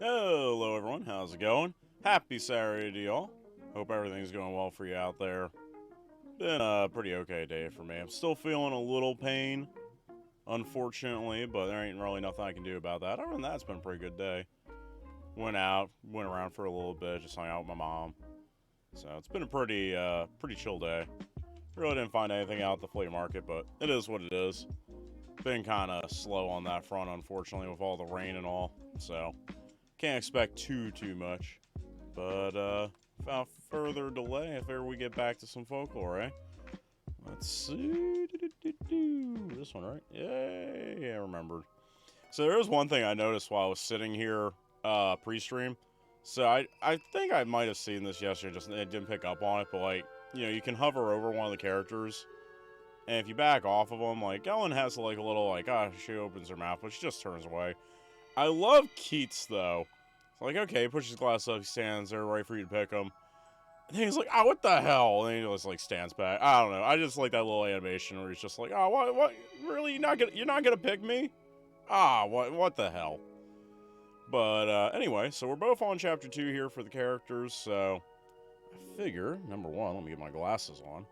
Hello everyone, how's it going? Happy Saturday to y'all. Hope everything's going well for you out there. Been a pretty okay day for me. I'm still feeling a little pain, unfortunately, but there ain't really nothing I can do about that. Other than that, it's been a pretty good day. Went out, went around for a little bit, just hung out with my mom. So it's been a pretty chill day. Really didn't find anything out at the flea market, but it is what it is. Been kind of slow on that front, unfortunately, with all the rain and all. So can't expect too much. But without further delay, I figure we get back to some folklore, eh? Let's see. This one, right? Yeah, I remembered. So there was one thing I noticed while I was sitting here pre-stream. So I think I might have seen this yesterday, just I didn't pick up on it, but like, you can hover over one of the characters, and if you back off of them, like Ellen has like a little like, she opens her mouth, but she just turns away. I love Keats though. It's like, okay, he pushes his glass up, he stands there, right for you to pick him. And then he's like, what the hell? And then he just like stands back. I don't know. I just like that little animation where he's just like, what? Really? You're not gonna pick me? What the hell? But anyway, so we're both on chapter 2 here for the characters. So I figure, number one, let me get my glasses on.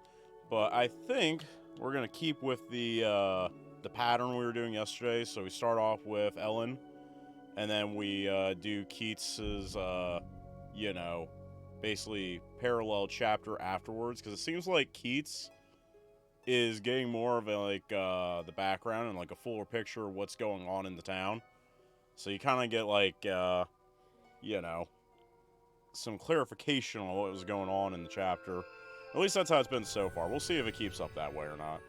But I think we're gonna keep with the pattern we were doing yesterday. So we start off with Ellen, and then we do Keats's, basically parallel chapter afterwards, because it seems like Keats is getting more of a, like the background and like a fuller picture of what's going on in the town. So you kind of get like some clarification on what was going on in the chapter. At least that's how it's been so far. We'll see if it keeps up that way or not.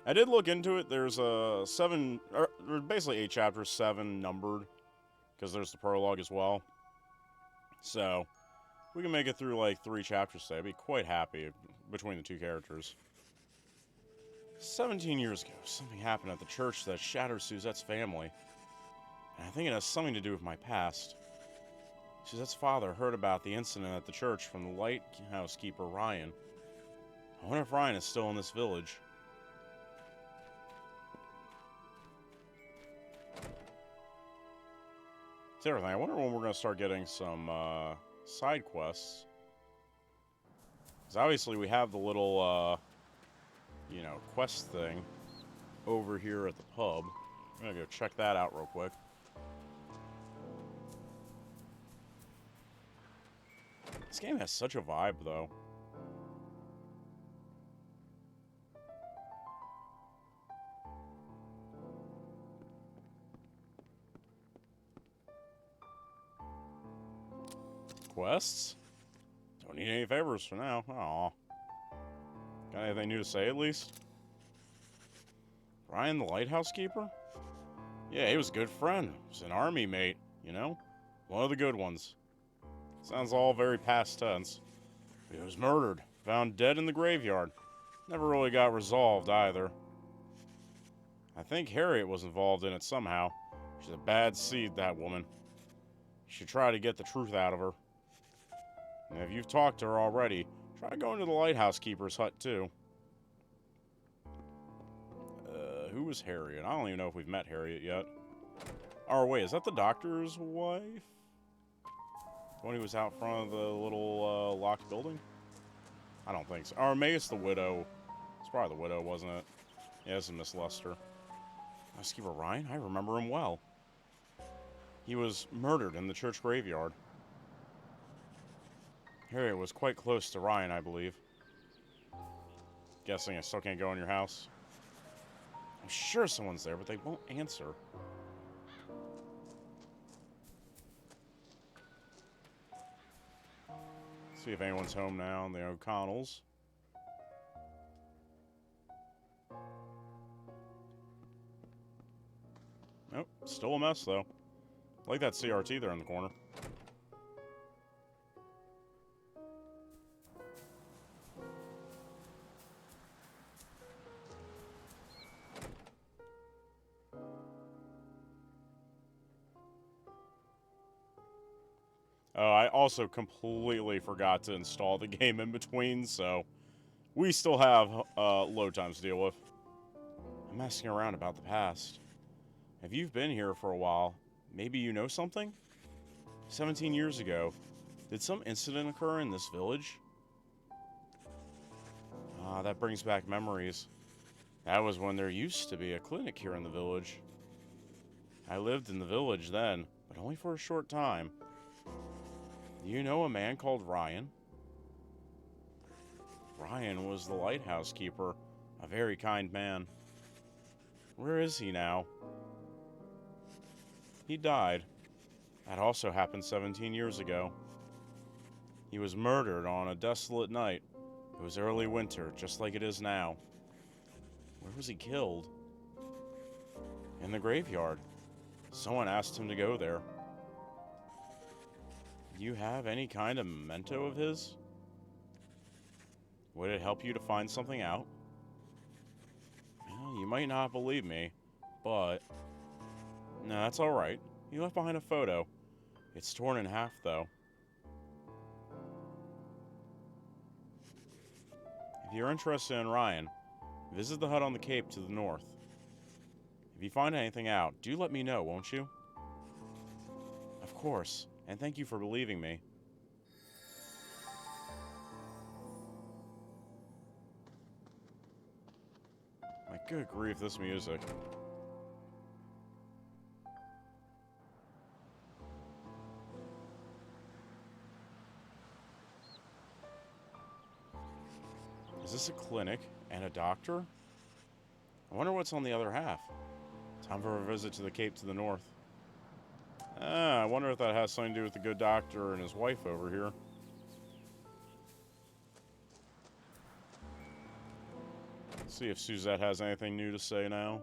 I did look into it. There's basically 8 chapters, 7 numbered, because there's the prologue as well. So we can make it through like 3 chapters today. I'd be quite happy between the 2 characters. 17 years ago, something happened at the church that shattered Suzette's family. And I think it has something to do with my past. Suzette's father heard about the incident at the church from the lighthouse keeper Ryan. I wonder if Ryan is still in this village. It's everything. I wonder when we're going to start getting some side quests. Because obviously we have the little, quest thing over here at the pub. I'm going to go check that out real quick. This game has such a vibe, though. Quests? Don't need any favors for now. Aw. Got anything new to say, at least? Ryan the lighthouse keeper? Yeah, he was a good friend. He was an army mate, One of the good ones. Sounds all very past tense. He was murdered, found dead in the graveyard. Never really got resolved either. I think Harriet was involved in it somehow. She's a bad seed, that woman. You should try to get the truth out of her. And if you've talked to her already, try going to the lighthouse keeper's hut too. Who was Harriet? I don't even know if we've met Harriet yet. Oh, wait, is that the doctor's wife? The one who was out front of the little locked building? I don't think so. Or maybe it's the widow. It's probably the widow, wasn't it? Yeah, this is Miss Lester. Housekeeper Ryan? I remember him well. He was murdered in the church graveyard. Harriet was quite close to Ryan, I believe. Guessing I still can't go in your house. I'm sure someone's there, but they won't answer. See if anyone's home now, the O'Connells. Nope, still a mess, though. I like that CRT there in the corner. I also completely forgot to install the game in between, so we still have load times to deal with. I'm asking around about the past. If you've been here for a while, Maybe you know something? 17 years ago, did some incident occur in this village? Ah, that brings back memories. That was when there used to be a clinic here in the village. I lived in the village then, but only for a short time. Do you know a man called Ryan? Ryan was the lighthouse keeper, a very kind man. Where is he now? He died. That also happened 17 years ago. He was murdered on a desolate night. It was early winter, just like it is now. Where was he killed? In the graveyard. Someone asked him to go there. Do you have any kind of memento of his? Would it help you to find something out? Well, you might not believe me, but... No, that's alright. He left behind a photo. It's torn in half, though. If you're interested in Ryan, visit the hut on the cape to the north. If you find anything out, do let me know, won't you? Of course, and thank you for believing me. My good grief, this music. Is this a clinic and a doctor? I wonder what's on the other half. Time for a visit to the cape to the north. I wonder if that has something to do with the good doctor and his wife over here. Let's see if Suzette has anything new to say now.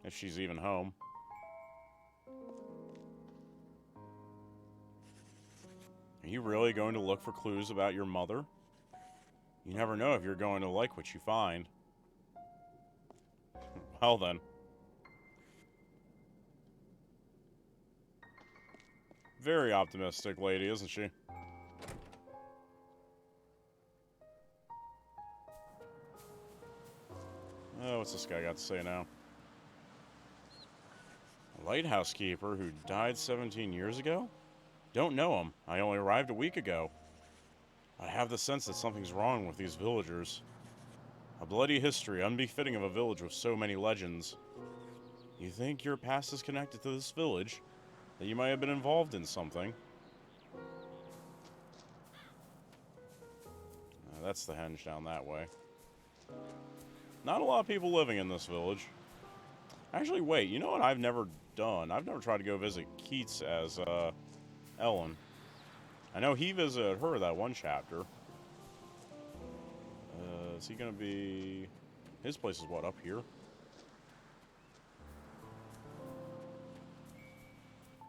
If she's even home. Are you really going to look for clues about your mother? You never know if you're going to like what you find. Well then. Very optimistic lady, isn't she? Oh, what's this guy got to say now? A lighthouse keeper who died 17 years ago? Don't know him. I only arrived a week ago. I have the sense that something's wrong with these villagers. A bloody history unbefitting of a village with so many legends. You think your past is connected to this village? That you might have been involved in something? That's the henge down that way. Not a lot of people living in this village. Actually, wait, you know what I've never done? I've never tried to go visit Keats as, Ellen. I know he visited her that one chapter. Is he gonna be... His place is what, up here?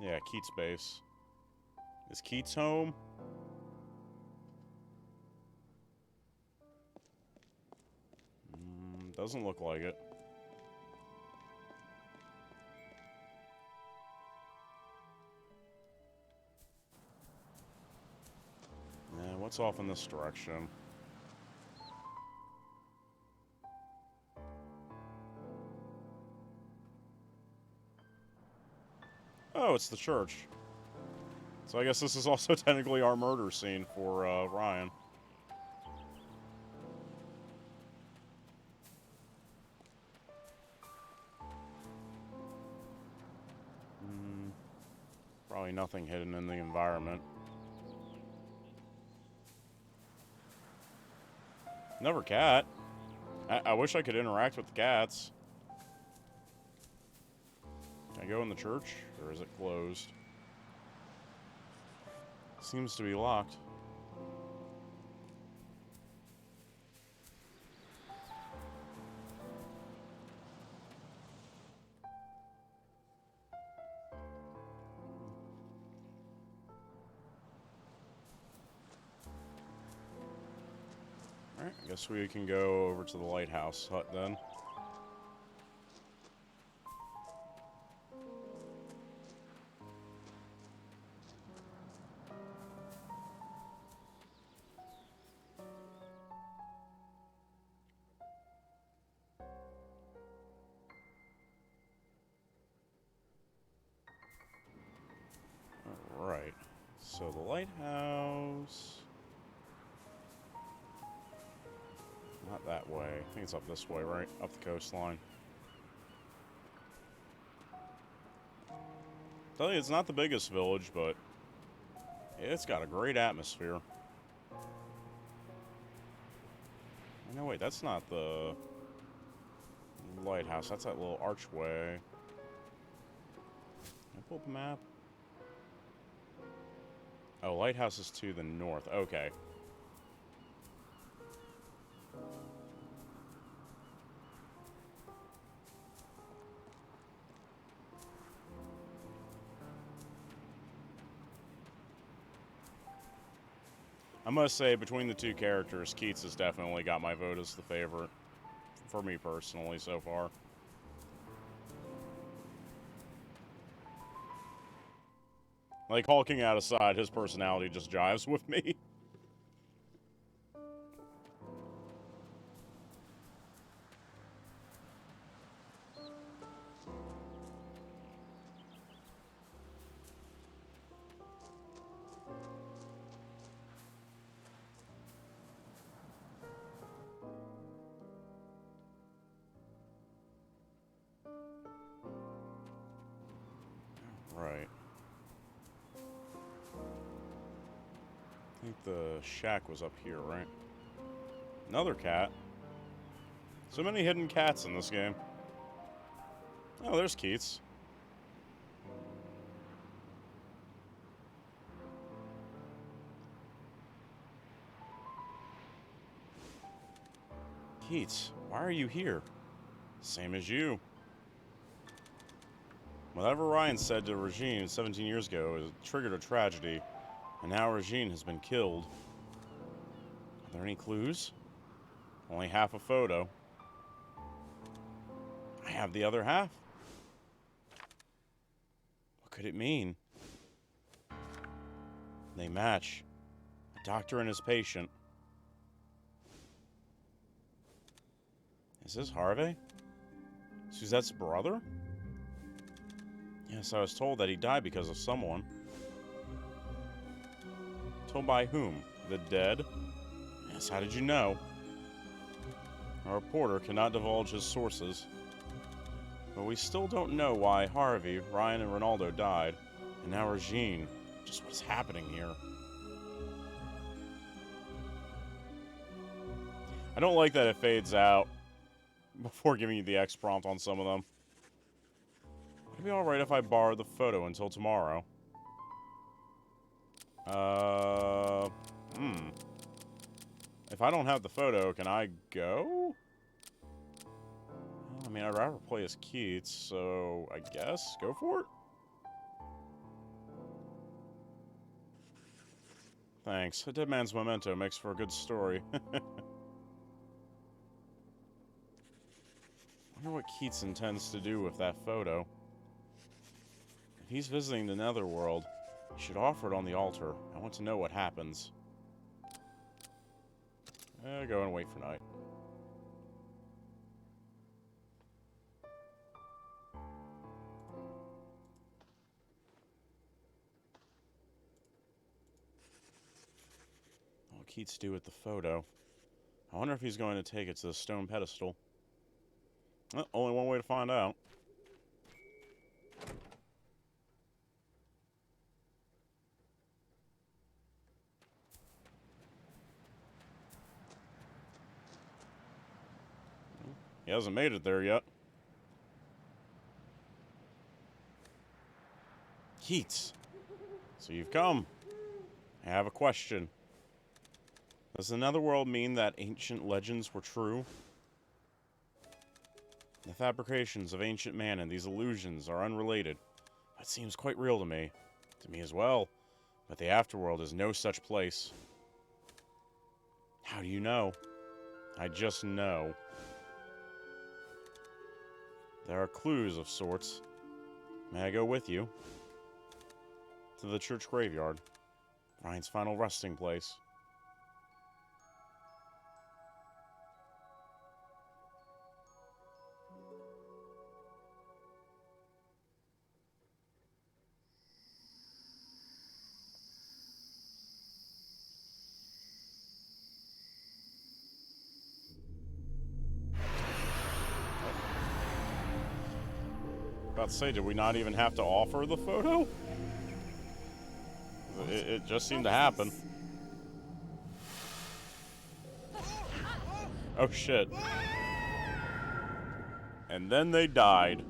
Yeah, Keats' base. Is Keats home? Doesn't look like it. What's off in this direction? Oh, it's the church. So I guess this is also technically our murder scene for Ryan. Probably nothing hidden in the environment. Another cat. I wish I could interact with the cats. Can I go in the church? Or is it closed? Seems to be locked. Alright, I guess we can go over to the lighthouse hut then. So the lighthouse... Not that way. I think it's up this way, right? Up the coastline. Tell you, it's not the biggest village, but it's got a great atmosphere. No, wait, that's not the lighthouse. That's that little archway. Can I pull up a map? Oh, lighthouse is to the north. Okay. I must say, between the two characters, Keats has definitely got my vote as the favorite. For me personally, so far. Like, hulking out aside, his personality just jives with me. Right. I think the shack was up here, right? Another cat. So many hidden cats in this game. Oh, there's Keats. Keats, why are you here? Same as you. Whatever Ryan said to Regine 17 years ago has triggered a tragedy, and now Regine has been killed. Are there any clues? Only half a photo. I have the other half. What could it mean? They match. A doctor and his patient. Is this Harvey? Suzette's brother? Yes, I was told that he died because of someone. Told by whom? The dead? Yes, how did you know? A reporter cannot divulge his sources. But we still don't know why Harvey, Ryan, and Ronaldo died. And now Regine. Just what's happening here? I don't like that it fades out before giving you the X prompt on some of them. Would it be alright if I borrowed the photo until tomorrow? If I don't have the photo, can I go? I mean, I'd rather play as Keats, so I guess go for it? Thanks. A dead man's memento makes for a good story. Wonder what Keats intends to do with that photo. If he's visiting the Netherworld, he should offer it on the altar. I want to know what happens. Go and wait for night. What will Keats do with the photo? I wonder if he's going to take it to the stone pedestal. Only one way to find out. He hasn't made it there yet. Keats, so you've come. I have a question. Does the Netherworld mean that ancient legends were true? The fabrications of ancient man and these illusions are unrelated. That seems quite real to me. To me as well. But the Afterworld is no such place. How do you know? I just know. There are clues of sorts. May I go with you? To the church graveyard. Ryan's final resting place. About to say, did we not even have to offer the photo? It just seemed to happen. Oh shit. And then they died.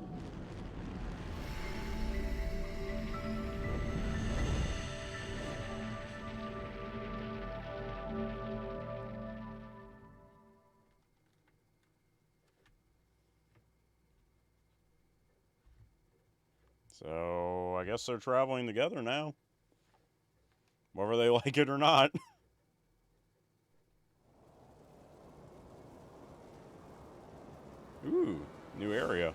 So, I guess they're traveling together now. Whether they like it or not. Ooh, new area.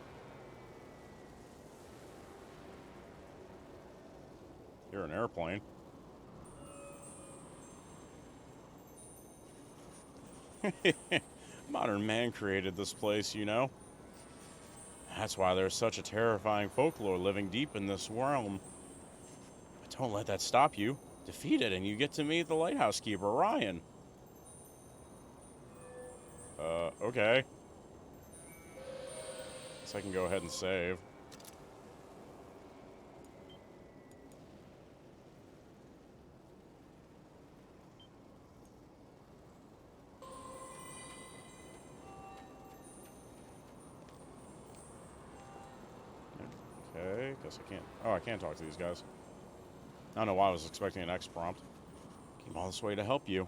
You're an airplane. Modern man created this place, you know. That's why there's such a terrifying folklore living deep in this realm. But don't let that stop you. Defeat it and you get to meet the lighthouse keeper, Ryan. Okay. So I can go ahead and save. Okay, guess I can't. Oh, I can't talk to these guys. I don't know why I was expecting an X prompt. Came all this way to help you.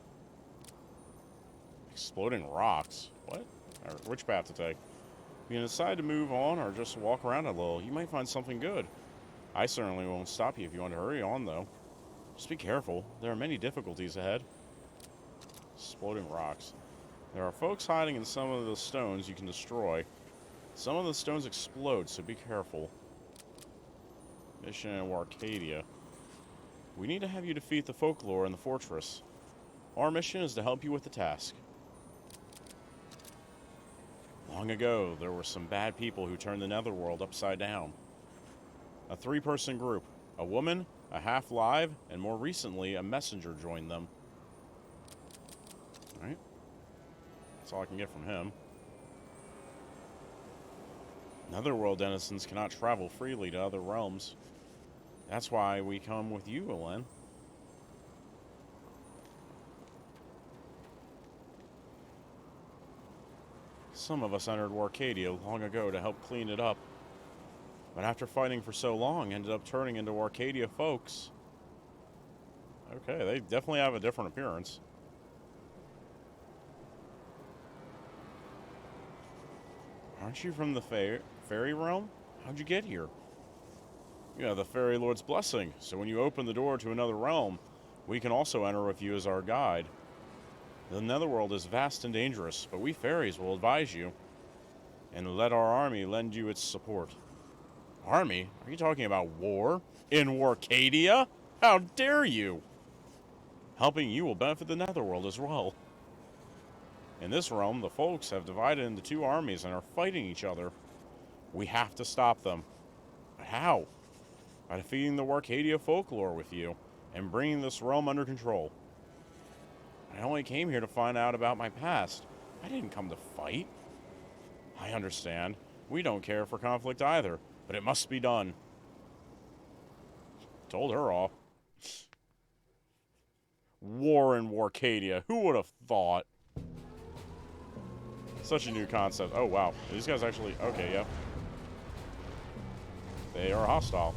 Exploding rocks. What? Or which path to take? You can decide to move on or just walk around a little. You might find something good. I certainly won't stop you if you want to hurry on, though. Just be careful. There are many difficulties ahead. Exploding rocks. There are folks hiding in some of the stones you can destroy. Some of the stones explode, so be careful. Mission in Arcadia. We need to have you defeat the Folklore in the fortress. Our mission is to help you with the task. Long ago, there were some bad people who turned the Netherworld upside down. A 3-person group. A woman, a half-live, and more recently, a messenger joined them. Alright. That's all I can get from him. Netherworld denizens cannot travel freely to other realms. That's why we come with you, Elen. Some of us entered Arcadia long ago to help clean it up. But after fighting for so long, ended up turning into Arcadia folks. Okay, they definitely have a different appearance. Aren't you from the fairy realm? How'd you get here? You have the Fairy Lord's blessing, so when you open the door to another realm, we can also enter with you as our guide. The Netherworld is vast and dangerous, but we fairies will advise you, and let our army lend you its support. Army? Are you talking about war? In Arcadia? How dare you! Helping you will benefit the Netherworld as well. In this realm, the folks have divided into 2 armies and are fighting each other. We have to stop them. But how? By defeating the Arcadia Folklore with you, and bringing this realm under control. I only came here to find out about my past. I didn't come to fight. I understand. We don't care for conflict either, but it must be done. Told her off. War in Arcadia. Who would have thought? Such a new concept. Oh, wow. These guys actually... Okay, yeah. They are hostile.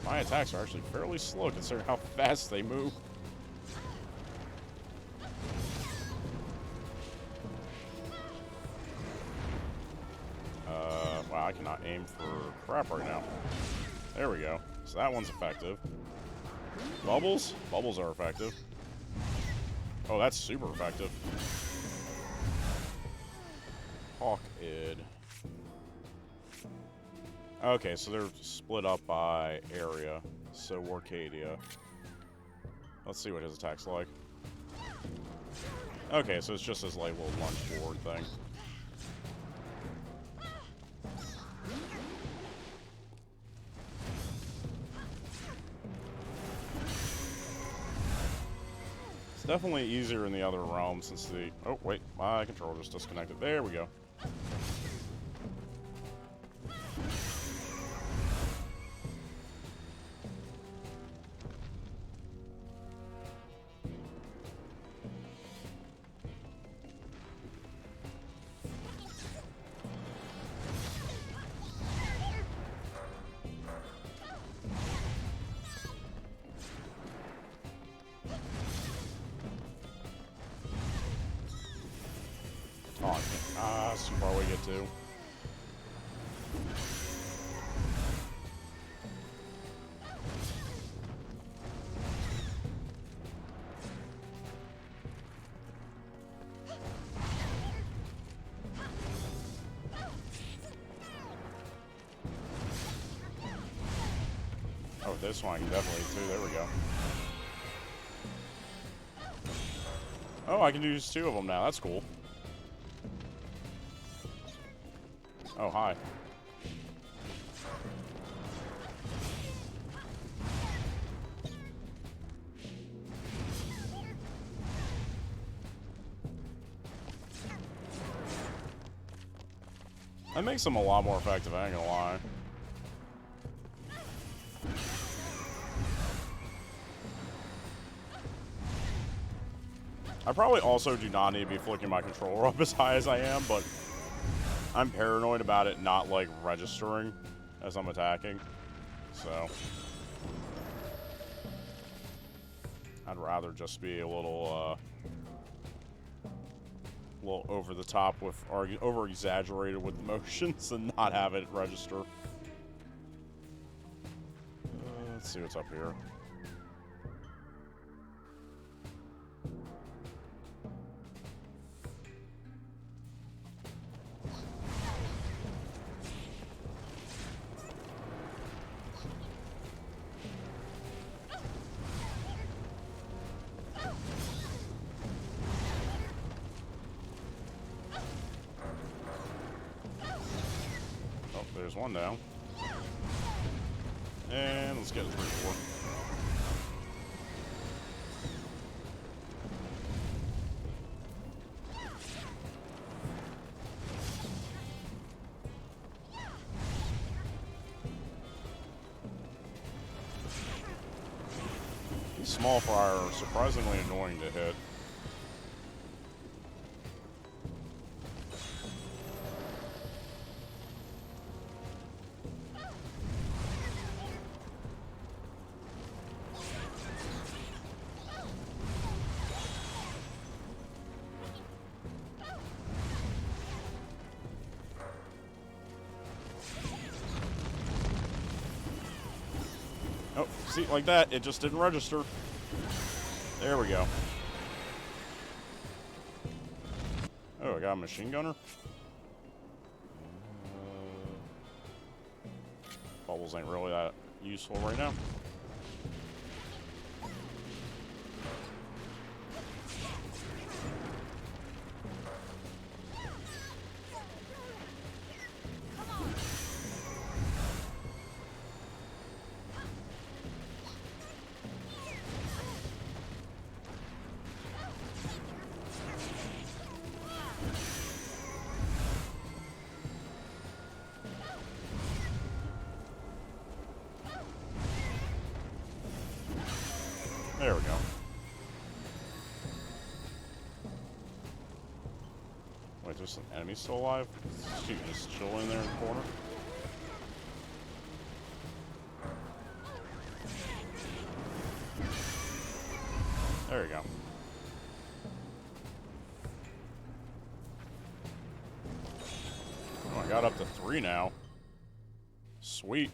My attacks are actually fairly slow considering how fast they move. Wow, I cannot aim for crap right now. There we go. So that one's effective. Bubbles? Bubbles are effective. Oh, that's super effective. Hawk-id. Okay, so they're split up by area. So Arcadia. Let's see what his attack's like. Okay, so it's just this like little lunge forward thing. definitely easier in the other realm since the... Oh, wait. My controller just disconnected. There we go. Oh, I can't. Ah, that's too far away to get to. Oh, this one I can definitely do. There we go. Oh, I can use 2 of them now. That's cool. Oh, hi. That makes them a lot more effective, I ain't gonna lie. I probably also do not need to be flicking my controller up as high as I am, but I'm paranoid about it not, like, registering as I'm attacking. So I'd rather just be a little over the top with, or over exaggerated with motions and not have it register. Let's see what's up here. There's one down. And let's get a 3-4. These small fire are surprisingly annoying to hit. Oh, see, like that, it just didn't register. There we go. Oh, I got a machine gunner. Bubbles ain't really that useful right now. There we go. Wait, there's an enemy still alive? Shoot, just chilling there in the corner. There you go. Oh, I got up to 3 now. Sweet.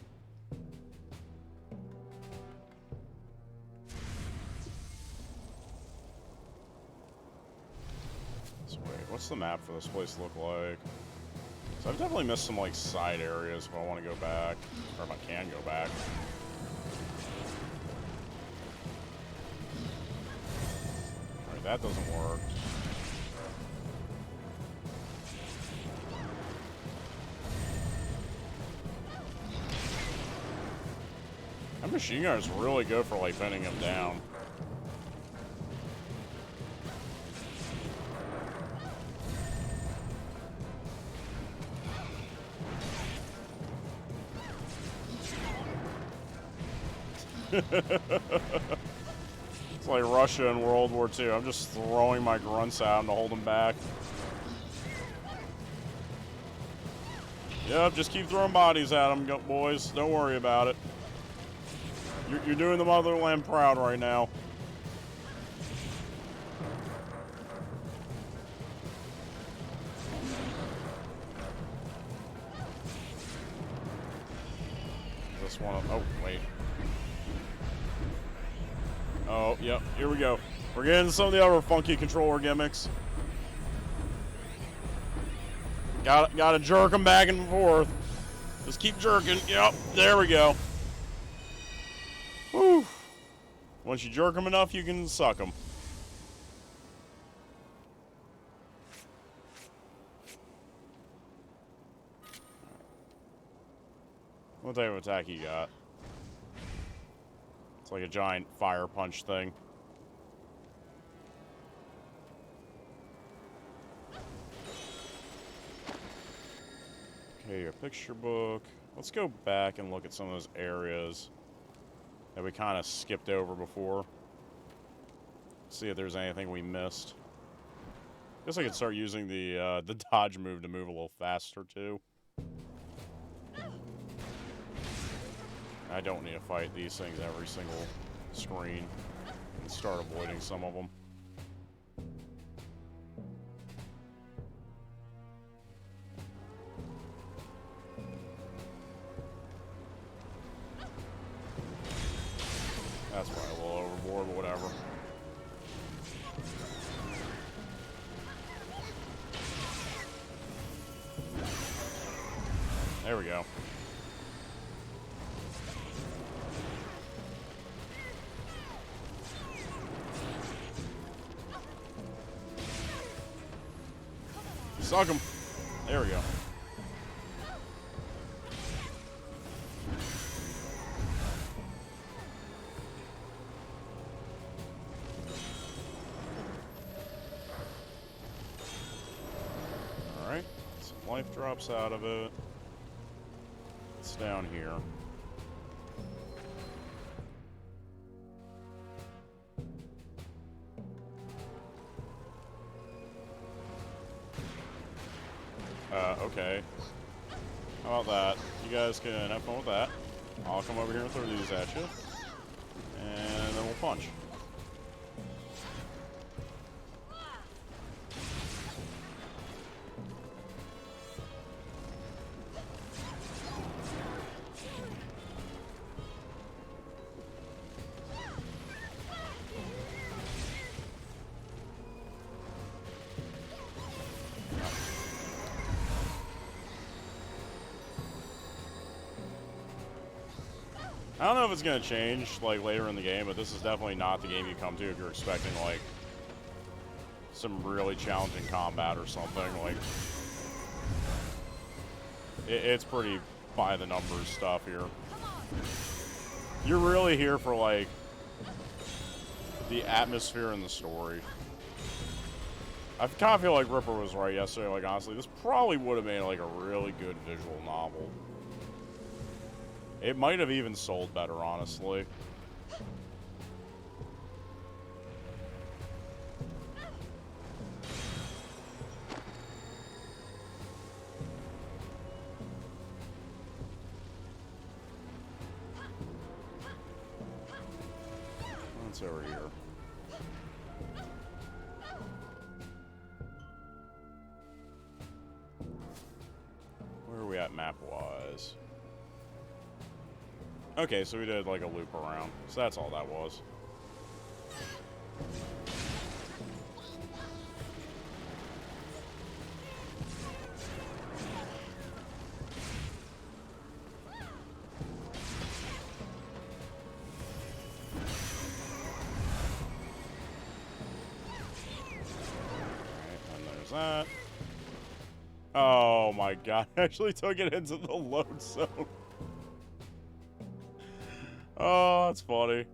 What's the map for this place look like? So I've definitely missed some, like, side areas if I want to go back. Or if I can go back. Alright, that doesn't work. That machine gun is really good for, like, pinning him down. It's like Russia in World War II. I'm just throwing my grunts out to hold them back. Yep, just keep throwing bodies at them, boys. Don't worry about it. You're doing the motherland proud right now. This one. Oh, wait. Oh, yep. Here we go. We're getting some of the other funky controller gimmicks. Gotta jerk them back and forth. Just keep jerking. Yep, there we go. Whew. Once you jerk them enough, you can suck them. What type of attack you got? It's like a giant fire punch thing. Okay, your picture book. Let's go back and look at some of those areas that we kind of skipped over before. See if there's anything we missed. Guess I could start using the dodge move to move a little faster too. I don't need to fight these things every single screen and start avoiding some of them. That's probably a little overboard, but whatever. There we go. Suck him. There we go. Alright. Some life drops out of it. It's down here. Okay. How about that? You guys can have fun with that. I'll come over here and throw these at you. And then we'll punch. I don't know if it's going to change, like, later in the game, but this is definitely not the game you come to if you're expecting, like, some really challenging combat or something. Like, it's pretty by-the-numbers stuff here. You're really here for, like, the atmosphere and the story. I kind of feel like Ripper was right yesterday. Like, honestly, this probably would have made, like, a really good visual novel. It might have even sold better, honestly. What's over here? Where are we at map-wise? Okay, so we did like a loop around. So that's all that was. Alright, and there's that. Oh my god, I actually took it into the load zone. Oh, that's funny.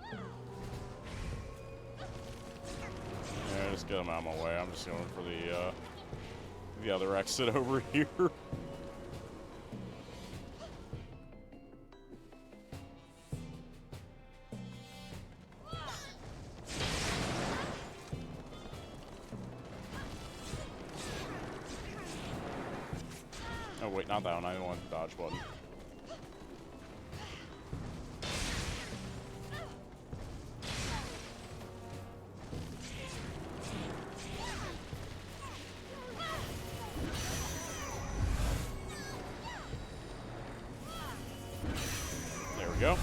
Yeah, just get him out of my way. I'm just going for the other exit over here. Oh, wait, not that one. I don't want the dodge button. There we go.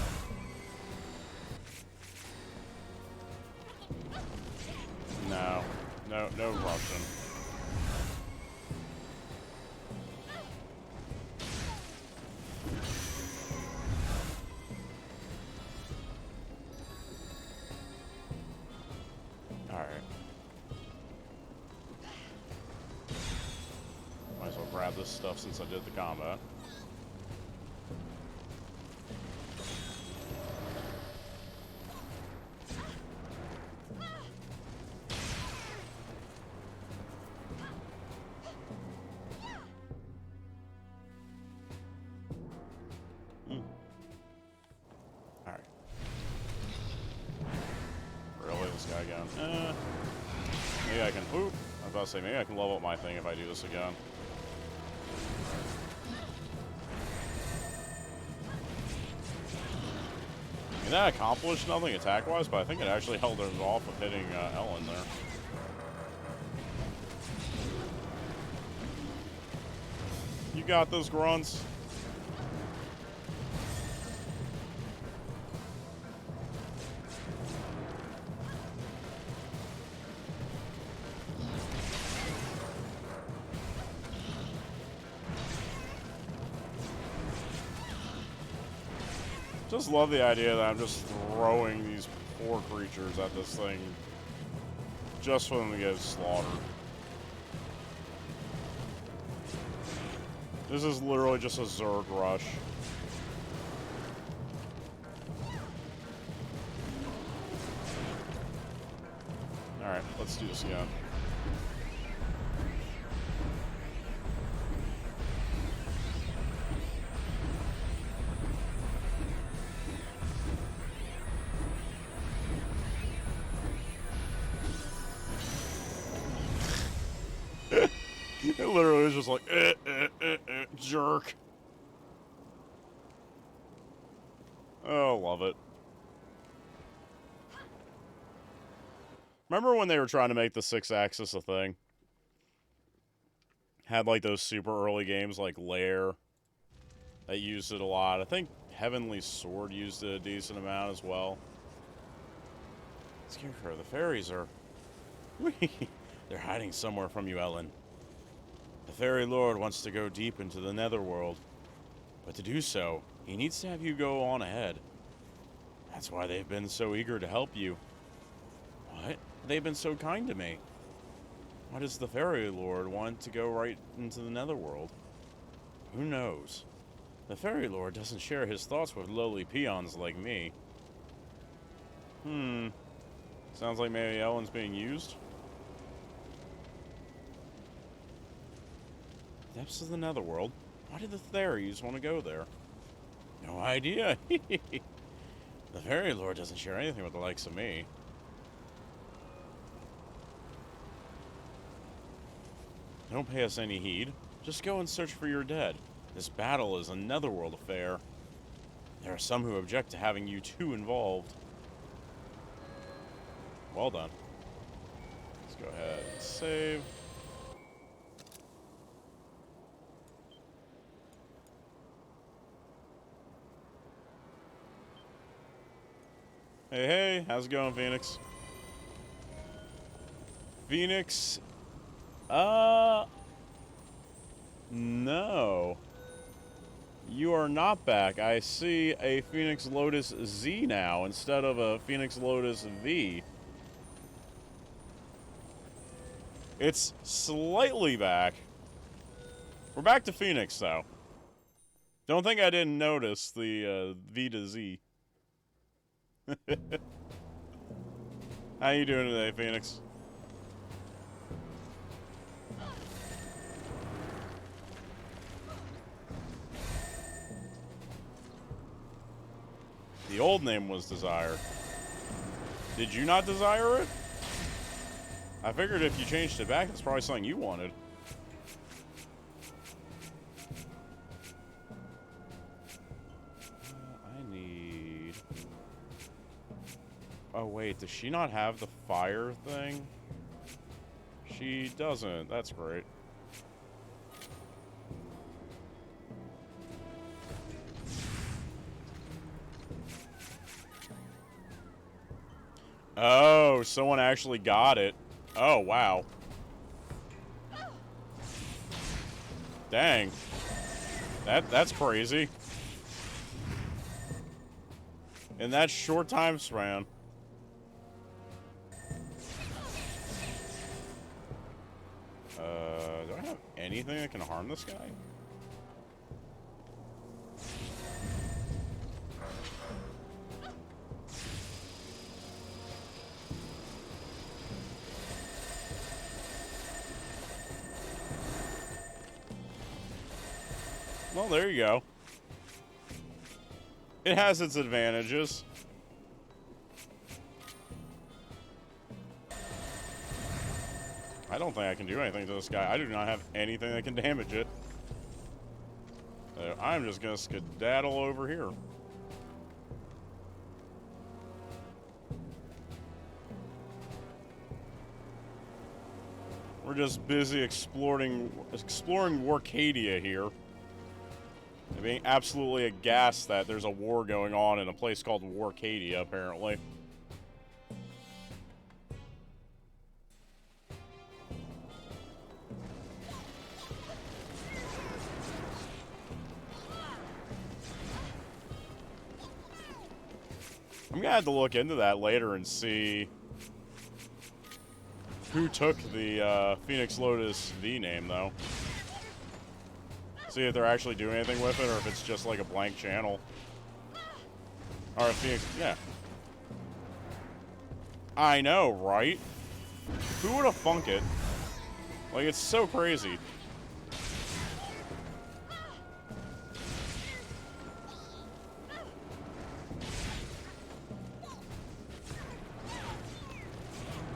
No Russian. Alright. Might as well grab this stuff since I did the combat. Maybe I can. Oop! I was about to say, maybe I can level up my thing if I do this again. I mean, that accomplished nothing attack-wise, but I think it actually held her off of hitting Ellen there. You got this, grunts. Just love the idea that I'm just throwing these poor creatures at this thing just for them to get slaughtered. This is literally just a Zerg rush. Alright, let's do this again. It literally was just like, jerk. Oh, love it. Remember when they were trying to make the 6-axis a thing? Had like those super early games like Lair that used it a lot. I think Heavenly Sword used it a decent amount as well. Scarecrow, the fairies are... They're hiding somewhere from you, Ellen. The Fairy Lord wants to go deep into the Netherworld, but to do so, he needs to have you go on ahead. That's why they've been so eager to help you. What? They've been so kind to me. Why does the Fairy Lord want to go right into the Netherworld? Who knows? The Fairy Lord doesn't share his thoughts with lowly peons like me. Sounds like maybe Ellen's being used. Depths of the Netherworld? Why did the fairies want to go there? No idea. The Fairy Lord doesn't share anything with the likes of me. Don't pay us any heed. Just go and search for your dead. This battle is a Netherworld affair. There are some who object to having you two involved. Well done. Let's go ahead and save. Hey, hey, how's it going, Phoenix? Phoenix, no. You are not back. I see a Phoenix Lotus Z now instead of a Phoenix Lotus V. It's slightly back. We're back to Phoenix, though. Don't think I didn't notice the V to Z. How you doing today, Phoenix? The old name was Desire. Did you not desire it? I figured if you changed it back, it's probably something you wanted. Oh, wait. Does she not have the fire thing? She doesn't. That's great. Oh, someone actually got it. Oh, wow. Dang. That's crazy. In that short time span. Do I have anything that can harm this guy? Well, there you go. It has its advantages. I don't think I can do anything to this guy. I do not have anything that can damage it. So I'm just gonna skedaddle over here. We're just busy exploring Warcadia here. And being absolutely aghast that there's a war going on in a place called Warcadia, apparently. I'm gonna have to look into that later and see who took the Phoenix Lotus V name, though. See if they're actually doing anything with it, or if it's just like a blank channel. Or if Phoenix, yeah. I know, right? Who would have thunk it? Like, it's so crazy.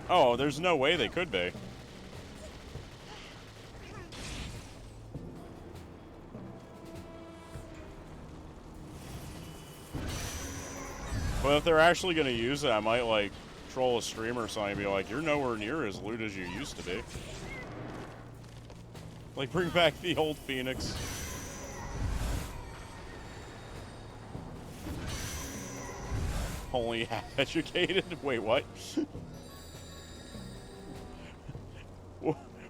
Oh, there's no way they could be. But if they're actually going to use it, I might, like, troll a streamer or something and be like, you're nowhere near as loot as you used to be. Like, bring back the old Phoenix. Only half educated? Wait, what?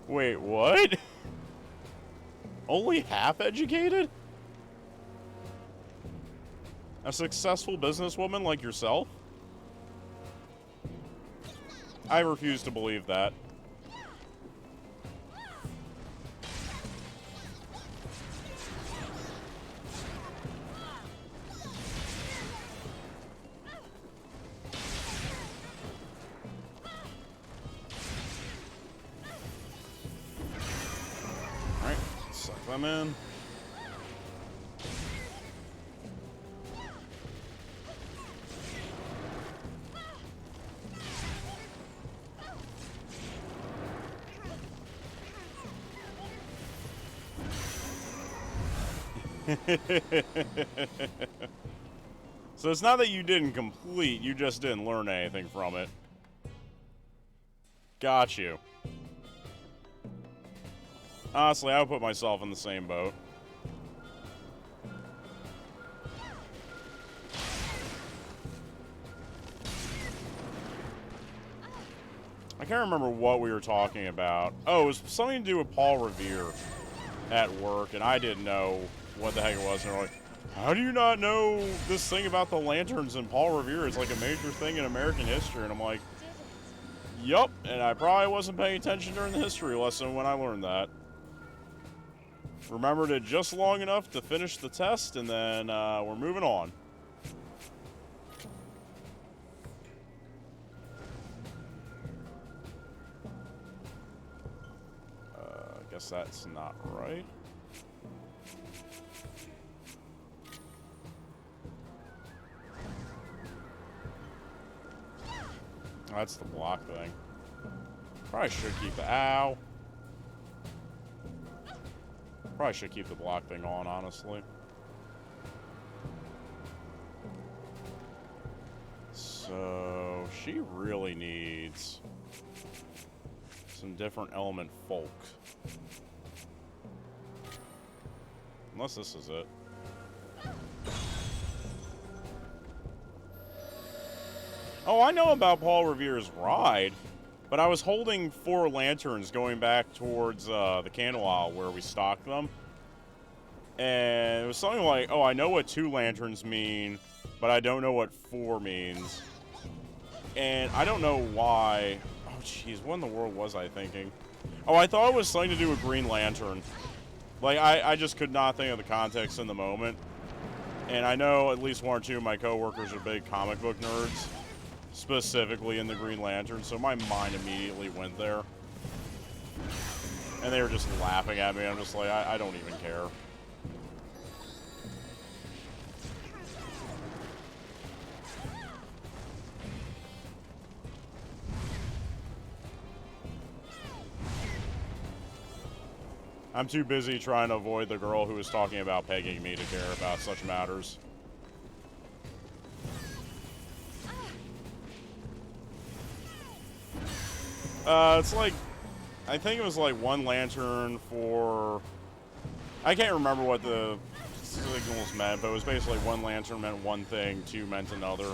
Wait, what? Only half educated? A successful businesswoman like yourself? I refuse to believe that. Alright, suck them in. So it's not that you didn't complete, you just didn't learn anything from it. Got you. Honestly, I would put myself in the same boat. I can't remember what we were talking about. Oh, it was something to do with Paul Revere at work, and I didn't know what the heck it was. And they're like, how do you not know this thing about the lanterns and Paul Revere is like a major thing in American history? And I'm like, yup, and I probably wasn't paying attention during the history lesson when I learned that. Remembered it just long enough to finish the test, and then we're moving on. I guess that's not right. That's the block thing. Probably should keep the ow. Probably should keep the block thing on, honestly. So she really needs some different element folk. Unless this is it. Oh, I know about Paul Revere's ride, but I was holding 4 lanterns going back towards the candle aisle where we stocked them. And it was something like, oh, I know what 2 lanterns mean, but I don't know what 4 means. And I don't know why. Oh, jeez, what in the world was I thinking? Oh, I thought it was something to do with Green Lantern. Like, I just could not think of the context in the moment. And I know at least 1 or 2 of my coworkers are big comic book nerds, specifically in the Green Lantern, so my mind immediately went there. And they were just laughing at me. I'm just like, I don't even care. I'm too busy trying to avoid the girl who was talking about pegging me to care about such matters. It's like, I think it was like 1 lantern for, I can't remember what the signals meant, but it was basically 1 lantern meant one thing, 2 meant another.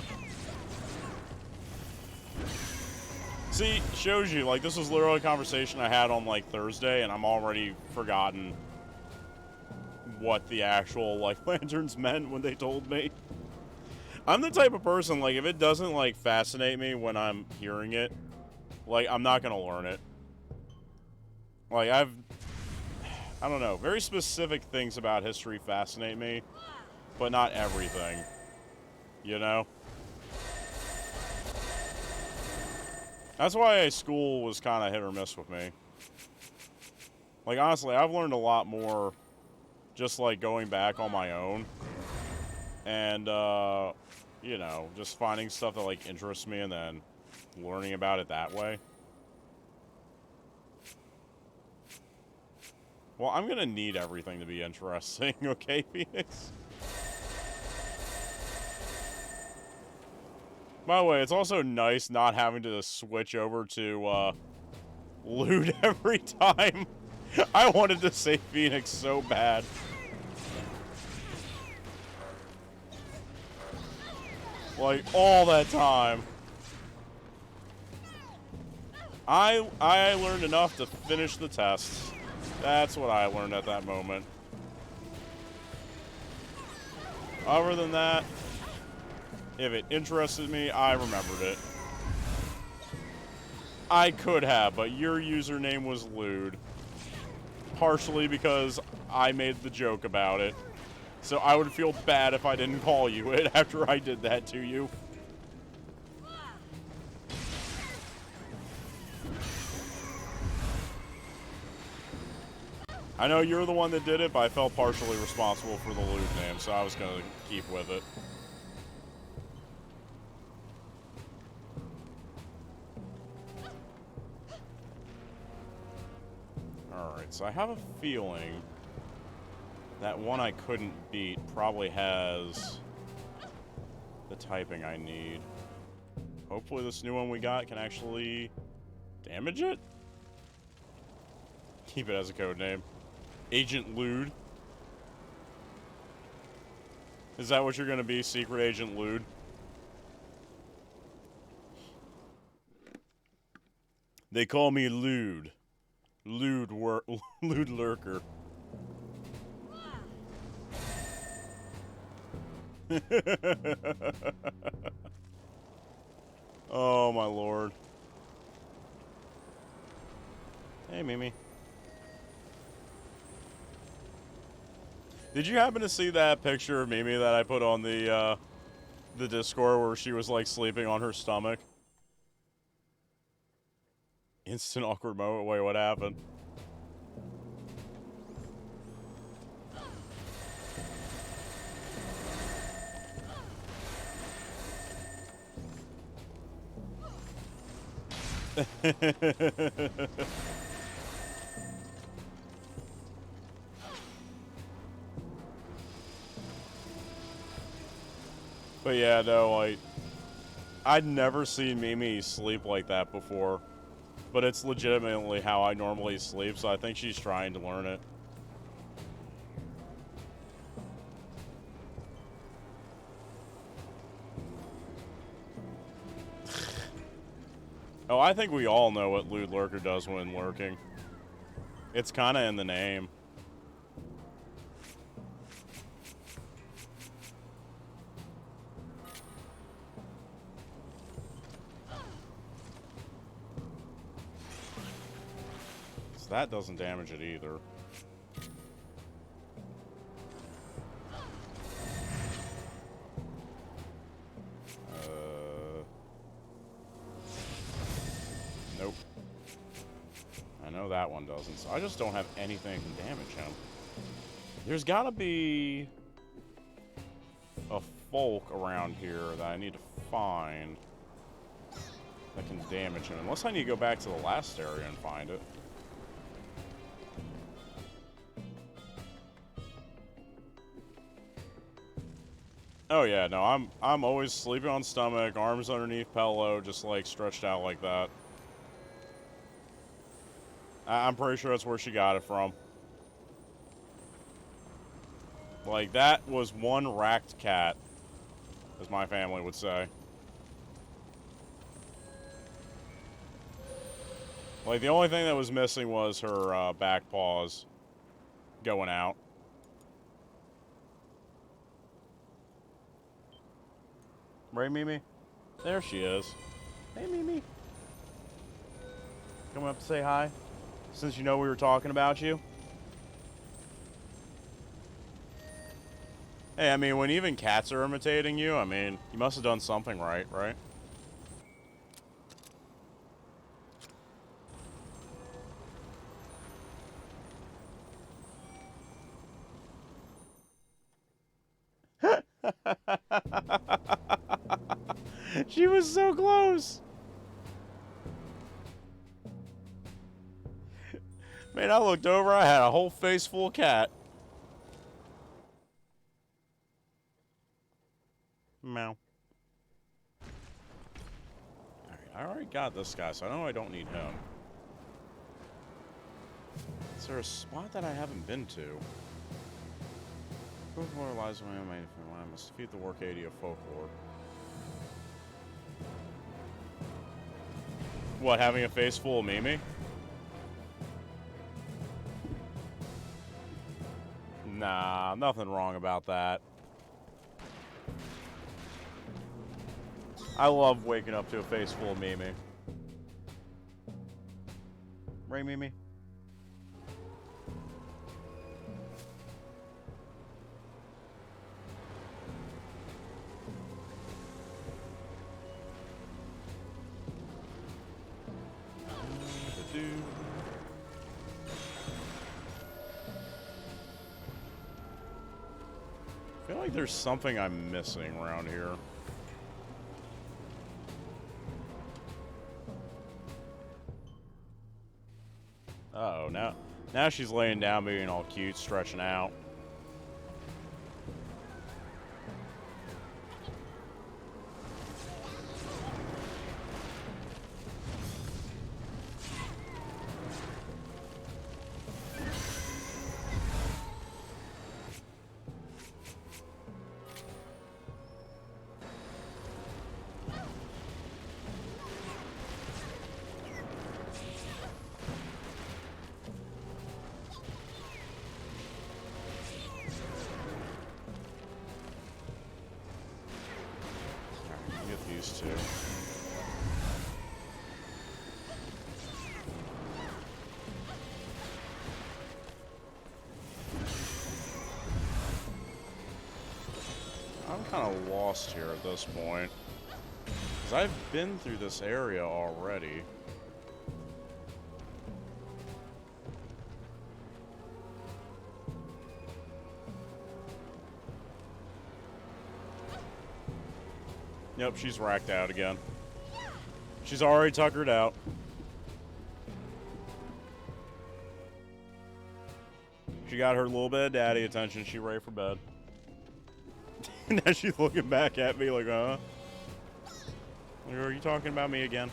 See, shows you, like, this was literally a conversation I had on, like, Thursday, and I'm already forgotten what the actual, like, lanterns meant when they told me. I'm the type of person, like, if it doesn't, like, fascinate me when I'm hearing it, like, I'm not gonna learn it. Like, I don't know, very specific things about history fascinate me, but not everything, you know? That's why school was kind of hit or miss with me. Like, honestly, I've learned a lot more just, like, going back on my own. And, you know, just finding stuff that, like, interests me and then learning about it that way. Well, I'm gonna need everything to be interesting, okay, Phoenix? By the way, it's also nice not having to switch over to, loot every time. I wanted to say Phoenix so bad. Like, all that time. I learned enough to finish the tests. That's what I learned at that moment. Other than that, if it interested me, I remembered it. I could have, but your username was lewd. Partially because I made the joke about it. So I would feel bad if I didn't call you it after I did that to you. I know you're the one that did it, but I felt partially responsible for the lewd name, so I was going to keep with it. Alright, so I have a feeling that one I couldn't beat probably has the typing I need. Hopefully this new one we got can actually damage it? Keep it as a code name. Agent Lewd. Is that what you're going to be, Secret Agent Lewd? They call me Lewd. Lewd Lurker. Oh, my lord. Hey, Mimi. Did you happen to see that picture of Mimi that I put on the Discord where she was, like, sleeping on her stomach? Instant awkward moment. Wait, what happened? But yeah, no, like, I'd never seen Mimi sleep like that before. But it's legitimately how I normally sleep, so I think she's trying to learn it. Oh, I think we all know what Lewd Lurker does when lurking. It's kind of in the name. So that doesn't damage it either. Nope. I know that one doesn't, so I just don't have anything that can damage him. There's gotta be a folk around here that I need to find that can damage him. Unless I need to go back to the last area and find it. Oh yeah, no, I'm always sleeping on stomach, arms underneath pillow, just like stretched out like that. I'm pretty sure that's where she got it from. Like, that was one racked cat, as my family would say. Like, the only thing that was missing was her back paws going out. Right, Mimi? There she is. Hey, Mimi. Coming up to say hi? Since you know we were talking about you? Hey, I mean, when even cats are imitating you, I mean, you must have done something right, right? She was so close! Man, I looked over, I had a whole face full of cat. Meow. Alright, I already got this guy, so I know I don't need him. Is there a spot that I haven't been to? Folklore lies away on my I must defeat the Warcadia of Folklore. What, having a face full of Mimi? Nah, nothing wrong about that. I love waking up to a face full of Mimi. Right, Mimi? I feel like there's something I'm missing around here. Uh-oh, now she's laying down being all cute, stretching out. These two. I'm kind of lost here at this point, because I've been through this area already. Yep, she's racked out again. She's already tuckered out. She got her little bit of daddy attention. She ready for bed. Now she's looking back at me like, huh? Are you talking about me again?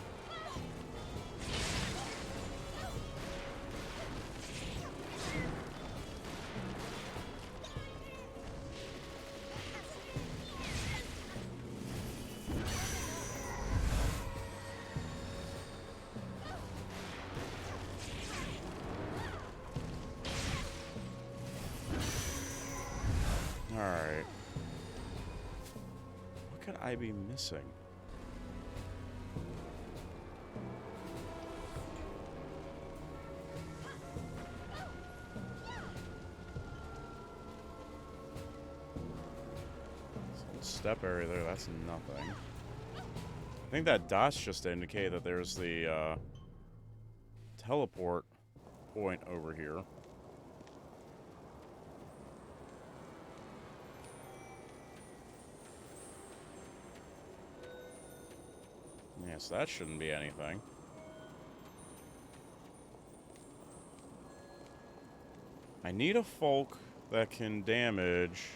Alright. What could I be missing? Step area there, that's nothing. I think that dots just indicate that there's the teleport point over here. Yes, that shouldn't be anything. I need a folk that can damage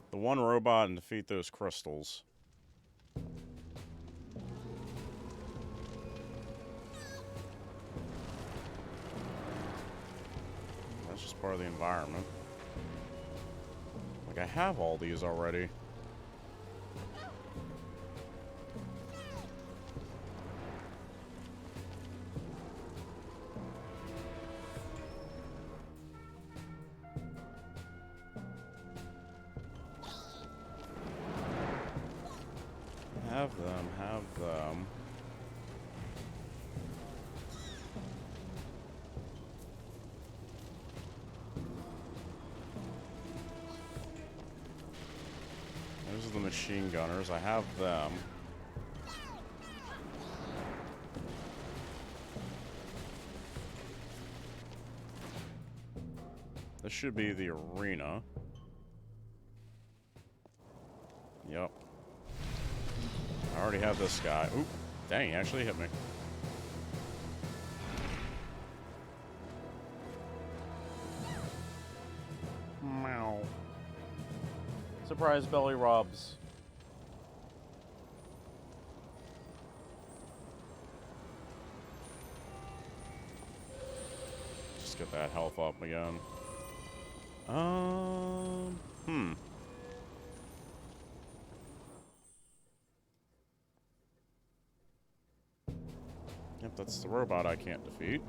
the one robot and defeat those crystals. That's just part of the environment. Like, I have all these already. Have them, have them. Those are the machine gunners. I have them. This should be the arena. Yep. I already have this guy. Oop. Dang, he actually hit me. Meow. Surprise belly rubs. Just get that health up again. Yep, that's the robot I can't defeat.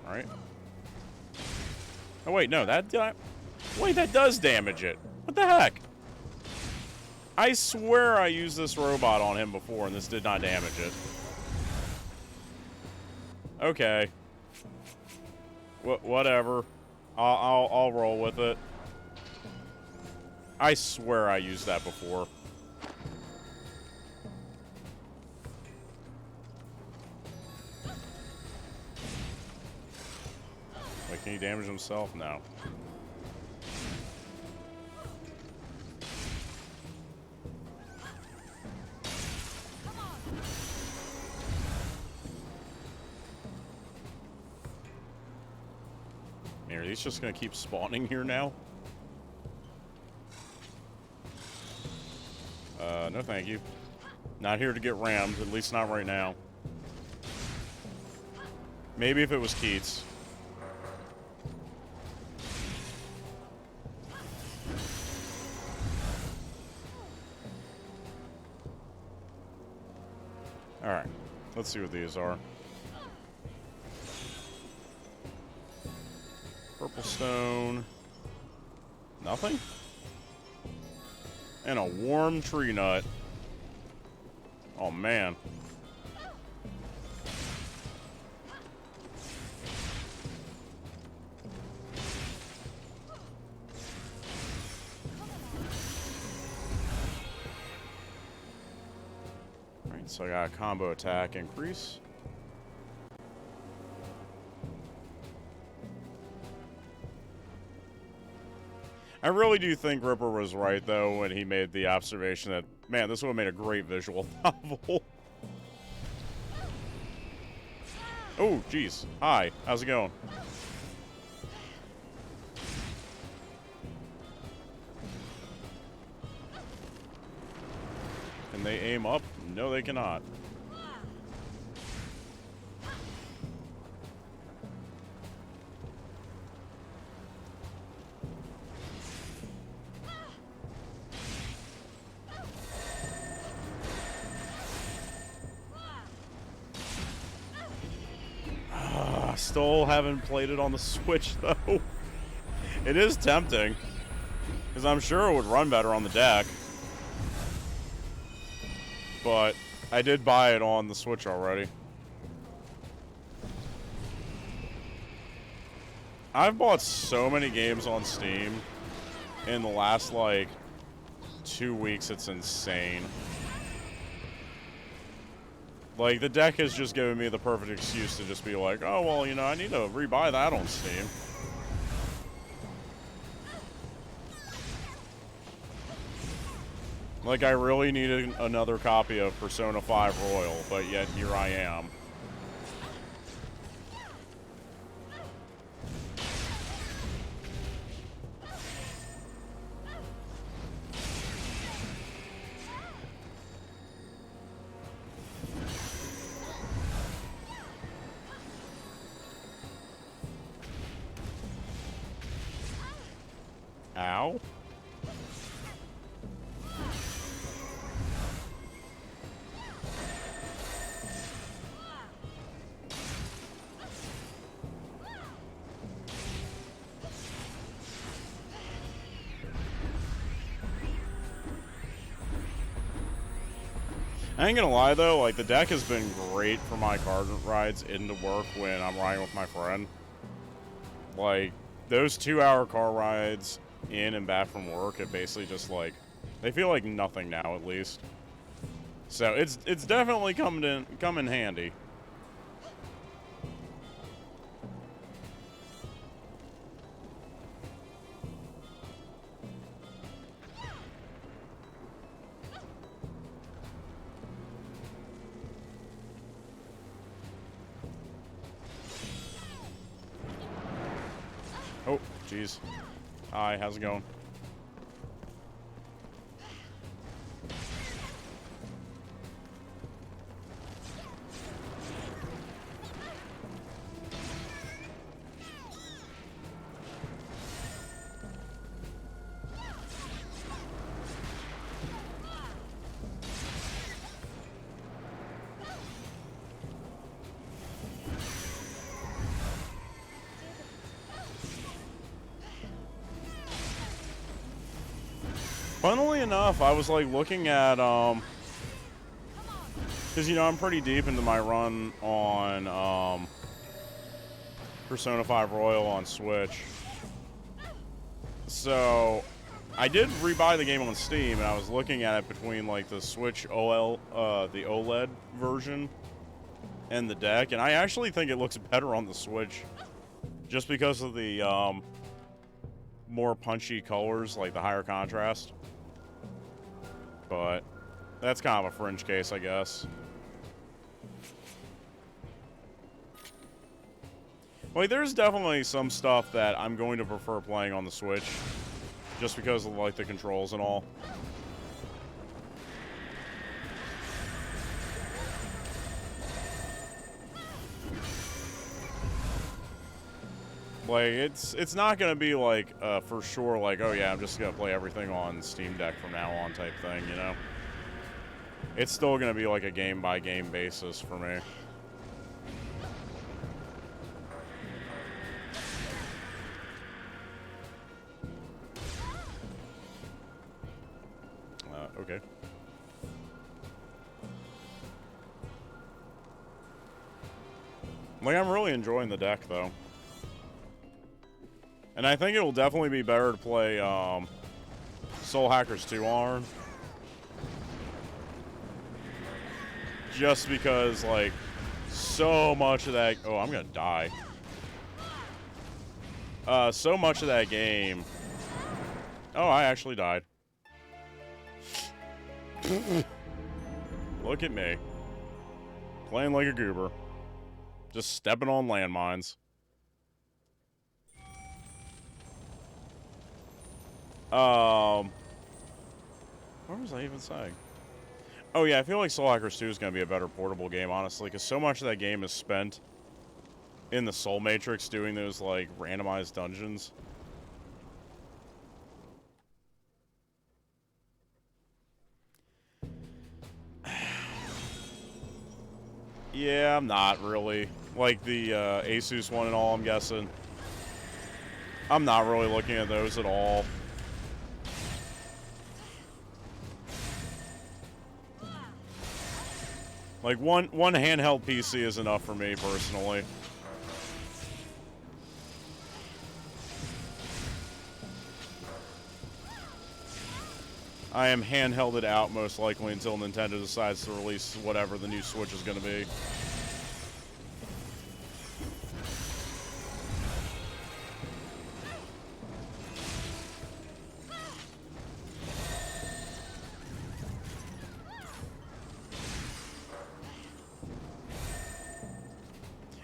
Alright. Oh, wait, no, that... Wait, that does damage it. What the heck? I swear I used this robot on him before, and this did not damage it. Okay. Whatever. I'll roll with it. I swear I used that before. Wait, can he damage himself? No. Are these just gonna keep spawning here now? No thank you. Not here to get rammed, at least not right now. Maybe if it was Keats. Alright, let's see what these are. Purple stone. Nothing? And a warm tree nut. Oh, man. Alright, so I got a combo attack increase. I really do think Ripper was right, though, when he made the observation that, man, this would have made a great visual novel. Oh, jeez. Hi. How's it going? they aim up? No, they cannot. Still haven't played it on the Switch, though. It is tempting, because I'm sure it would run better on the deck. But I did buy it on the Switch already. I've bought so many games on Steam in the last, like, 2 weeks. It's insane. Like, the deck has just given me the perfect excuse to just be like, oh, well, you know, I need to rebuy that on Steam. Like, I really needed another copy of Persona 5 Royal, but yet here I am. Ow. I ain't gonna lie though, like, the deck has been great for my car rides into work when I'm riding with my friend. Like, those 2-hour car rides in and back from work, it basically just, like, they feel like nothing now, at least. So it's definitely come in handy. Oh, jeez. Hi, how's it going? Funnily enough, I was, like, looking at, because, you know, I'm pretty deep into my run on, Persona 5 Royal on Switch. So, I did rebuy the game on Steam, and I was looking at it between, like, the Switch the OLED version and the deck, and I actually think it looks better on the Switch, just because of the, more punchy colors, like the higher contrast. But that's kind of a fringe case, I guess. Like, there's definitely some stuff that I'm going to prefer playing on the Switch, just because of, like, the controls and all. Like, it's not gonna be, like, for sure, like, oh yeah, I'm just gonna play everything on Steam Deck from now on type thing, you know? It's still gonna be, like, a game-by-game basis for me. Okay. Like, I'm really enjoying the deck, though. And I think it will definitely be better to play, Soul Hackers 2 on. Just because, like, so much of that... Oh, I'm gonna die. So much of that game... Oh, I actually died. Look at me. Playing like a goober. Just stepping on landmines. What was I even saying? Oh yeah, I feel like Soul Hackers 2 is going to be a better portable game, honestly, because so much of that game is spent in the Soul Matrix doing those, like, randomized dungeons. Yeah, I'm not really. Like the Asus one and all, I'm guessing. I'm not really looking at those at all. Like, one handheld PC is enough for me, personally. I am handhelded out, most likely, until Nintendo decides to release whatever the new Switch is going to be.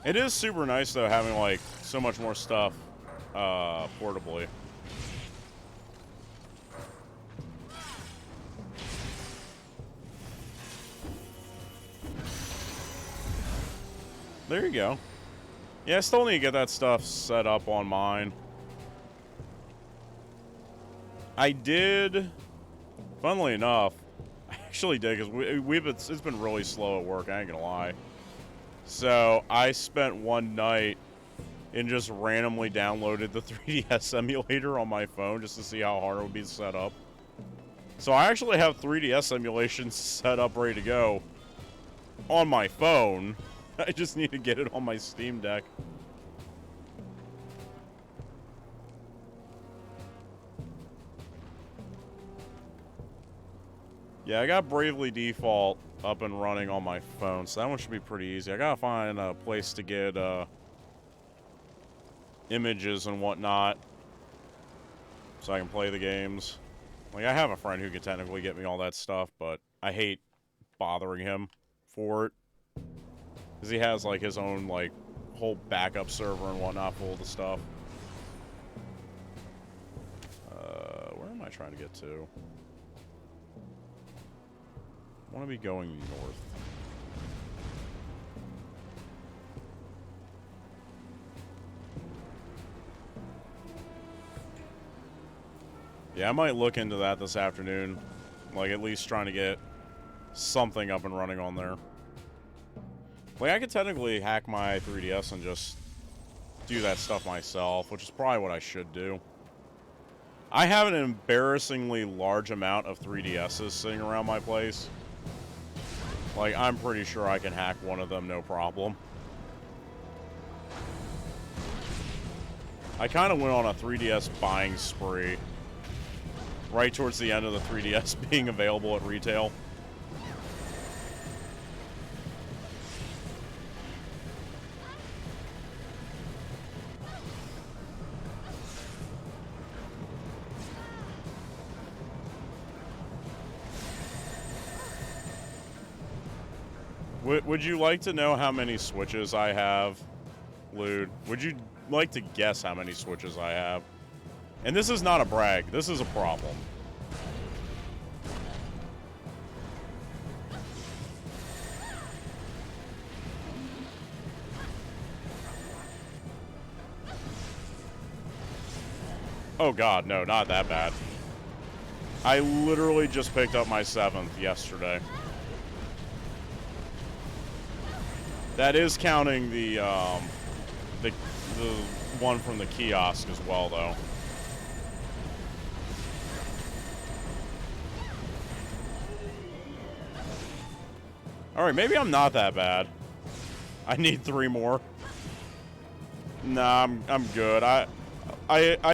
It is super nice, though, having, like, so much more stuff portably. There you go. Yeah, I still need to get that stuff set up on mine. I did, funnily enough, I actually did, because it's been really slow at work, I ain't gonna lie. So, I spent one night and just randomly downloaded the 3DS emulator on my phone just to see how hard it would be to set up. So I actually have 3DS emulations set up, ready to go on my phone. I just need to get it on my Steam Deck. Yeah, I got Bravely Default up and running on my phone, so that one should be pretty easy. I gotta find a place to get images and whatnot so I can play the games. Like, I have a friend who could technically get me all that stuff, but I hate bothering him for it. Because he has, like, his own, like, whole backup server and whatnot full of the stuff. Where am I trying to get to? I want to be going north. Yeah, I might look into that this afternoon. Like, at least trying to get something up and running on there. Like, I could technically hack my 3DS and just do that stuff myself, which is probably what I should do. I have an embarrassingly large amount of 3DSs sitting around my place. Like, I'm pretty sure I can hack one of them, no problem. I kind of went on a 3DS buying spree right towards the end of the 3DS being available at retail. Would you like to know how many Switches I have, Lude? Would you like to guess how many Switches I have? And this is not a brag. This is a problem. Oh god, no, not that bad. I literally just picked up my 7th yesterday. That is counting the one from the kiosk as well, though. Alright, maybe I'm not that bad. I need 3 more. Nah, I'm good. I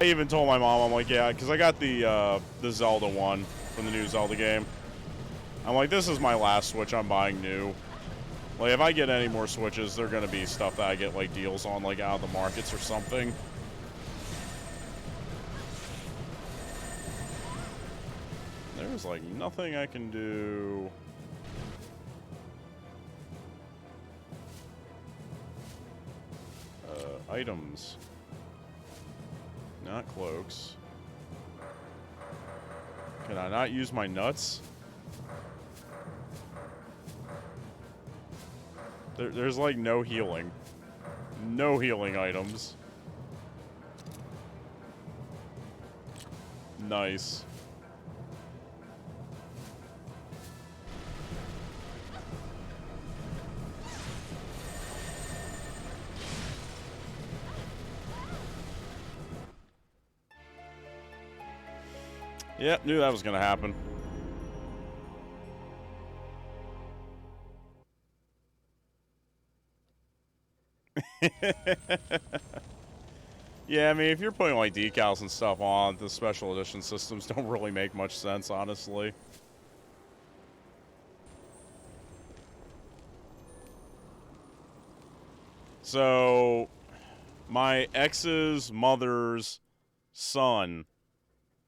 even told my mom, I'm like, yeah, because I got the Zelda one from the new Zelda game. I'm like, this is my last Switch I'm buying new. Like, if I get any more Switches, they're gonna be stuff that I get, like, deals on, like, out of the markets or something. There's, like, nothing I can do. Items. Not cloaks. Can I not use my nuts? There's like no healing. No healing items. Nice. Yep, knew that was gonna happen. Yeah, I mean, if you're putting, like, decals and stuff on, the special edition systems don't really make much sense, honestly. So, my ex's mother's son,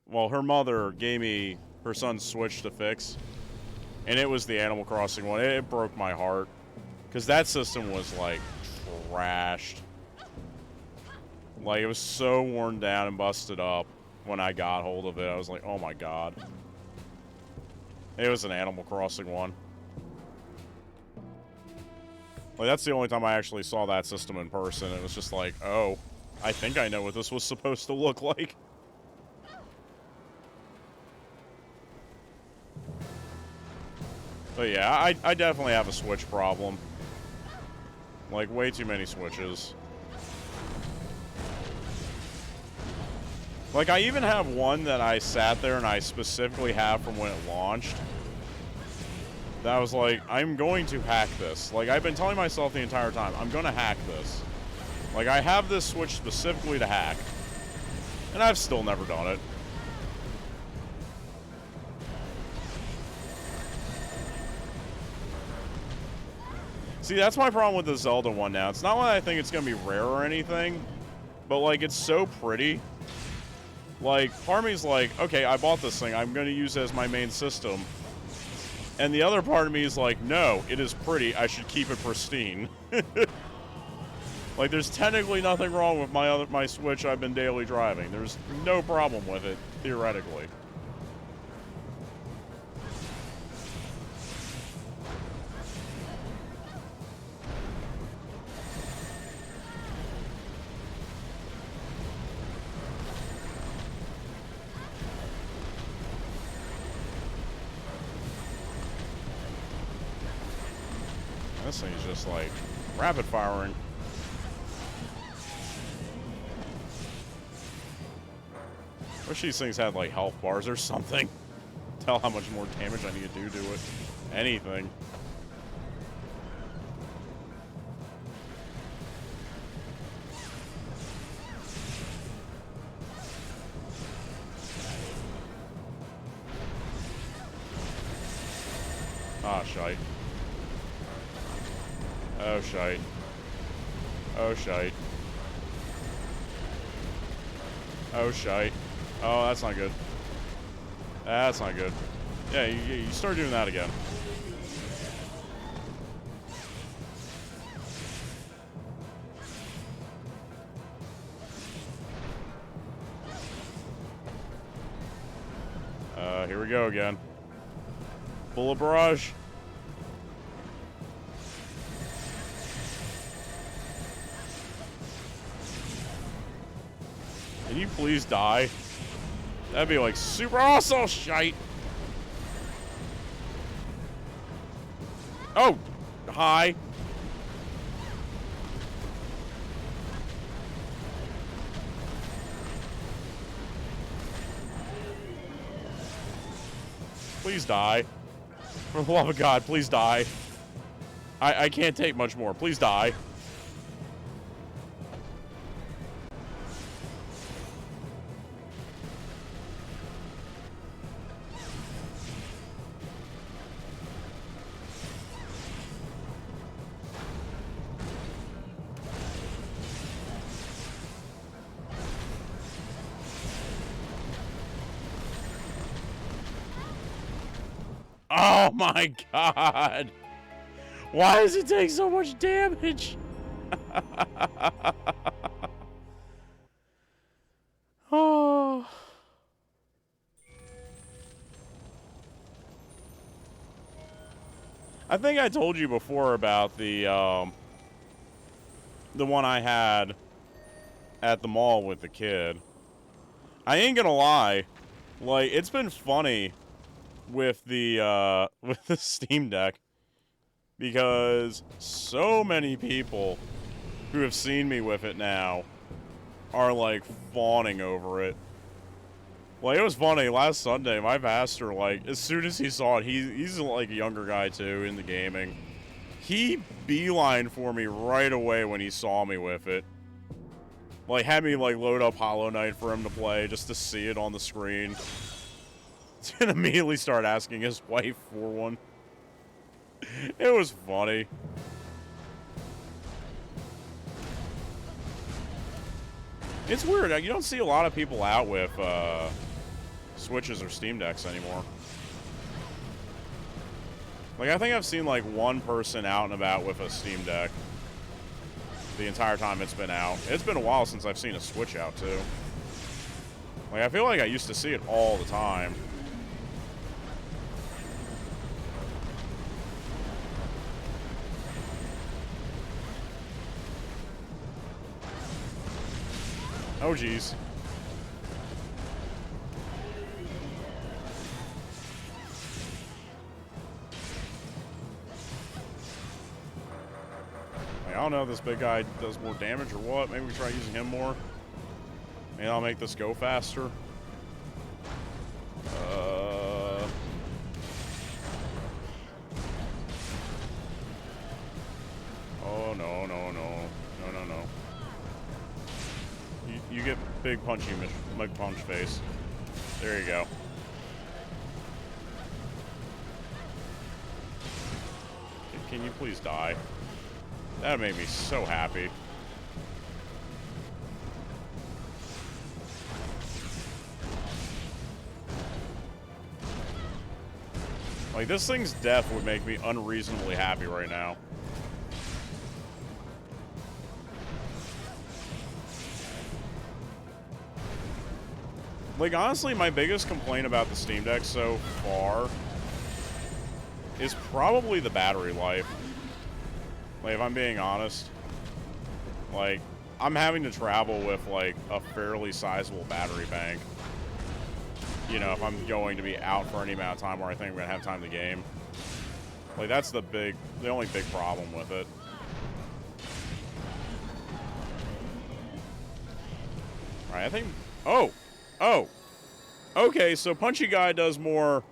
well, her mother gave me her son's Switch to fix, and it was the Animal Crossing one. It broke my heart, because that system was, like, trashed. Like, it was so worn down and busted up when I got hold of it. I was like, oh my god. It was an Animal Crossing one. Like, that's the only time I actually saw that system in person. It was just like, oh, I think I know what this was supposed to look like. But yeah, I definitely have a Switch problem. Like, way too many Switches. Like, I even have one that I sat there and I specifically have from when it launched. That was like, I'm going to hack this. Like, I've been telling myself the entire time, I'm going to hack this. Like, I have this Switch specifically to hack. And I've still never done it. See, that's my problem with the Zelda one now. It's not that I think it's going to be rare or anything, but, like, it's so pretty. Like, part of me's like, okay, I bought this thing. I'm going to use it as my main system. And the other part of me is like, no, it is pretty. I should keep it pristine. Like, there's technically nothing wrong with my Switch I've been daily driving. There's no problem with it, theoretically. This thing's just like rapid firing. Wish these things had like health bars or something. Tell how much more damage I need to do to it. Anything. Ah, shite. Oh, shite. Oh, shite. Oh, shite. Oh, that's not good. That's not good. Yeah, you start doing that again. Here we go again. Bullet barrage. Can you please die? That'd be like super awesome shite. Oh, hi. Please die. For the love of God, please die. I can't take much more. Please die. Oh my god! Why does it take so much damage? Oh. I think I told you before about the one I had at the mall with the kid. I ain't gonna lie, like, it's been funny with the with the Steam Deck, because so many people who have seen me with it now are, like, fawning over it. Like, it was funny, last Sunday, my pastor, like, as soon as he saw it, he's like, a younger guy, too, into gaming. He beelined for me right away when he saw me with it. Like, had me, like, load up Hollow Knight for him to play, just to see it on the screen. And immediately start asking his wife for one. It was funny. It's weird, you don't see a lot of people out with, Switches or Steam Decks anymore. Like, I think I've seen, like, one person out and about with a Steam Deck the entire time it's been out. It's been a while since I've seen a Switch out, too. Like, I feel like I used to see it all the time. Oh, jeez. I don't know if this big guy does more damage or what. Maybe we try using him more. Maybe I'll make this go faster. Oh, no, no, no. No, no, no. You get big punch face. There you go. Can you please die? That made me so happy. Like, this thing's death would make me unreasonably happy right now. Like, honestly, my biggest complaint about the Steam Deck so far is probably the battery life. Like, if I'm being honest, like, I'm having to travel with, like, a fairly sizable battery bank. You know, if I'm going to be out for any amount of time where I think I'm going to have time to game. Like, that's the only big problem with it. Alright, I think... Oh! Oh! Okay, so Punchy Guy does more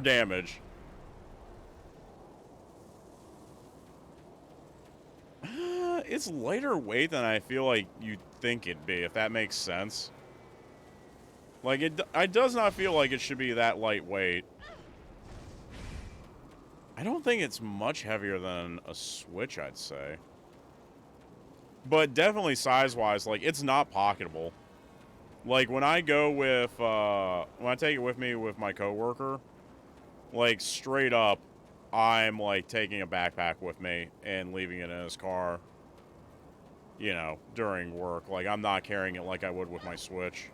damage. It's lighter weight than I feel like you'd think it'd be, if that makes sense. Like, it does not feel like it should be that lightweight. I don't think it's much heavier than a Switch, I'd say. But definitely size-wise, like, it's not pocketable. Like, when I go with, when I take it with me with my coworker, like, straight up, I'm, like, taking a backpack with me and leaving it in his car. You know, during work. Like, I'm not carrying it like I would with my Switch.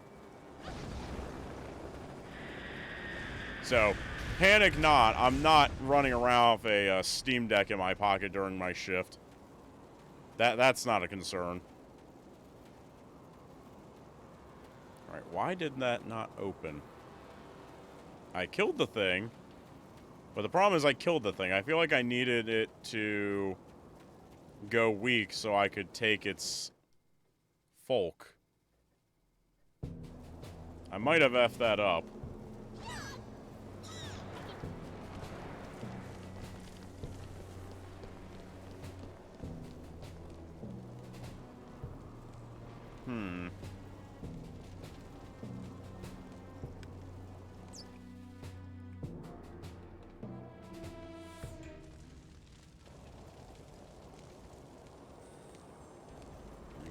So, panic not. I'm not running around with a Steam Deck in my pocket during my shift. That's not a concern. Alright, why did that not open? I killed the thing. But the problem is I killed the thing. I feel like I needed it to go weak so I could take its folk. I might have effed that up.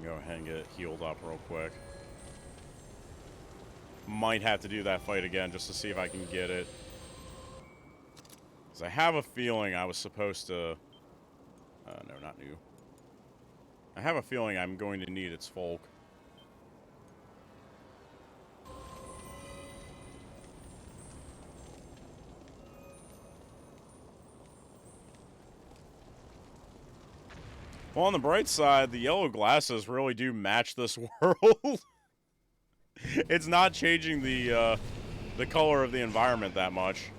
Go ahead and get it healed up real quick. Might have to do that fight again just to see if I can get it. Because I have a feeling I was supposed to... no, not new. I have a feeling I'm going to need its folk. Well, on the bright side, the yellow glasses really do match this world. It's not changing the color of the environment that much.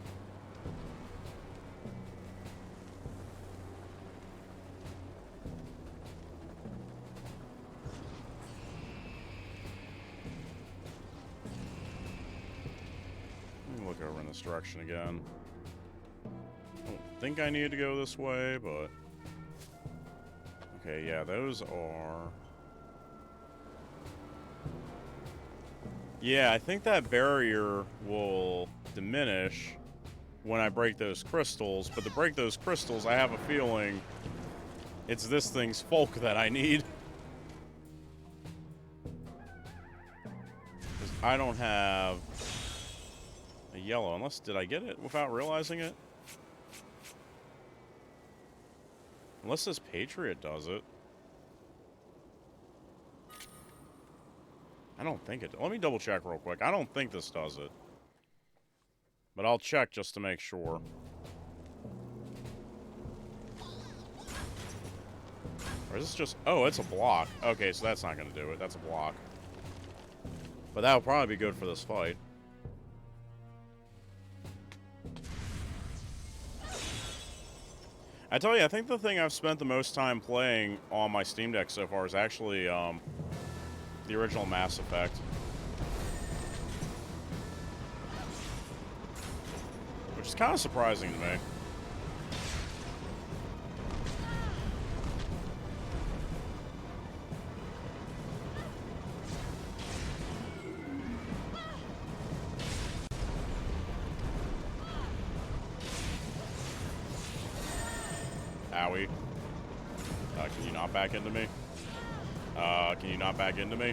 Let me look over in this direction again. I don't think I need to go this way, but... Okay, yeah, those are... Yeah, I think that barrier will diminish when I break those crystals, but to break those crystals, I have a feeling it's this thing's folk that I need. 'Cause I don't have a yellow, unless, did I get it without realizing it? Unless this Patriot does it. I don't think it does. Let me double check real quick. I don't think this does it. But I'll check just to make sure. Or is this just... Oh, it's a block. Okay, so that's not going to do it. That's a block. But that'll probably be good for this fight. I tell you, I think the thing I've spent the most time playing on my Steam Deck so far is actually the original Mass Effect. Which is kind of surprising to me. Owie. Can you not back into me? Can you not back into me?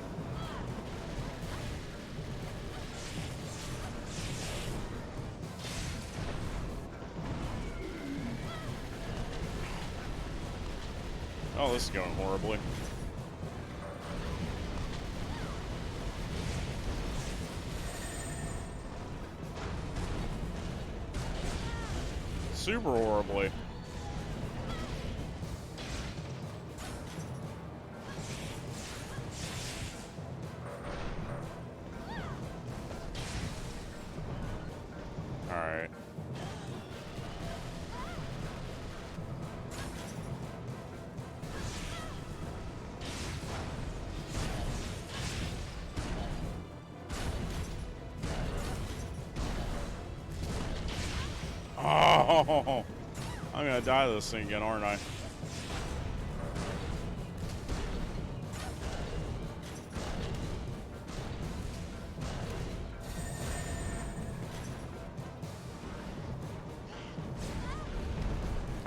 Oh, this is going horribly. Super horribly. Alright. Oh, I'm gonna die to this thing again, aren't I?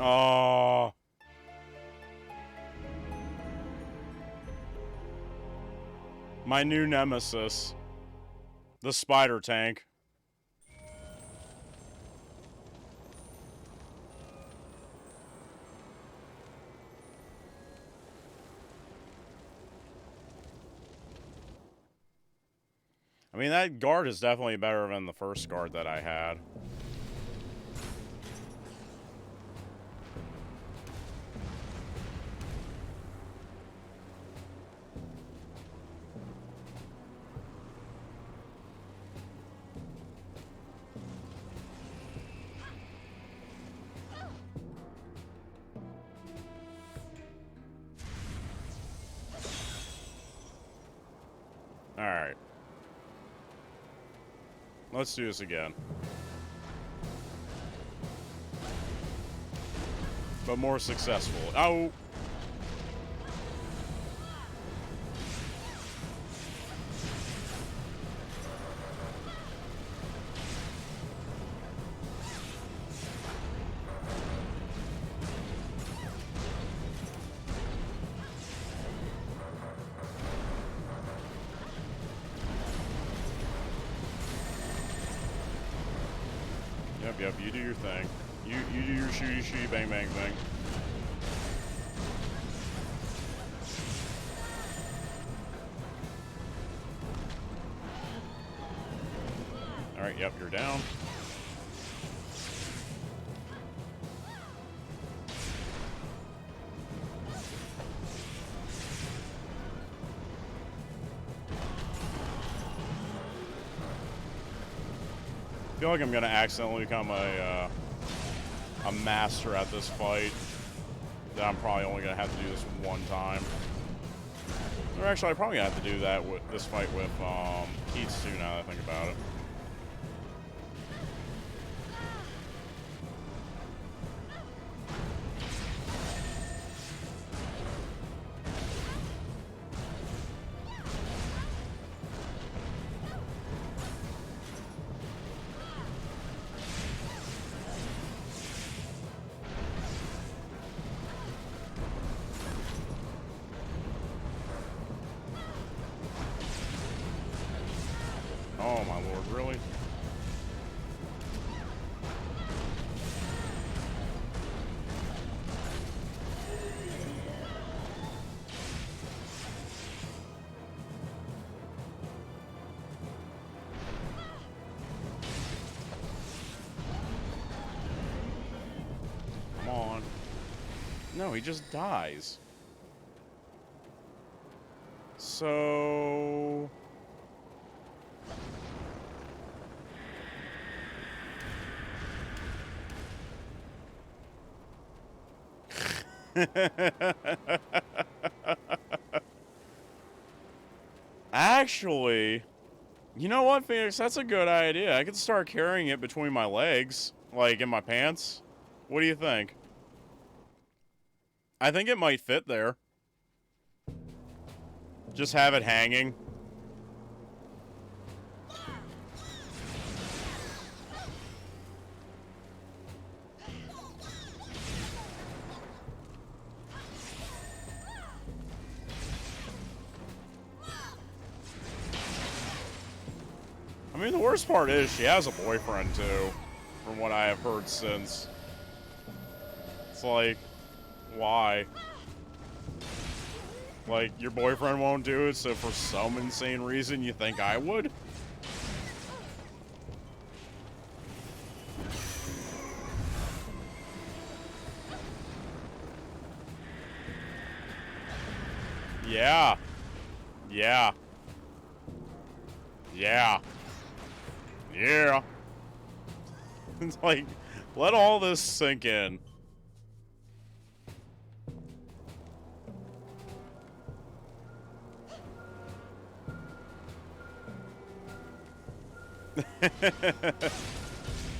Oh. My new nemesis. The spider tank. I mean, that guard is definitely better than the first guard that I had. Alright. Let's do this again. But more successful. Oh! Yep, you do your thing. You do your shooty, bang, bang, bang. Alright, yep, you're down. feel like I'm gonna accidentally become a master at this fight. That I'm probably only gonna have to do this one time. Or actually, I probably have to do that with this fight with Keats too. Now that I think about it. Oh my lord, really? Come on. No, he just dies. So... Actually, you know what, Phoenix? That's a good idea. I could start carrying it between my legs, like in my pants. What do you think? I think it might fit there. Just have it hanging. I mean, the worst part is she has a boyfriend, too, from what I have heard since. It's like, why? Like, your boyfriend won't do it, so for some insane reason you think I would? Yeah. Yeah. Yeah. Yeah. It's like, let all this sink in.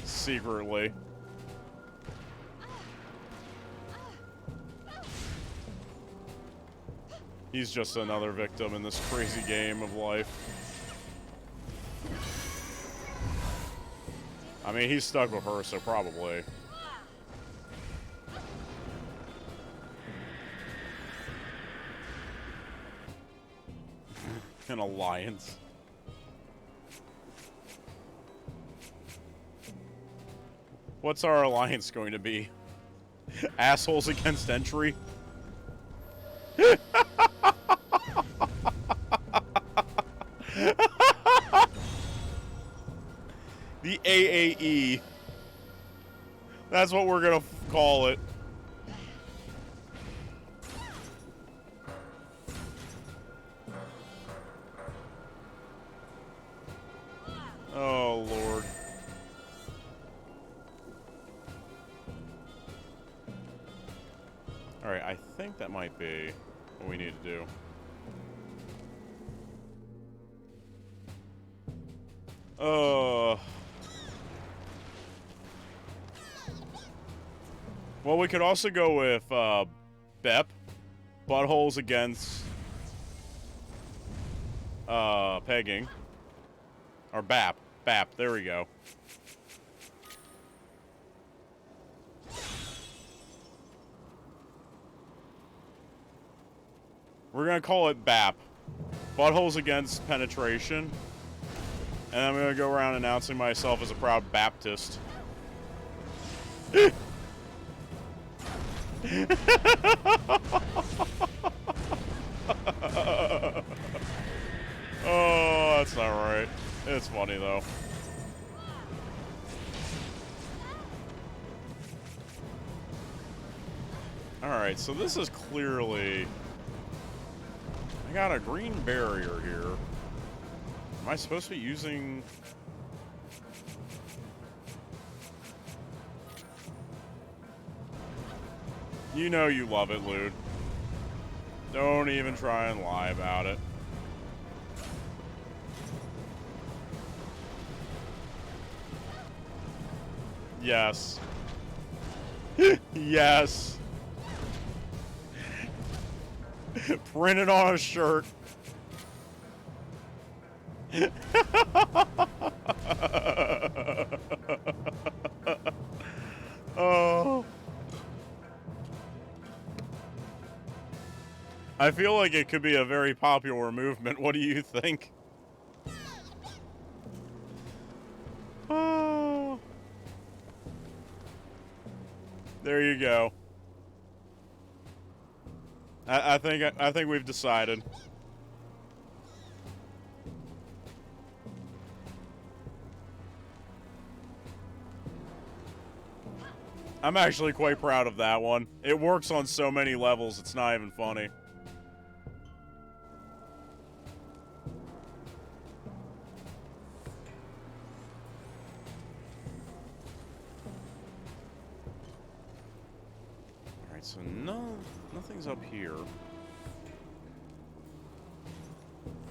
Secretly. He's just another victim in this crazy game of life. I mean, he's stuck with her, so probably. An alliance. What's our alliance going to be? Assholes against entry? The AAE. That's what we're gonna call it. Oh, Lord. Alright, I think that might be what we need to do. Well, we could also go with, Bep. Buttholes against, pegging. Or Bap. Bap, there we go. We're gonna call it BAP. Buttholes against penetration. And I'm gonna go around announcing myself as a proud Baptist. Oh, that's not right. It's funny, though. Alright, so this is clearly... I got a green barrier here. Am I supposed to be using... You know you love it, Lude. Don't even try and lie about it. Yes. Yes. Print it on a shirt. Oh. I feel like it could be a very popular movement. What do you think? Oh. There you go. I think we've decided. I'm actually quite proud of that one. It works on so many levels, it's not even funny. Alright, so nothing's up here.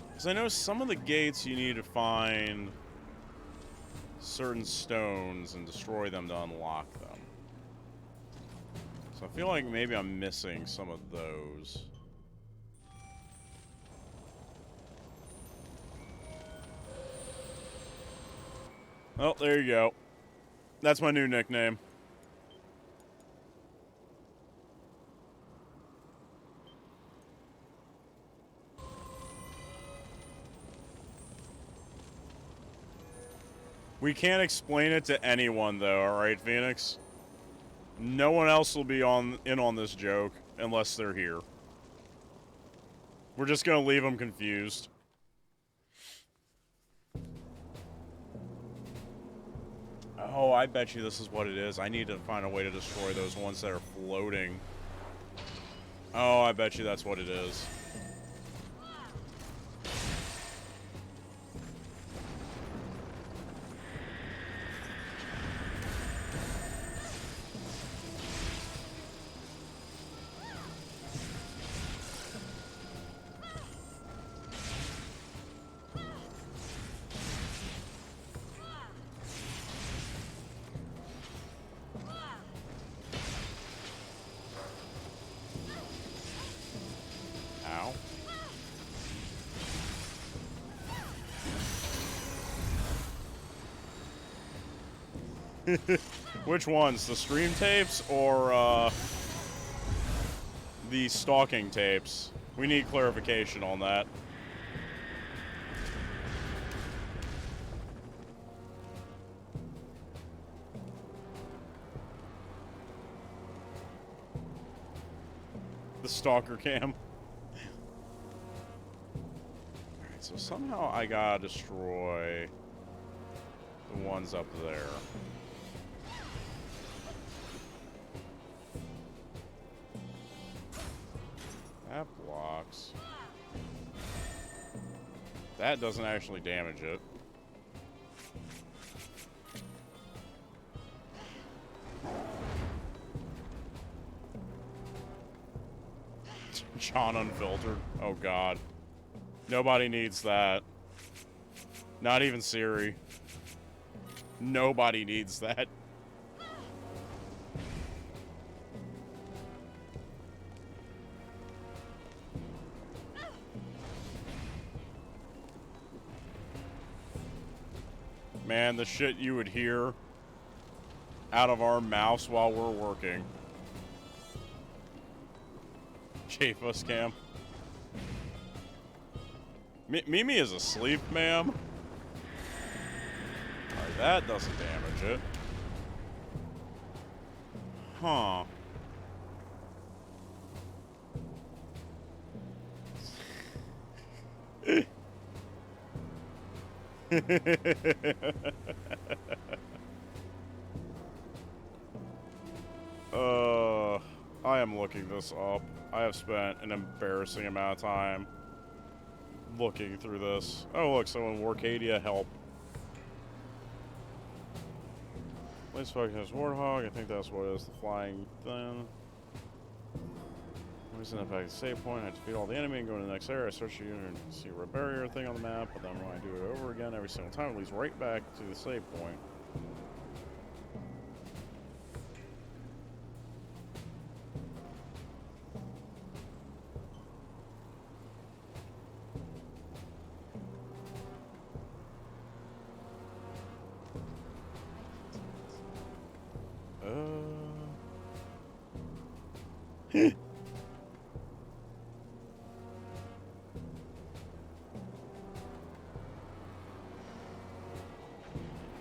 Because I know some of the gates you need to find certain stones and destroy them to unlock them. So I feel like maybe I'm missing some of those. Oh, there you go. That's my new nickname. We can't explain it to anyone, though, alright, Phoenix? No one else will be in on this joke unless they're here. We're just gonna leave them confused. Oh, I bet you this is what it is. I need to find a way to destroy those ones that are floating. Oh, I bet you that's what it is. Which ones? The stream tapes or the stalking tapes? We need clarification on that. The stalker cam. Alright, so somehow I gotta destroy the ones up there. That blocks. That doesn't actually damage it. John Unfiltered. Oh god. Nobody needs that. Not even Siri. Nobody needs that. Man, the shit you would hear out of our mouths while we're working. JFus cam. Mimi is asleep, ma'am. Alright, that doesn't damage it. Huh. I am looking this up. I have spent an embarrassing amount of time looking through this. Oh, look, someone Warcadia help. Let's focus on Warthog. I think that's what it is, the flying thing. Using the fact save point, I defeat all the enemy and go to the next area. I search the unit and see a red barrier thing on the map, but then when I do it over again every single time, it leads right back to the save point.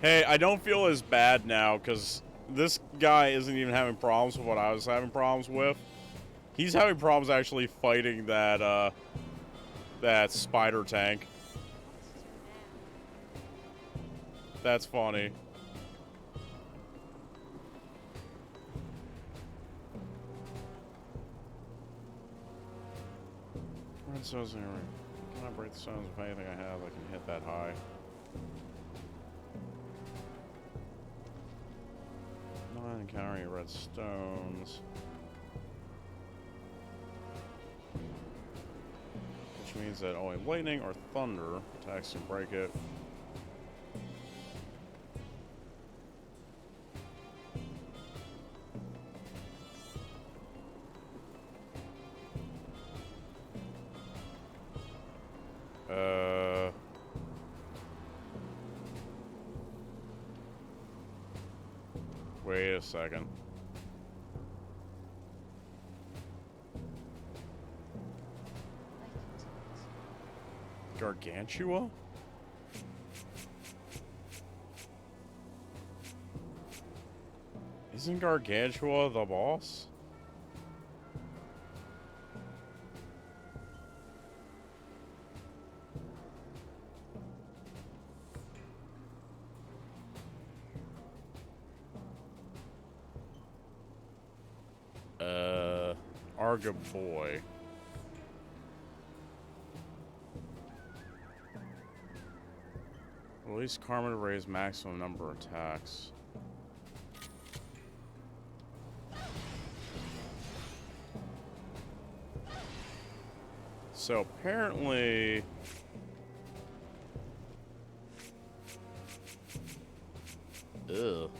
Hey, I don't feel as bad now, because this guy isn't even having problems with what I was having problems with. He's having problems actually fighting that, that spider tank. That's funny. Red stones here. Can I break the stones with anything I have that can hit that high? Not encounter any red stones. Which means that only lightning or thunder attacks can break it. Wait a second. Gargantua? Isn't Gargantua the boss? Arga boy. Release karma to raise maximum number of attacks. So apparently... Ugh.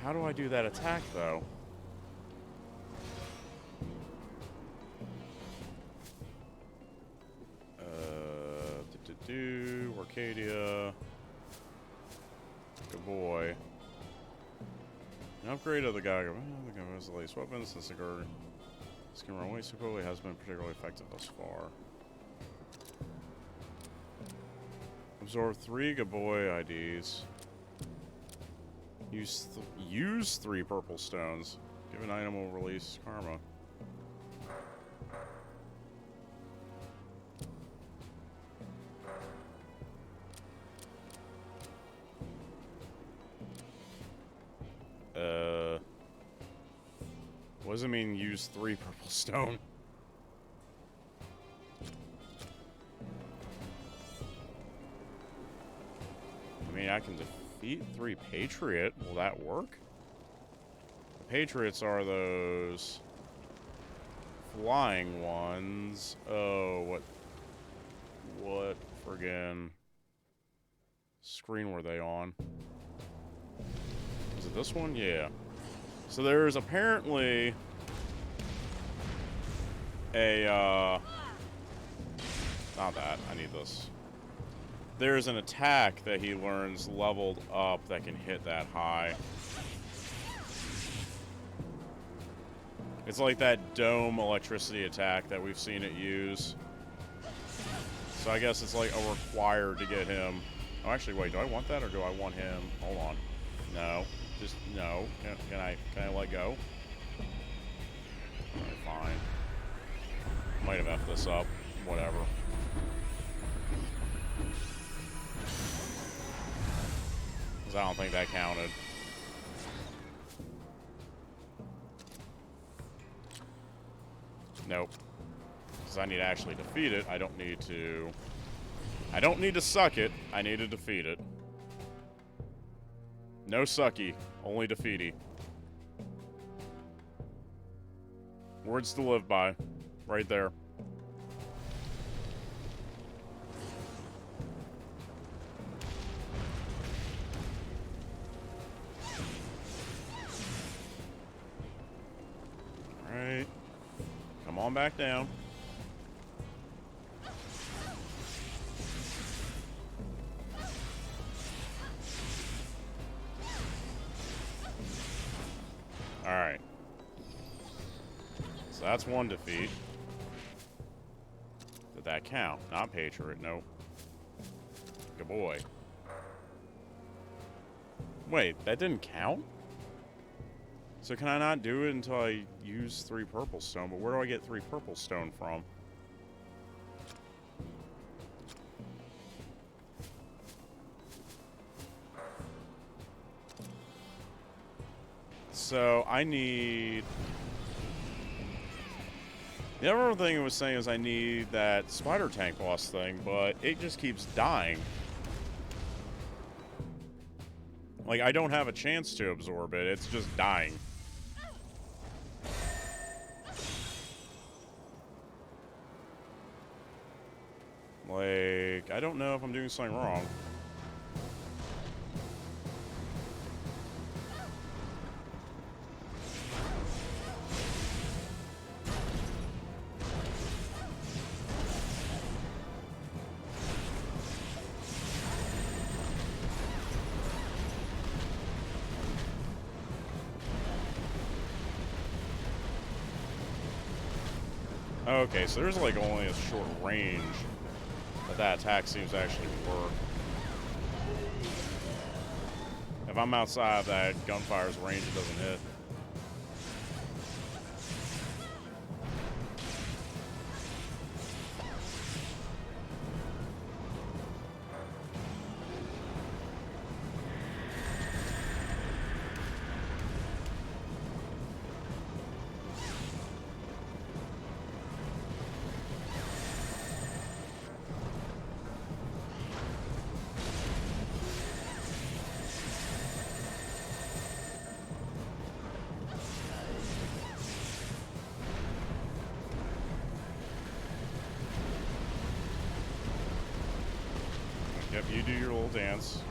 How do I do that attack, though? Arcadia. Good boy. An upgrade of the Gaga. The Gaga has the latest weapons. The cigar skin run away so quickly has been particularly effective thus far. Absorb 3 good boy IDs. Use 3 purple stones. Give an item will release karma. What does it mean use 3 purple stone? I mean, I can defeat 3 Patriot. Will that work? The Patriots are those flying ones. Oh, what friggin' screen were they on? Is it this one? Yeah. So there's apparently a, not that, I need this. There's an attack that he learns leveled up that can hit that high. It's like that dome electricity attack that we've seen it use. So I guess it's like a required to get him. Oh, actually, wait, do I want that or do I want him? Hold on. No. Just, no. Can I let go? Alright, fine. Might have effed this up. Whatever. Because I don't think that counted. Nope. Because I need to actually defeat it. I don't need to suck it. I need to defeat it. No sucky, only defeaty. Words to live by. Right there. Alright. Come on back down. Alright. So that's one defeat. Did that count? Not Patriot, nope. Good boy. Wait, that didn't count? So can I not do it until I use 3 purple stone? But where do I get 3 purple stone from? So I need... The other thing it was saying is I need that spider tank boss thing, but it just keeps dying. Like, I don't have a chance to absorb it, it's just dying. Like, I don't know if I'm doing something wrong. Okay, so there's like only a short range that attack seems to actually work. If I'm outside of that gunfire's range, it doesn't hit. Yep, you do your little dance.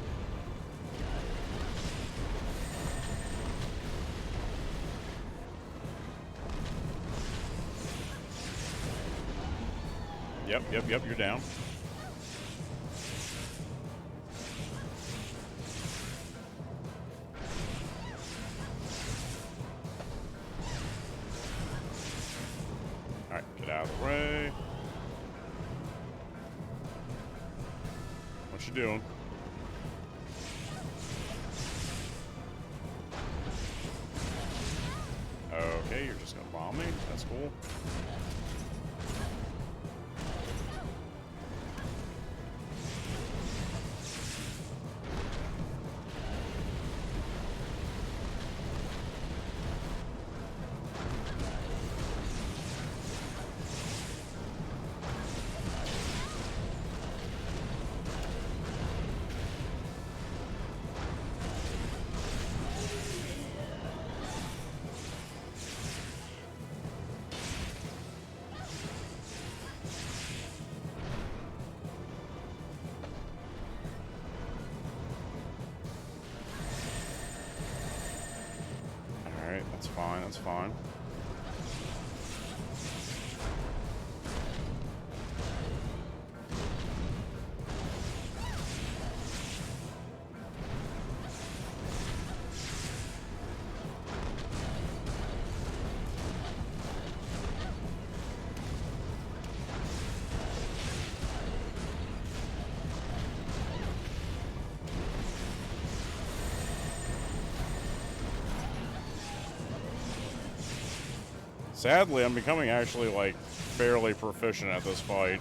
Yep, you're down. Alright, get out of the way. What you doing? Okay, you're just gonna bomb me? That's cool. Alright, that's fine, that's fine. Sadly, I'm becoming actually, like, fairly proficient at this fight.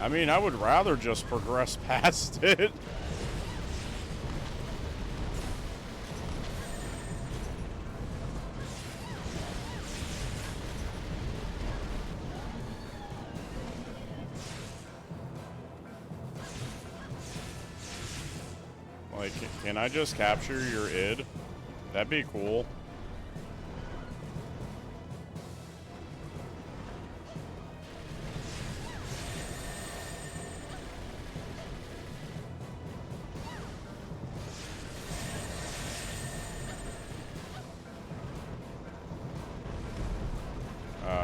I mean, I would rather just progress past it. Like, can I just capture your id? That'd be cool.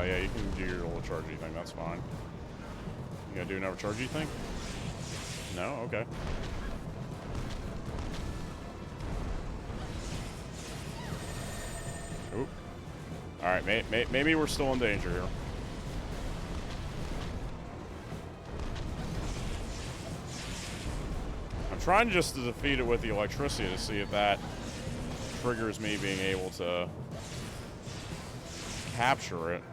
Yeah, you can do your little chargey thing, that's fine. You gotta do another chargey thing? No? Okay. Oop. Alright, maybe we're still in danger here. I'm trying just to defeat it with the electricity to see if that triggers me being able to capture it.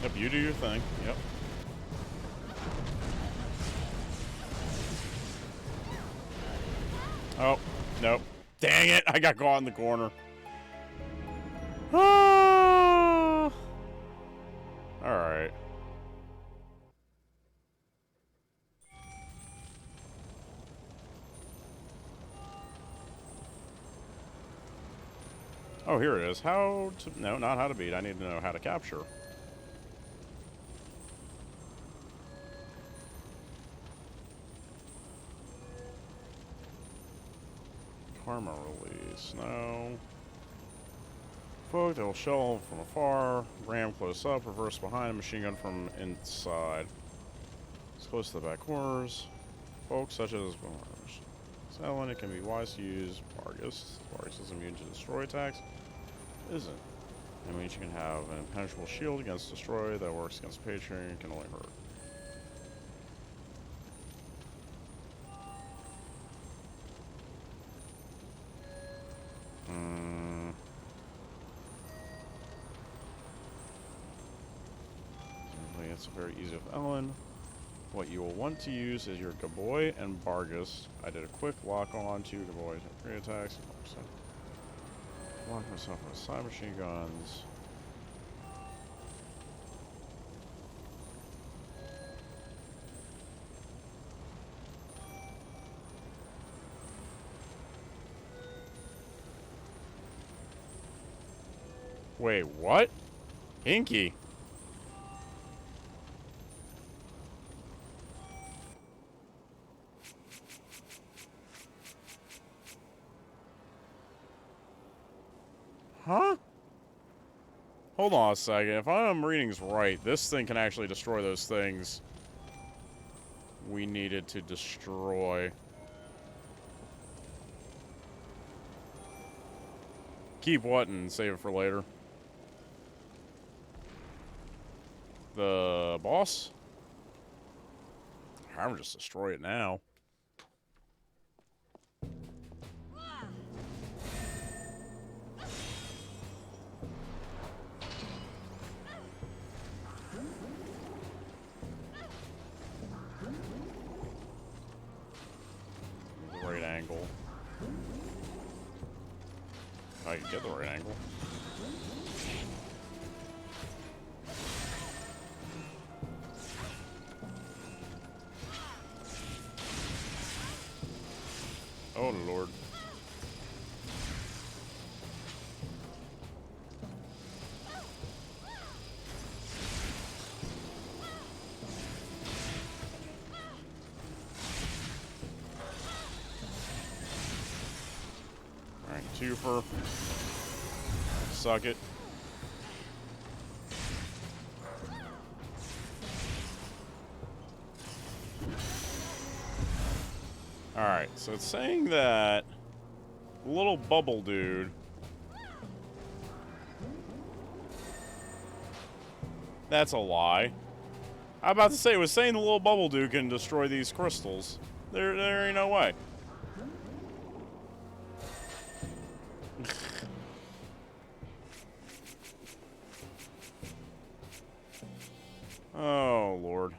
Yep, you do your thing. Yep. Oh, nope. Dang it, I got caught in the corner. Ah! Alright. Oh, here it is. How to... No, not how to beat. I need to know how to capture. Karma release. No. Folk, they'll shell from afar, ram close up, reverse behind, machine gun from inside. It's close to the back corners. Folk such as Selling, it can be wise to use Vargas. Vargas is immune to destroy attacks. Isn't. That means you can have an impenetrable shield against destroy that works against Patreon and can only hurt. It's very easy with Ellen. What you will want to use is your Gaboy and Vargas. I did a quick lock on to Gaboy free attacks. Lock myself with side machine guns. Wait, what? Inky. Huh? Hold on a second. If I'm reading this right, this thing can actually destroy those things we needed to destroy. Keep what and save it for later? The boss? I'm just destroy it now. The right angle. I can get the right angle. Oh, Lord. Alright, twofer. Suck it. Alright, so it's saying that Little bubble dude. That's a lie. I'm about to say, it was saying the little bubble dude can destroy these crystals. There ain't no way. Oh, Lord.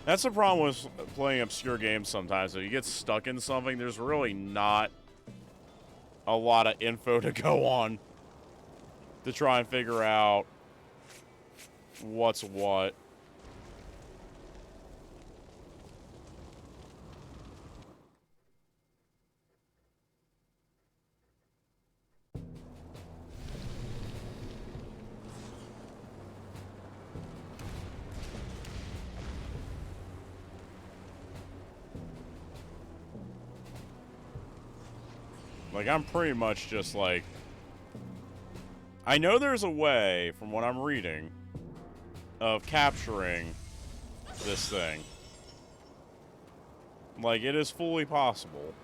That's the problem with playing obscure games sometimes. If you get stuck in something, there's really not a lot of info to go on to try and figure out what's what. Like, I'm pretty much just like... I know there's a way, from what I'm reading, of capturing this thing. Like, it is fully possible.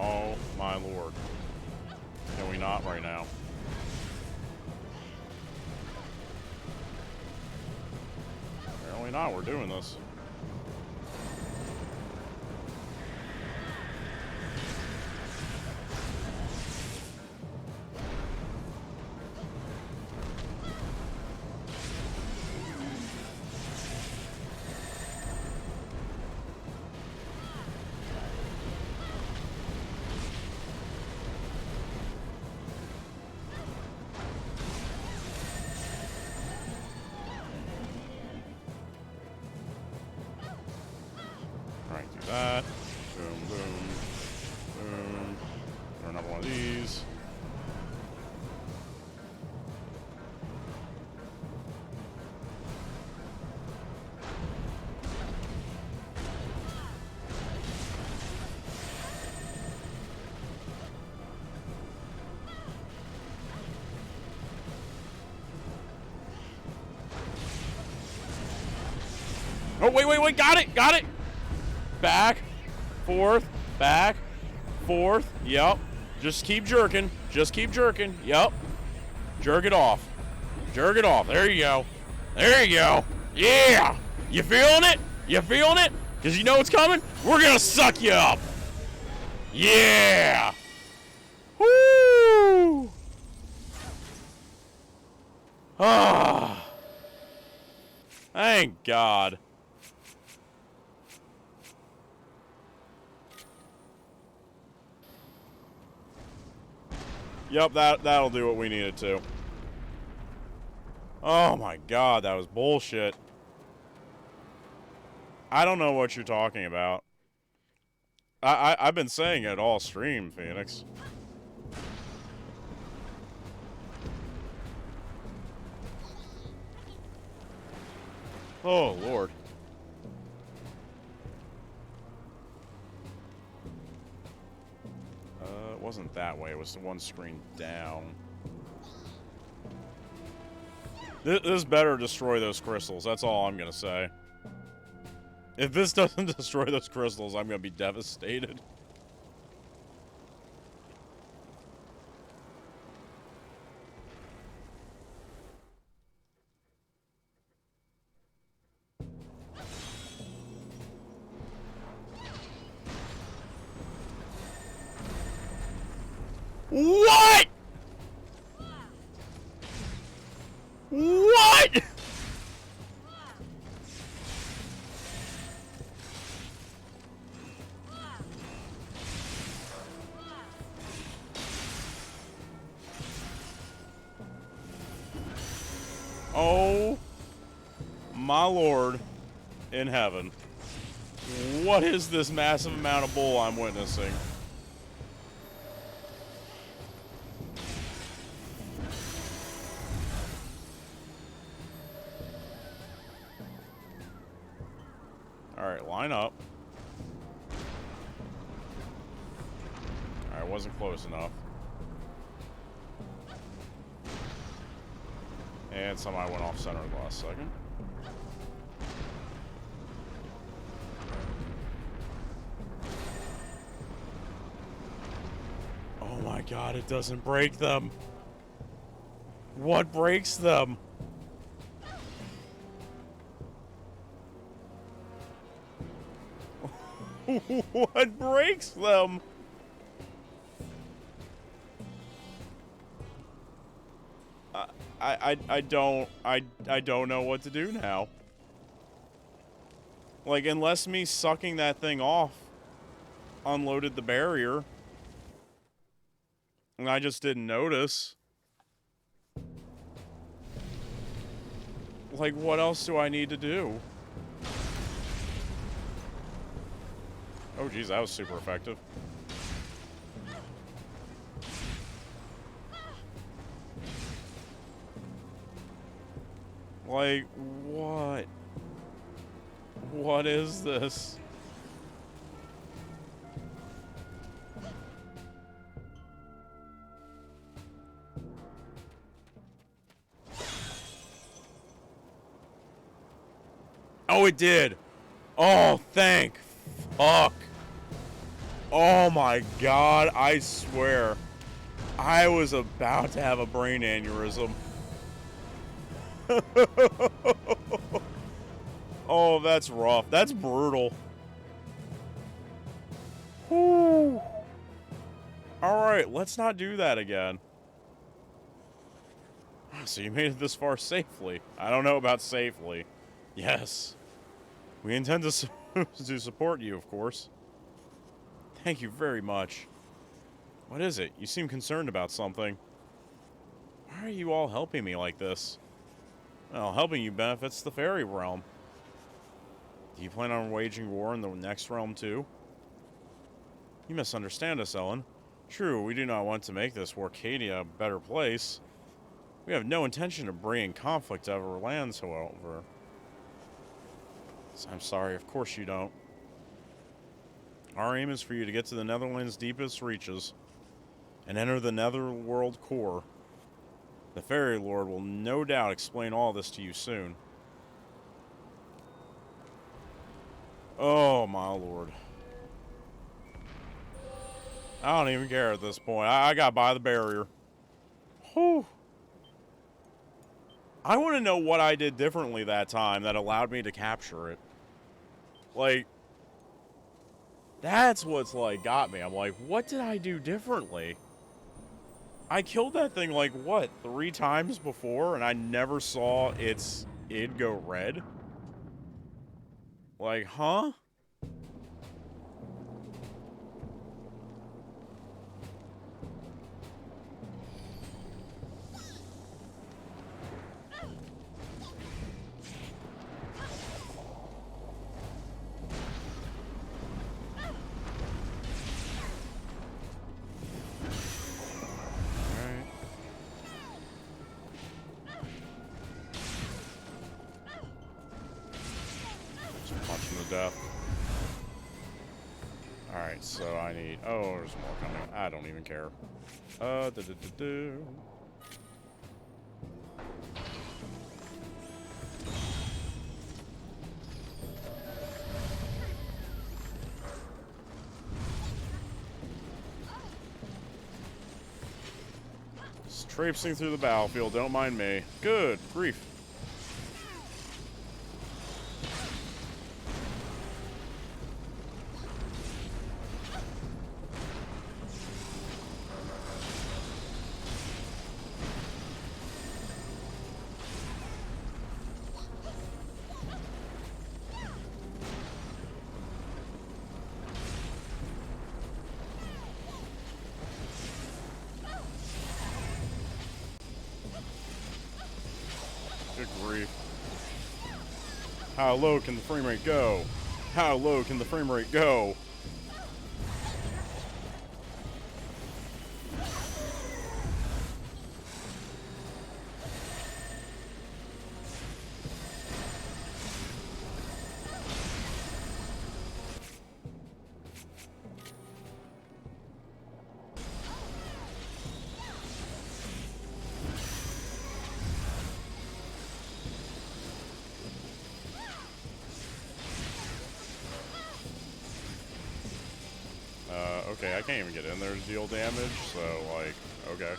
Oh, my Lord. Can we not right now? Apparently not. We're doing this. Alright, do that. Boom, boom, boom. Or another one of these. Oh, wait, got it! Back, forth, back, forth, yep. Just keep jerking, yep. Jerk it off, there you go. Yeah! You feeling it? Because you know what's coming? We're gonna suck you up. Yeah! Woo! Ah. Thank God. Yep, that'll do what we needed to. Oh my God, that was bullshit. I don't know what you're talking about. I've been saying it all stream, Phoenix. Oh, Lord. It wasn't that way. It was the one screen down. This better destroy those crystals. That's all I'm gonna say. If this doesn't destroy those crystals, I'm gonna be devastated. What? What? Oh my Lord in heaven. What is this massive amount of bull I'm witnessing? Alright, line up. wasn't close enough. And somehow went off center the last second. Oh my god, it doesn't break them. What breaks them? What breaks them? I don't know what to do now. Like, unless me sucking that thing off unloaded the barrier. And I just didn't notice. Like, what else do I need to do? Oh, geez, that was super effective. Like, what? What is this? Oh, it did. Oh, thank fuck. Oh my god, I swear. I was about to have a brain aneurysm. Oh, that's rough. That's brutal. Whew. Alright, let's not do that again. So you made it this far safely. I don't know about safely. Yes. We intend to, to support you, of course. Thank you very much. What is it? You seem concerned about something. Why are you all helping me like this? Well, helping you benefits the fairy realm. Do you plan on waging war in the next realm, too? You misunderstand us, Ellen. True, we do not want to make this Warcadia a better place. We have no intention of bringing conflict to our lands, however. I'm sorry, of course you don't. Our aim is for you to get to the Netherlands' deepest reaches and enter the Netherworld core. The Fairy Lord will no doubt explain all this to you soon. Oh, my lord. I don't even care at this point. I got by the barrier. Whew. I want to know what I did differently that time that allowed me to capture it. Like, that's what's, like, got me. I'm like, what did I do differently? I killed that thing, like, what, 3 times before, and I never saw it go red? Like, huh? Death. Alright, so I need... Oh, there's more coming. I don't even care. Just traipsing through the battlefield, don't mind me. Good grief. Good grief. How low can the frame rate go? How low can the frame rate go? okay, I can't even get in there to deal damage, so, like, okay.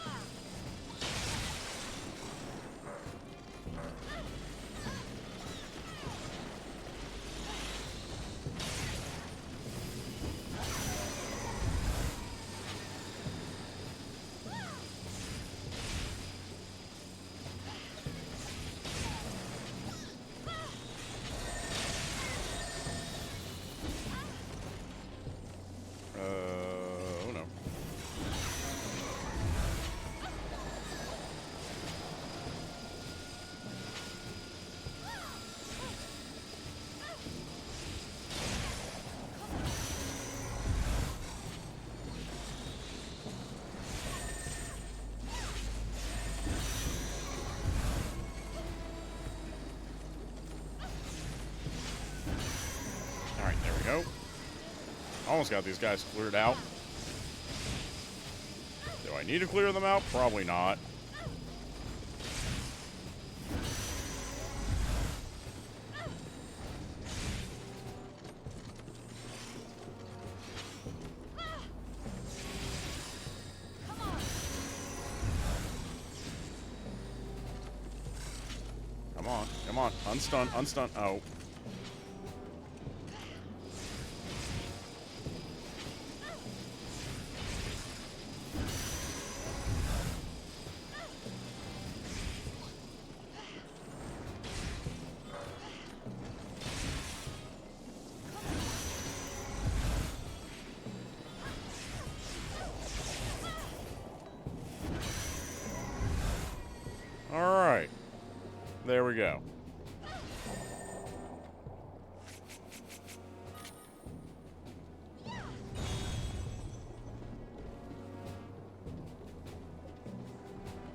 Oh no. Alright, there we go. Almost got these guys cleared out. Do I need to clear them out? Probably not. Come on, come on. Unstun, unstun. Oh. Alright. There we go.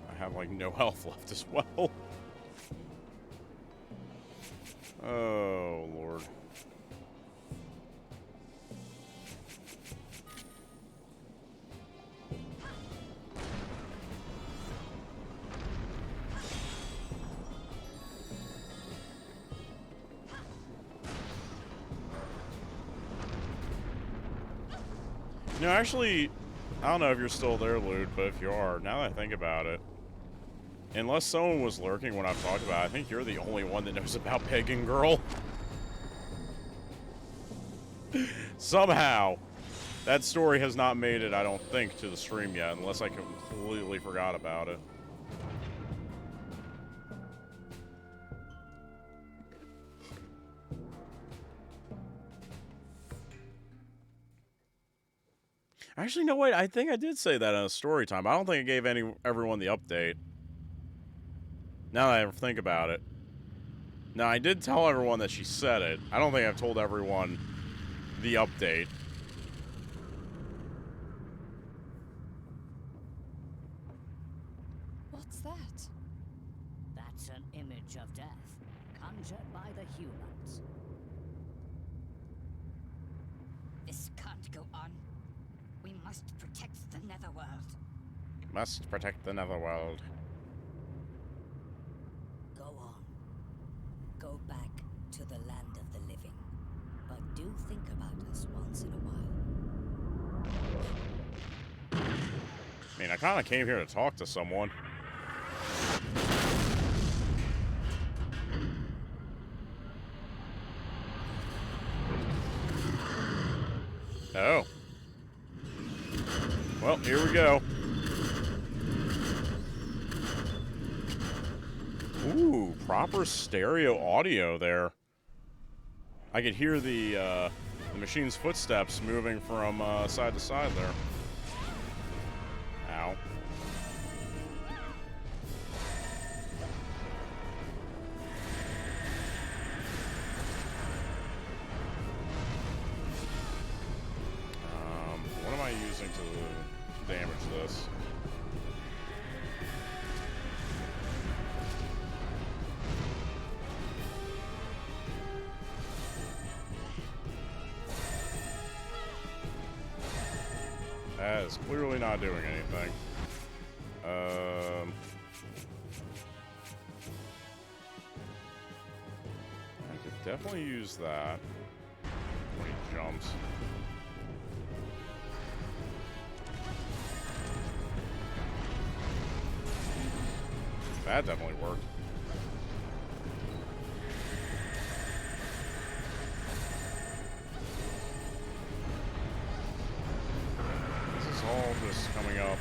I have, like, no health left as well. Oh, Lord. You know, actually, I don't know if you're still there, Lude, but if you are, now that I think about it, unless someone was lurking when I've talked about it, I think you're the only one that knows about Pagan Girl. Somehow, that story has not made it, I don't think, to the stream yet, unless I completely forgot about it. Actually, no, wait, I think I did say that in a story time. I don't think I gave everyone the update. Now that I think about it. Now, I did tell everyone that she said it. I don't think I've told everyone the update. What's that? That's an image of death, conjured by the humans. This can't go on. We must protect the Netherworld. Must protect the Netherworld. Go on. Go back to the land of the living. But do think about us once in a while. I mean, I kind of came here to talk to someone. Oh. Well, here we go. Ooh, proper stereo audio there. I could hear the machine's footsteps moving from side to side there. Ow. What am I using to damage this? That is clearly not doing anything. I could definitely use that when he jumps. That definitely worked. This is all just coming up.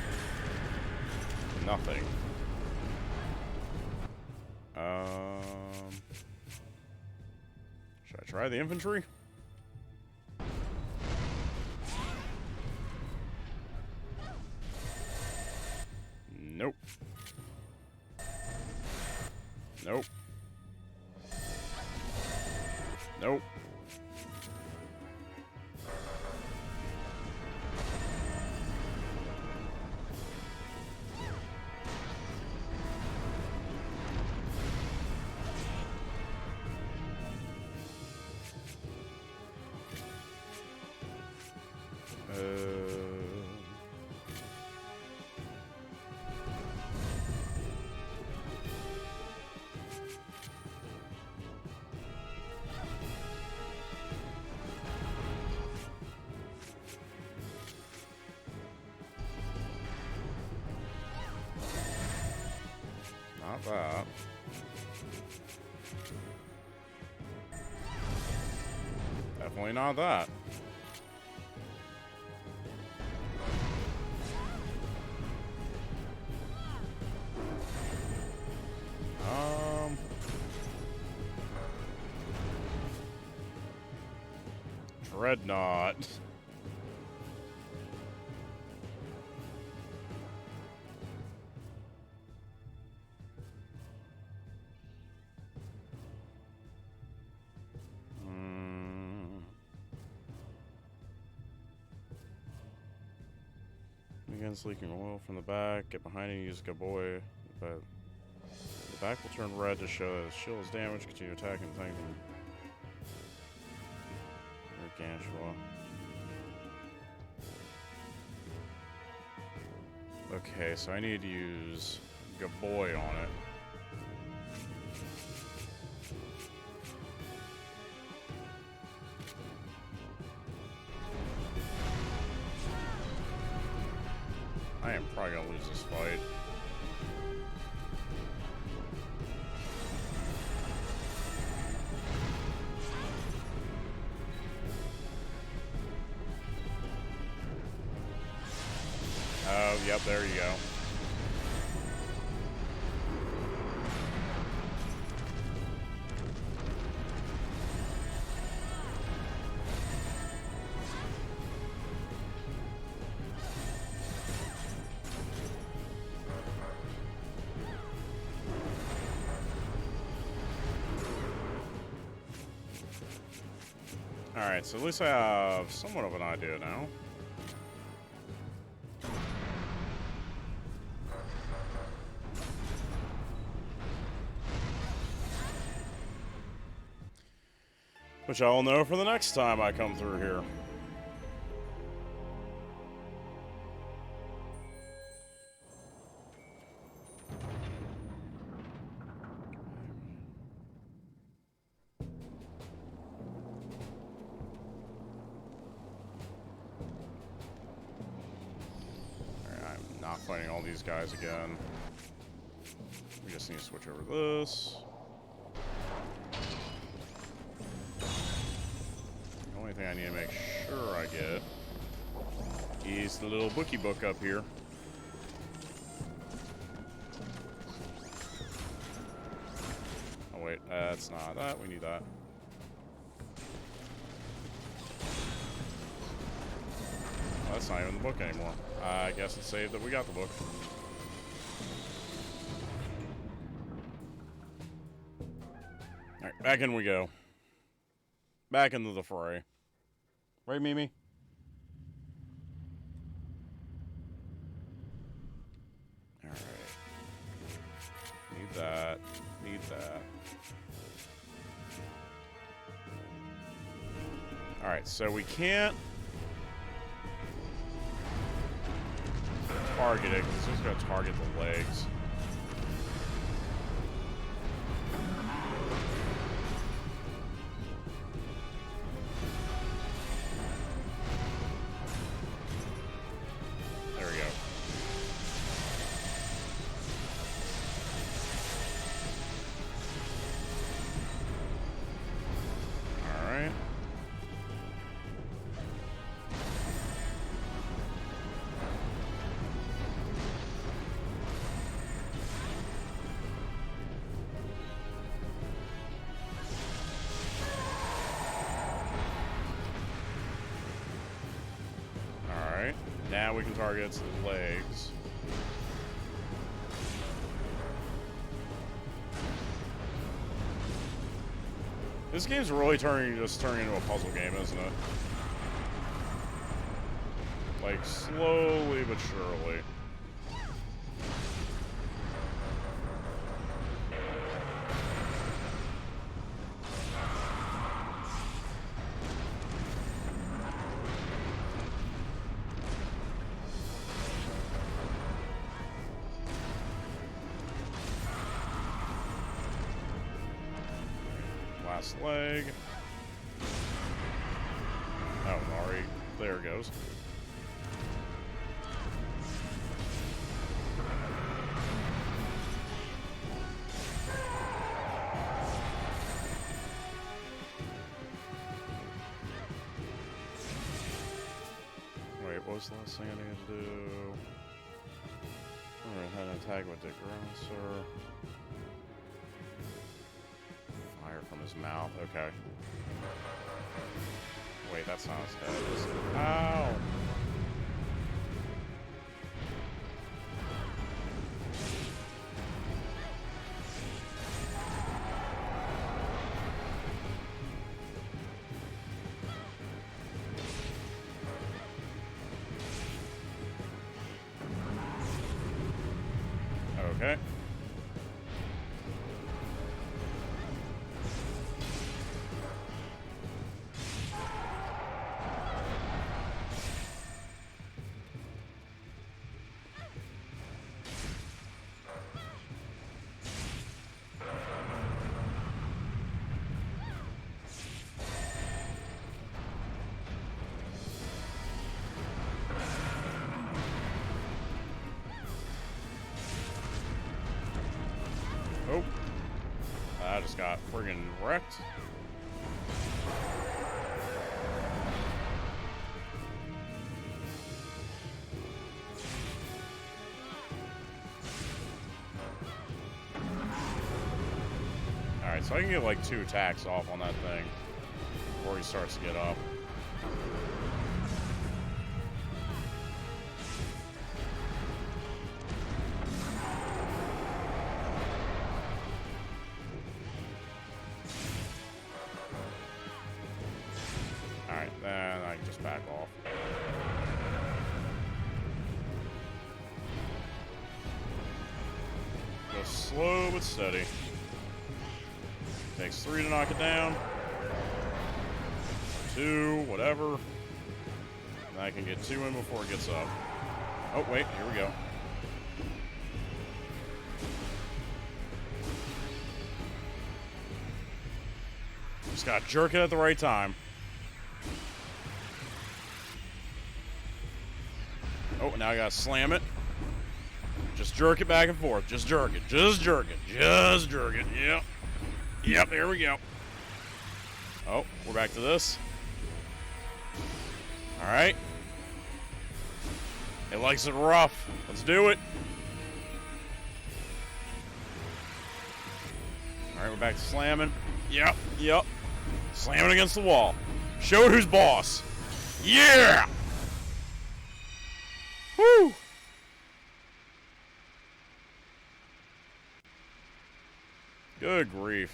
Nothing. Should I try the infantry? Nope. Nope. Nope. Not that. Definitely not that. Dreadnought. Against leaking oil from the back. Get behind and use good boy. But the back will turn red to show that the shield is damaged. Continue attacking and tanking. Gargantua. Okay, so I need to use Gaboy on it. I am probably gonna lose this fight. Oh, yep, there you go. Alright, so at least I have somewhat of an idea now. Which I'll know for the next time I come through here. Alright, I'm not fighting all these guys again. We just need to switch over this. The only thing I need to make sure I get is the little bookie book up here. Oh wait, that's not that. We need that. Oh, that's not even the book anymore. I guess it's saved that we got the book. Alright, back in we go. Back into the fray. Right, Mimi? Alright. Need that. Need that. Alright, so we can't target it, because it's just going to target the legs. There we go. now we can target its legs. This game's really turning into a puzzle game, isn't it? Like, slowly but surely. Last leg. Oh, Mari. There it goes. Wait, what was the last thing I needed to do? Alright, had an attack with the aggressor. Fire from his mouth, okay. Wait, that's not his head, is it? Ow! Okay. Oh. I just got friggin' wrecked. Alright, so I can get like 2 attacks off on that thing before he starts to get up. Alright, then I can just back off. Go slow but steady. Takes 3 to knock it down. 2, whatever. And I can get 2 in before it gets up. Oh, wait, here we go. Just gotta jerk it at the right time. Oh, now I gotta slam it. Just jerk it back and forth. Just jerk it. Just jerk it. Just jerk it. Yep. Yep, there we go. Oh, we're back to this. Alright. It likes it rough. Let's do it. Alright, we're back to slamming. Yep, yep. Slamming against the wall. Show it who's boss. Yeah! Woo! Good grief.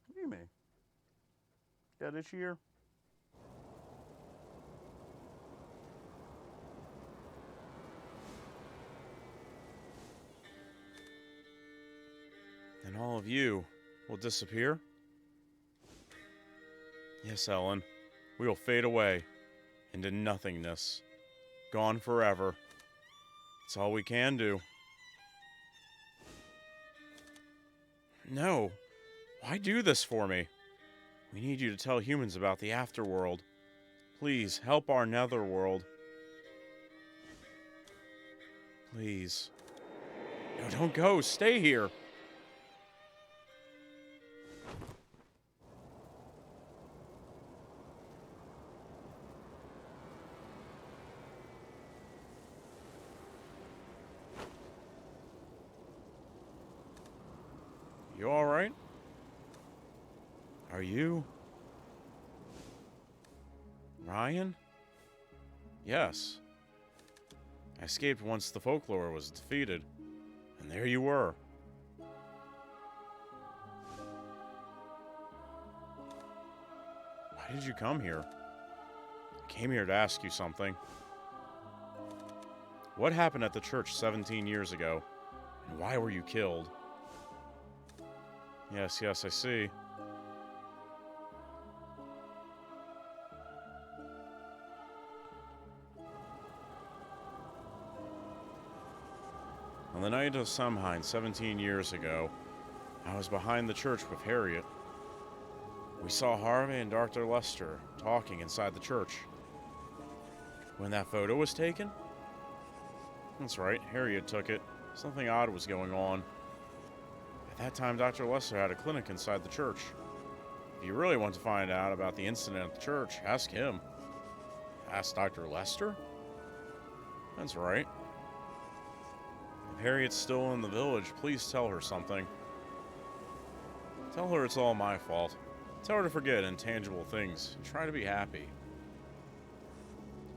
What do you mean? Got itchy ear? And all of you will disappear? Yes, Ellen. We will fade away into nothingness. Gone forever. It's all we can do. No. Why do this for me? We need you to tell humans about the afterworld. Please, help our netherworld. Please. No, don't go. Stay here. You alright? Are you... Ryan? Yes. I escaped once the Folklore was defeated. And there you were. Why did you come here? I came here to ask you something. What happened at the church 17 years ago? And why were you killed? Yes, I see. On the night of Samhain 17 years ago, I was behind the church with Harriet. We saw Harvey and Dr. Lester talking inside the church. When that photo was taken? That's right, Harriet took it. Something odd was going on. At that time, Dr. Lester had a clinic inside the church. If you really want to find out about the incident at the church, ask him. Ask Dr. Lester? That's right. If Harriet's still in the village, please tell her something. Tell her it's all my fault. Tell her to forget intangible things and try to be happy.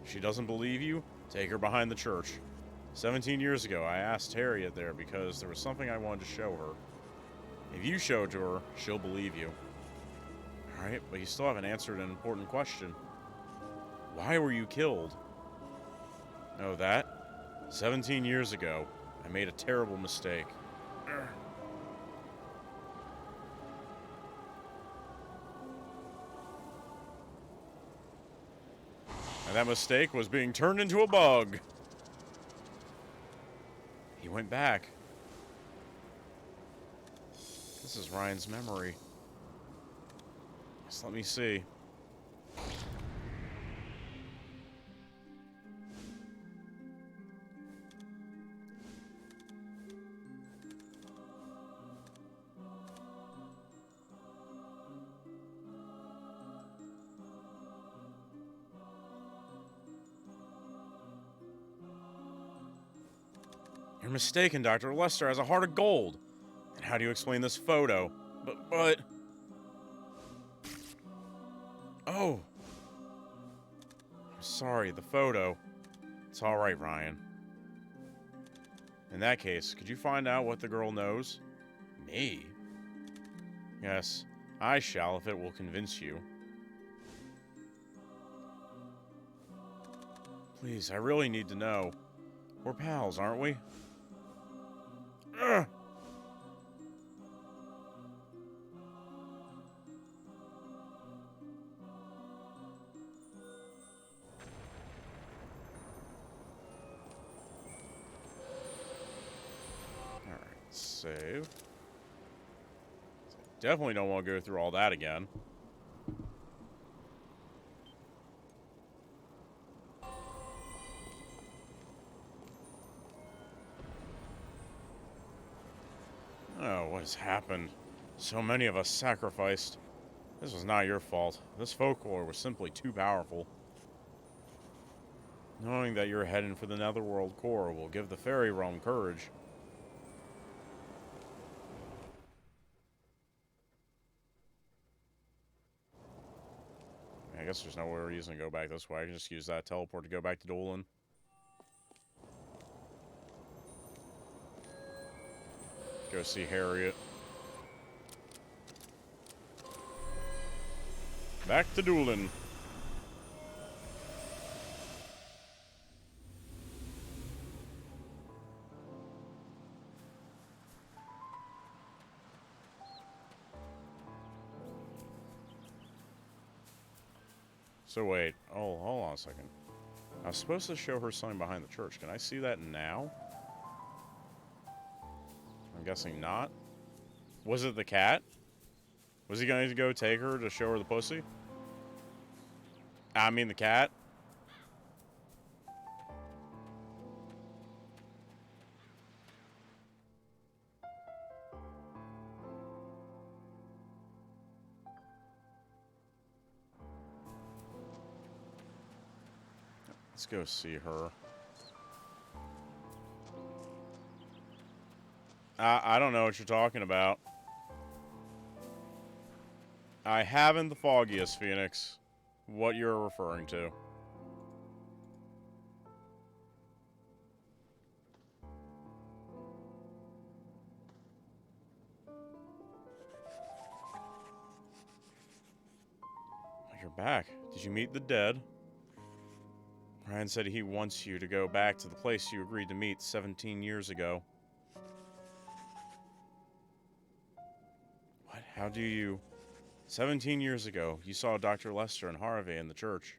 If she doesn't believe you, take her behind the church. 17 years ago, I asked Harriet there because there was something I wanted to show her. If you show it to her, she'll believe you. Alright, but you still haven't answered an important question. Why were you killed? Know that? 17 years ago, I made a terrible mistake. And that mistake was being turned into a bug. He went back. This is Ryan's memory. Just let me see. You're mistaken, Dr. Lester has a heart of gold. And how do you explain this photo? But... Oh. I'm sorry, the photo. It's alright, Ryan. In that case, could you find out what the girl knows? Me? Yes, I shall if it will convince you. Please, I really need to know. We're pals, aren't we? Ugh. Alright, save. Definitely don't want to go through all that again. Oh, what has happened? So many of us sacrificed. This was not your fault. This folklore was simply too powerful. Knowing that you're heading for the Netherworld core will give the fairy realm courage. I guess there's no reason to go back this way. I can just use that teleport to go back to Dolan. Go see Harriet. Back to Doolin. So wait, oh, hold on a second. I was supposed to show her something behind the church. Can I see that now? I'm guessing not. Was it the cat? Was he going to go take her to show her the pussy? I mean the cat. Let's go see her. I don't know what you're talking about. I haven't the foggiest, Phoenix, what you're referring to. You're back. Did you meet the dead? Ryan said he wants you to go back to the place you agreed to meet 17 years ago. What? How do you... 17 years ago, you saw Dr. Lester and Harvey in the church.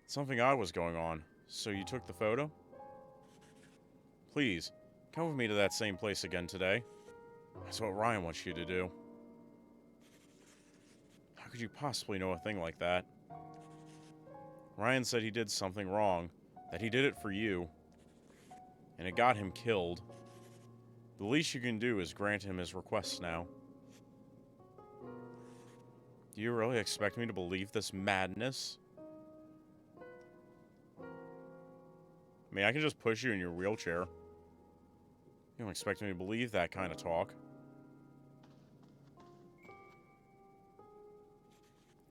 Something odd was going on, so you took the photo? Please, come with me to that same place again today. That's what Ryan wants you to do. How could you possibly know a thing like that? Ryan said he did something wrong, that he did it for you, and it got him killed. The least you can do is grant him his requests now. Do you really expect me to believe this madness? I mean, I can just push you in your wheelchair. You don't expect me to believe that kind of talk.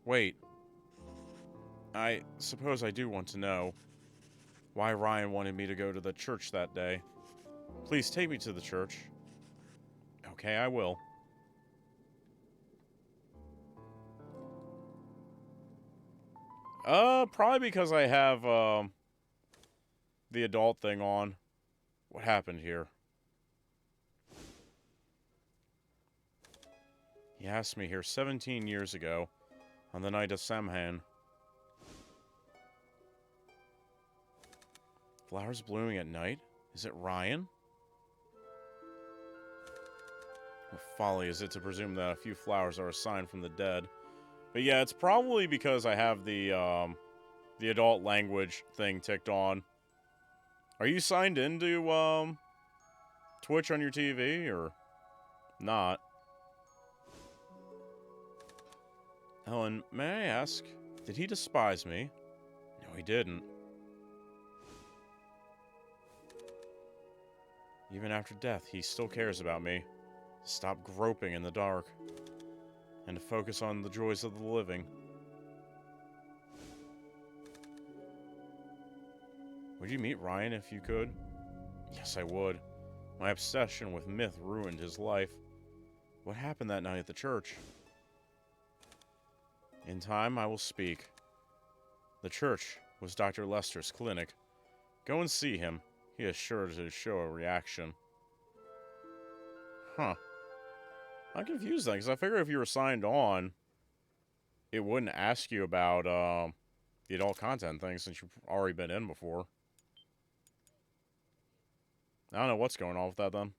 Wait. I suppose I do want to know why Ryan wanted me to go to the church that day. Please take me to the church. Okay, I will. Probably because I have, the adult thing on. What happened here? He asked me here 17 years ago, on the night of Samhain. Flowers blooming at night? Is it Ryan? What folly is it to presume that a few flowers are a sign from the dead? But yeah, it's probably because I have the adult language thing ticked on. Are you signed into, Twitch on your TV, or not? Helen, may I ask, did he despise me? No, he didn't. Even after death, he still cares about me. To stop groping in the dark. And to focus on the joys of the living. Would you meet Ryan if you could? Yes, I would. My obsession with myth ruined his life. What happened that night at the church? In time, I will speak. The church was Dr. Lester's clinic. Go and see him. He is sure to show a reaction. Huh. I'm confused then, because I figure if you were signed on, it wouldn't ask you about the adult content thing since you've already been in before. I don't know what's going on with that then.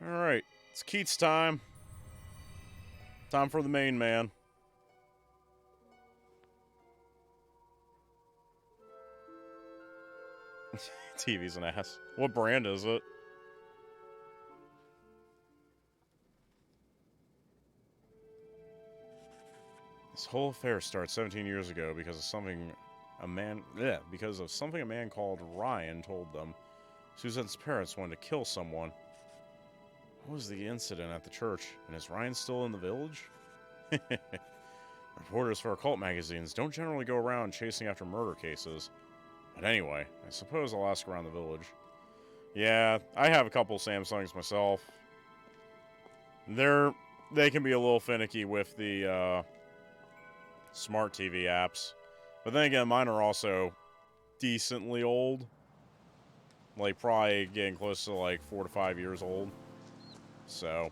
Alright, it's Keats time. Time for the main man. TV's an ass. What brand is it? This whole affair started 17 years ago because of something a man called Ryan told them. Susan's parents wanted to kill someone. What was the incident at the church? And is Ryan still in the village? Reporters for occult magazines don't generally go around chasing after murder cases. But anyway, I suppose I'll ask around the village. Yeah, I have a couple Samsungs myself. They can be a little finicky with the smart TV apps. But then again, mine are also decently old. Like, probably getting close to like 4 to 5 years old. So,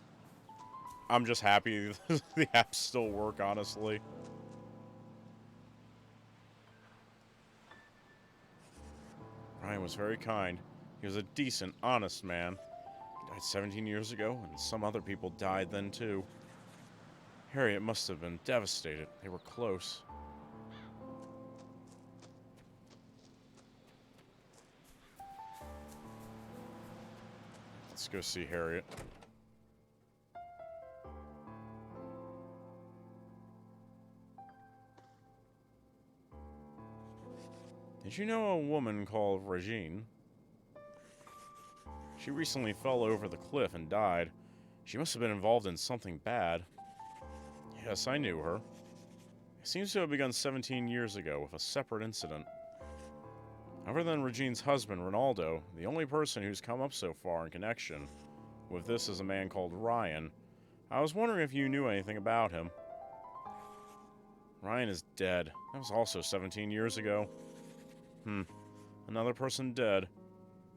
I'm just happy the apps still work, honestly. Ryan was very kind. He was a decent, honest man. He died 17 years ago, and some other people died then too. Harriet must have been devastated. They were close. Let's go see Harriet. Did you know a woman called Regine? She recently fell over the cliff and died. She must have been involved in something bad. Yes, I knew her. It seems to have begun 17 years ago with a separate incident. Other than Regine's husband, Ronaldo, the only person who's come up so far in connection with this is a man called Ryan. I was wondering if you knew anything about him. Ryan is dead. That was also 17 years ago. Another person dead.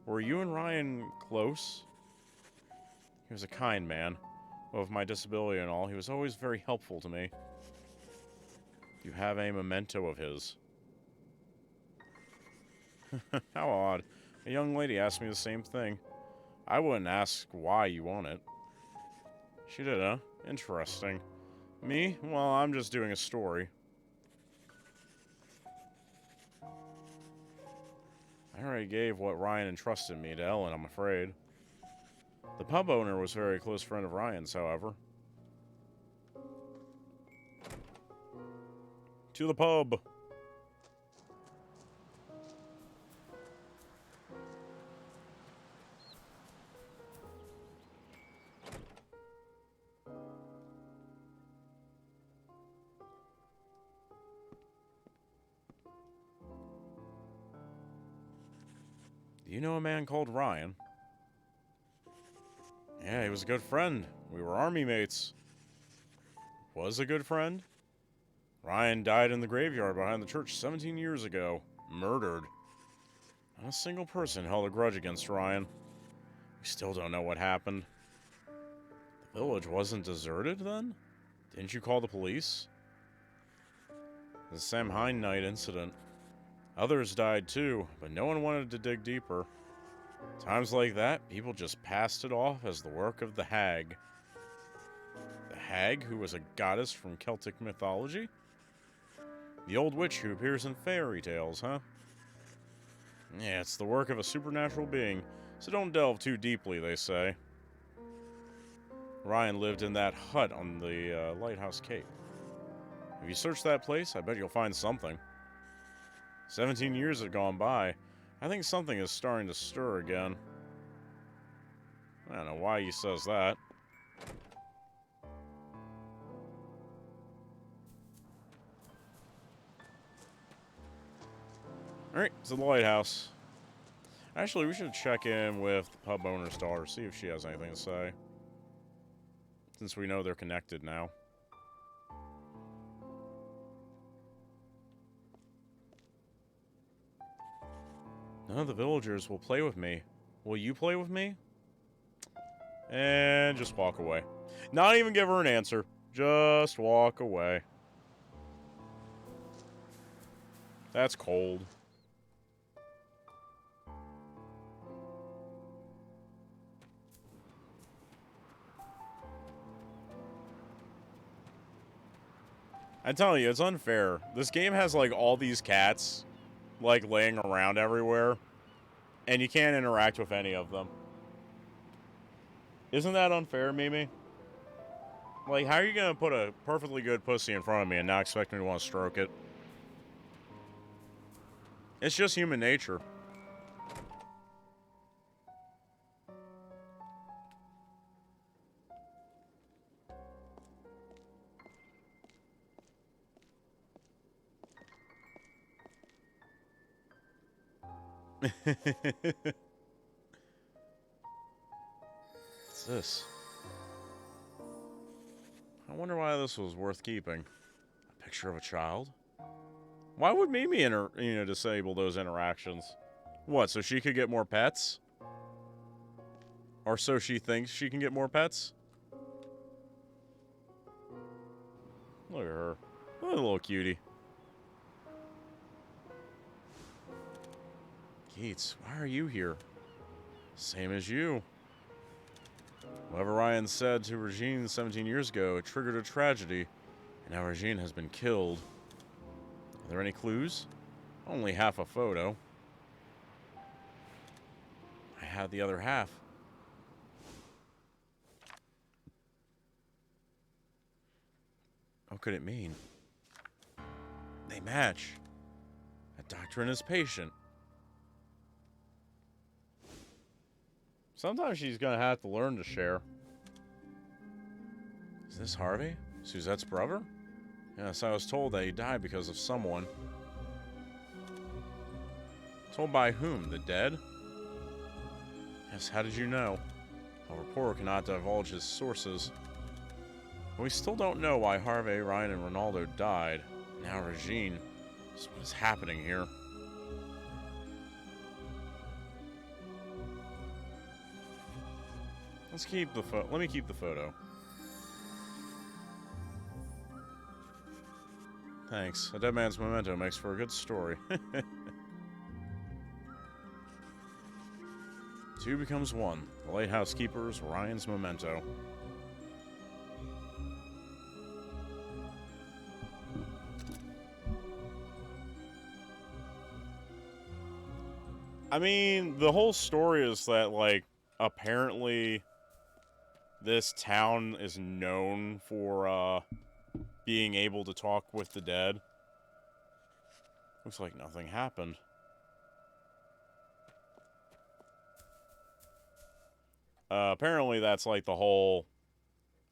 Were you and Ryan close? He was a kind man. With my disability and all, he was always very helpful to me. You have a memento of his. How odd. A young lady asked me the same thing. I wouldn't ask why you want it. She did, huh? Interesting. Me? Well, I'm just doing a story. I already gave what Ryan entrusted me to Ellen, I'm afraid. The pub owner was a very close friend of Ryan's, however. To the pub! Do you know a man called Ryan? Yeah, he was a good friend. We were army mates. Was a good friend? Ryan died in the graveyard behind the church 17 years ago. Murdered. Not a single person held a grudge against Ryan. We still don't know what happened. The village wasn't deserted, then? Didn't you call the police? The Samhain night incident. Others died too, but no one wanted to dig deeper. Times like that, people just passed it off as the work of the hag. The hag, who was a goddess from Celtic mythology? The old witch who appears in fairy tales, huh? Yeah, it's the work of a supernatural being, so don't delve too deeply, they say. Ryan lived in that hut on the Lighthouse Cape. If you search that place, I bet you'll find something. 17 years have gone by. I think something is starting to stir again. I don't know why he says that. Alright, it's the lighthouse. Actually, we should check in with the pub owner's daughter, see if she has anything to say. Since we know they're connected now. None of the villagers will play with me. Will you play with me? And just walk away. Not even give her an answer. Just walk away. That's cold. I'm telling you, it's unfair. This game has, like, all these cats, like, laying around everywhere, and you can't interact with any of them. Isn't that unfair, Mimi? Like, how are you gonna put a perfectly good pussy in front of me and not expect me to want to stroke it? It's just human nature. What's this? I wonder why this was worth keeping. A picture of a child? Why would Mimi disable those interactions? What, so she could get more pets? Or so she thinks she can get more pets? Look at her. Look at the little cutie. Keats, why are you here? Same as you. Whatever Ryan said to Regine 17 years ago, it triggered a tragedy, and now Regine has been killed. Are there any clues? Only half a photo. I had the other half. What could it mean? They match. A doctor and his patient. Sometimes she's gonna have to learn to share. Is this Harvey? Suzette's brother? Yes, I was told that he died because of someone. Told by whom? The dead? Yes, how did you know? A reporter cannot divulge his sources. We still don't know why Harvey, Ryan, and Ronaldo died. Now Regine. So what is happening here? Let's keep the photo. Let me keep the photo. Thanks. A dead man's memento makes for a good story. Two becomes one. The lighthouse keeper's Ryan's memento. I mean, the whole story is that, like, apparently this town is known for, being able to talk with the dead. Looks like nothing happened. Apparently that's, like, the whole,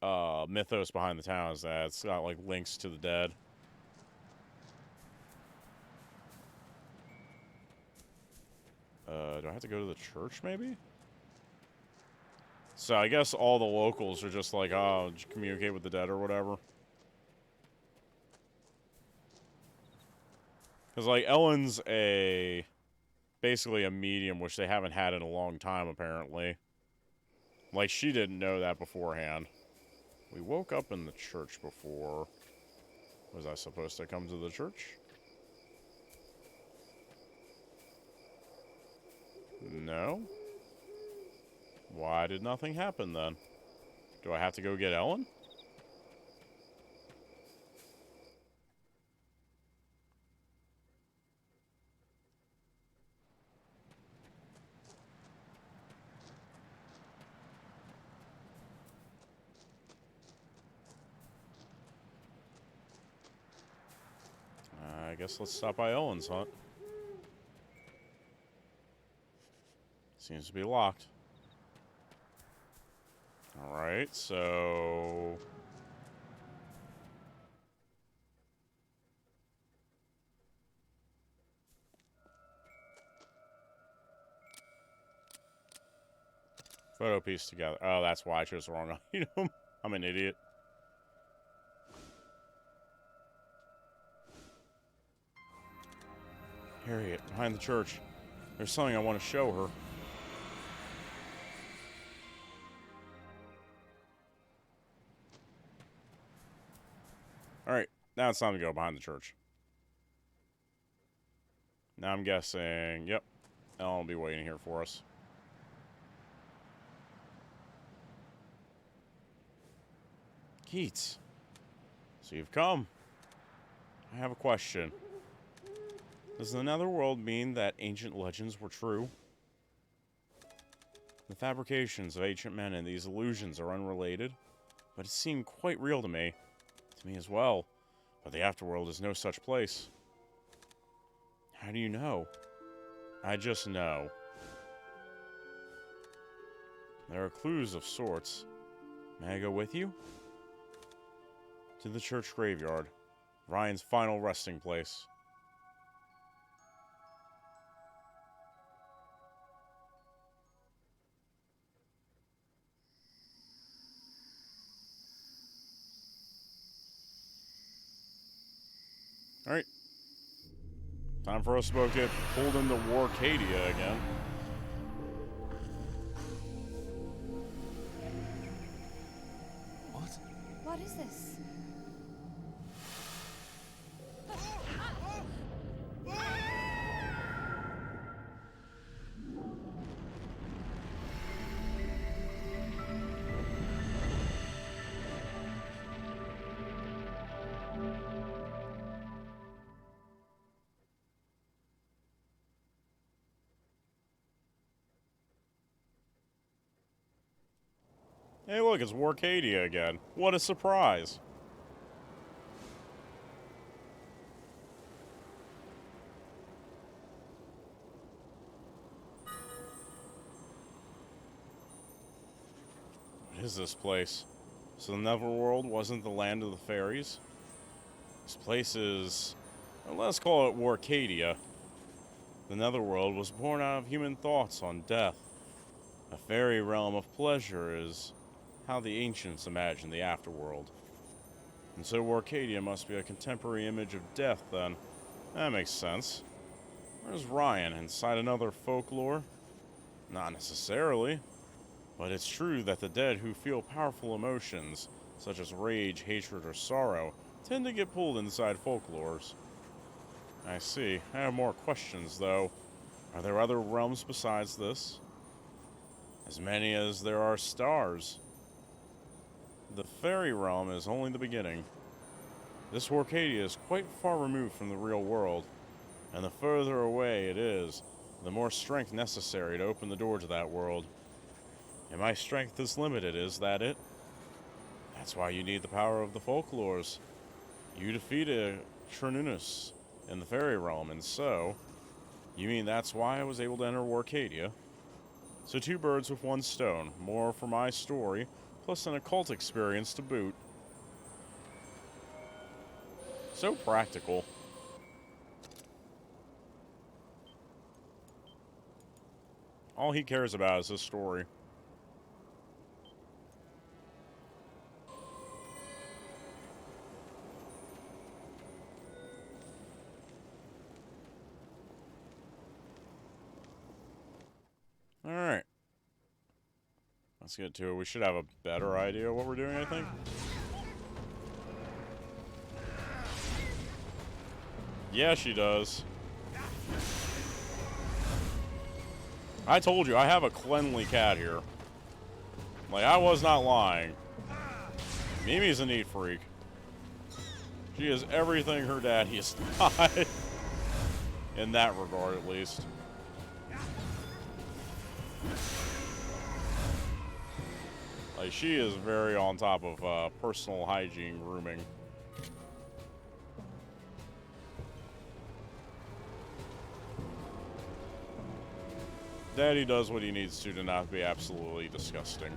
mythos behind the town is that it's got, like, links to the dead. Do I have to go to the church, maybe? So I guess all the locals are just like, oh, did you communicate with the dead or whatever? Because, like, Ellen's basically a medium, which they haven't had in a long time, apparently. Like, she didn't know that beforehand. We woke up in the church before. Was I supposed to come to the church? No? Why did nothing happen then? Do I have to go get Ellen? I guess let's stop by Ellen's hut. Seems to be locked. Alright, so... Photo piece together. Oh, that's why I chose the wrong item. I'm an idiot. Harriet, behind the church. There's something I want to show her. Alright, now it's time to go behind the church. Now I'm guessing, yep, Ellen will be waiting here for us. Keats, so you've come. I have a question. Does the netherworld mean that ancient legends were true? The fabrications of ancient men and these illusions are unrelated, but it seemed quite real to me. To me as well, but the afterworld is no such place. How do you know? I just know. There are clues of sorts. May I go with you? To the church graveyard, Ryan's final resting place. Alright. Time for us to both get pulled into Warcadia again. What? What is this? Hey look, it's Warcadia again. What a surprise. is this place? So the Netherworld wasn't the land of the fairies? This place is... let's call it Warcadia. The Netherworld was born out of human thoughts on death. A fairy realm of pleasure is how the ancients imagined the afterworld. And so Warcadia must be a contemporary image of death, then. That makes sense. Where's Ryan? Inside another folklore? Not necessarily. But it's true that the dead who feel powerful emotions, such as rage, hatred, or sorrow, tend to get pulled inside folklores. I see. I have more questions, though. Are there other realms besides this? As many as there are stars. The fairy realm is only the beginning. This Warcadia is quite far removed from the real world, and the further away it is, the more strength necessary to open the door to that world. And my strength is limited, is that it? That's why you need the power of the folklores. You defeated Trinunus in the fairy realm, and so... You mean that's why I was able to enter Warcadia? So 2 birds with 1 stone. More for my story, plus an occult experience to boot. So practical. All he cares about is his story. Alright. Let's get to it. We should have a better idea of what we're doing, I think. Yeah, she does. I told you, I have a cleanly cat here. Like, I was not lying. Mimi's a neat freak. She is everything her daddy is not. In that regard, at least. Like, she is very on top of personal hygiene grooming. Daddy does what he needs to not be absolutely disgusting.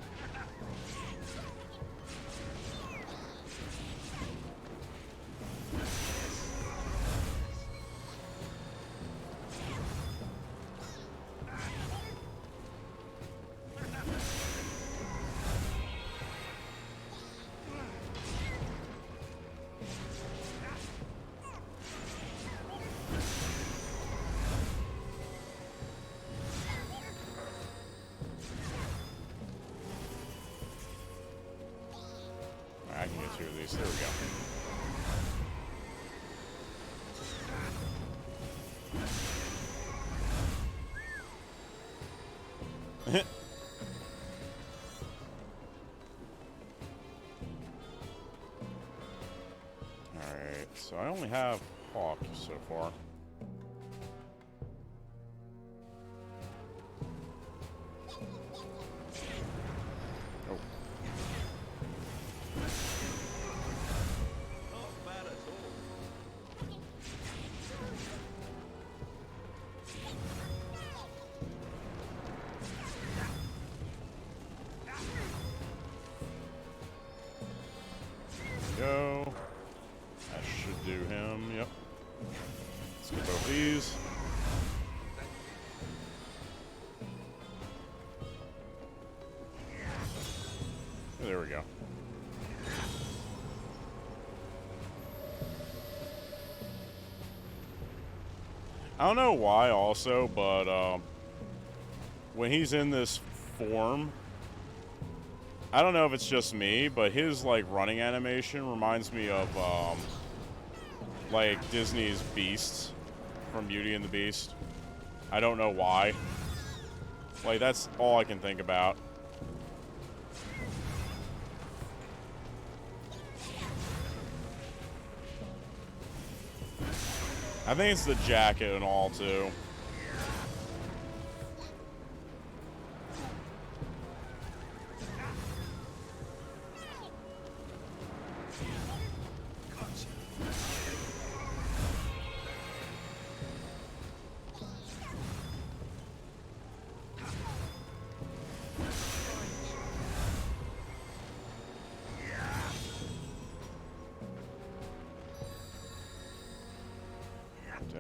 I can get 2 of these. There we go. Alright, so I only have Hawk so far. Go. That should do him, yep. Let's get both these. There we go. I don't know why also, but when he's in this form, I don't know if it's just me, but his, like, running animation reminds me of, like, Disney's Beasts from Beauty and the Beast. I don't know why. Like, that's all I can think about. I think it's the jacket and all, too.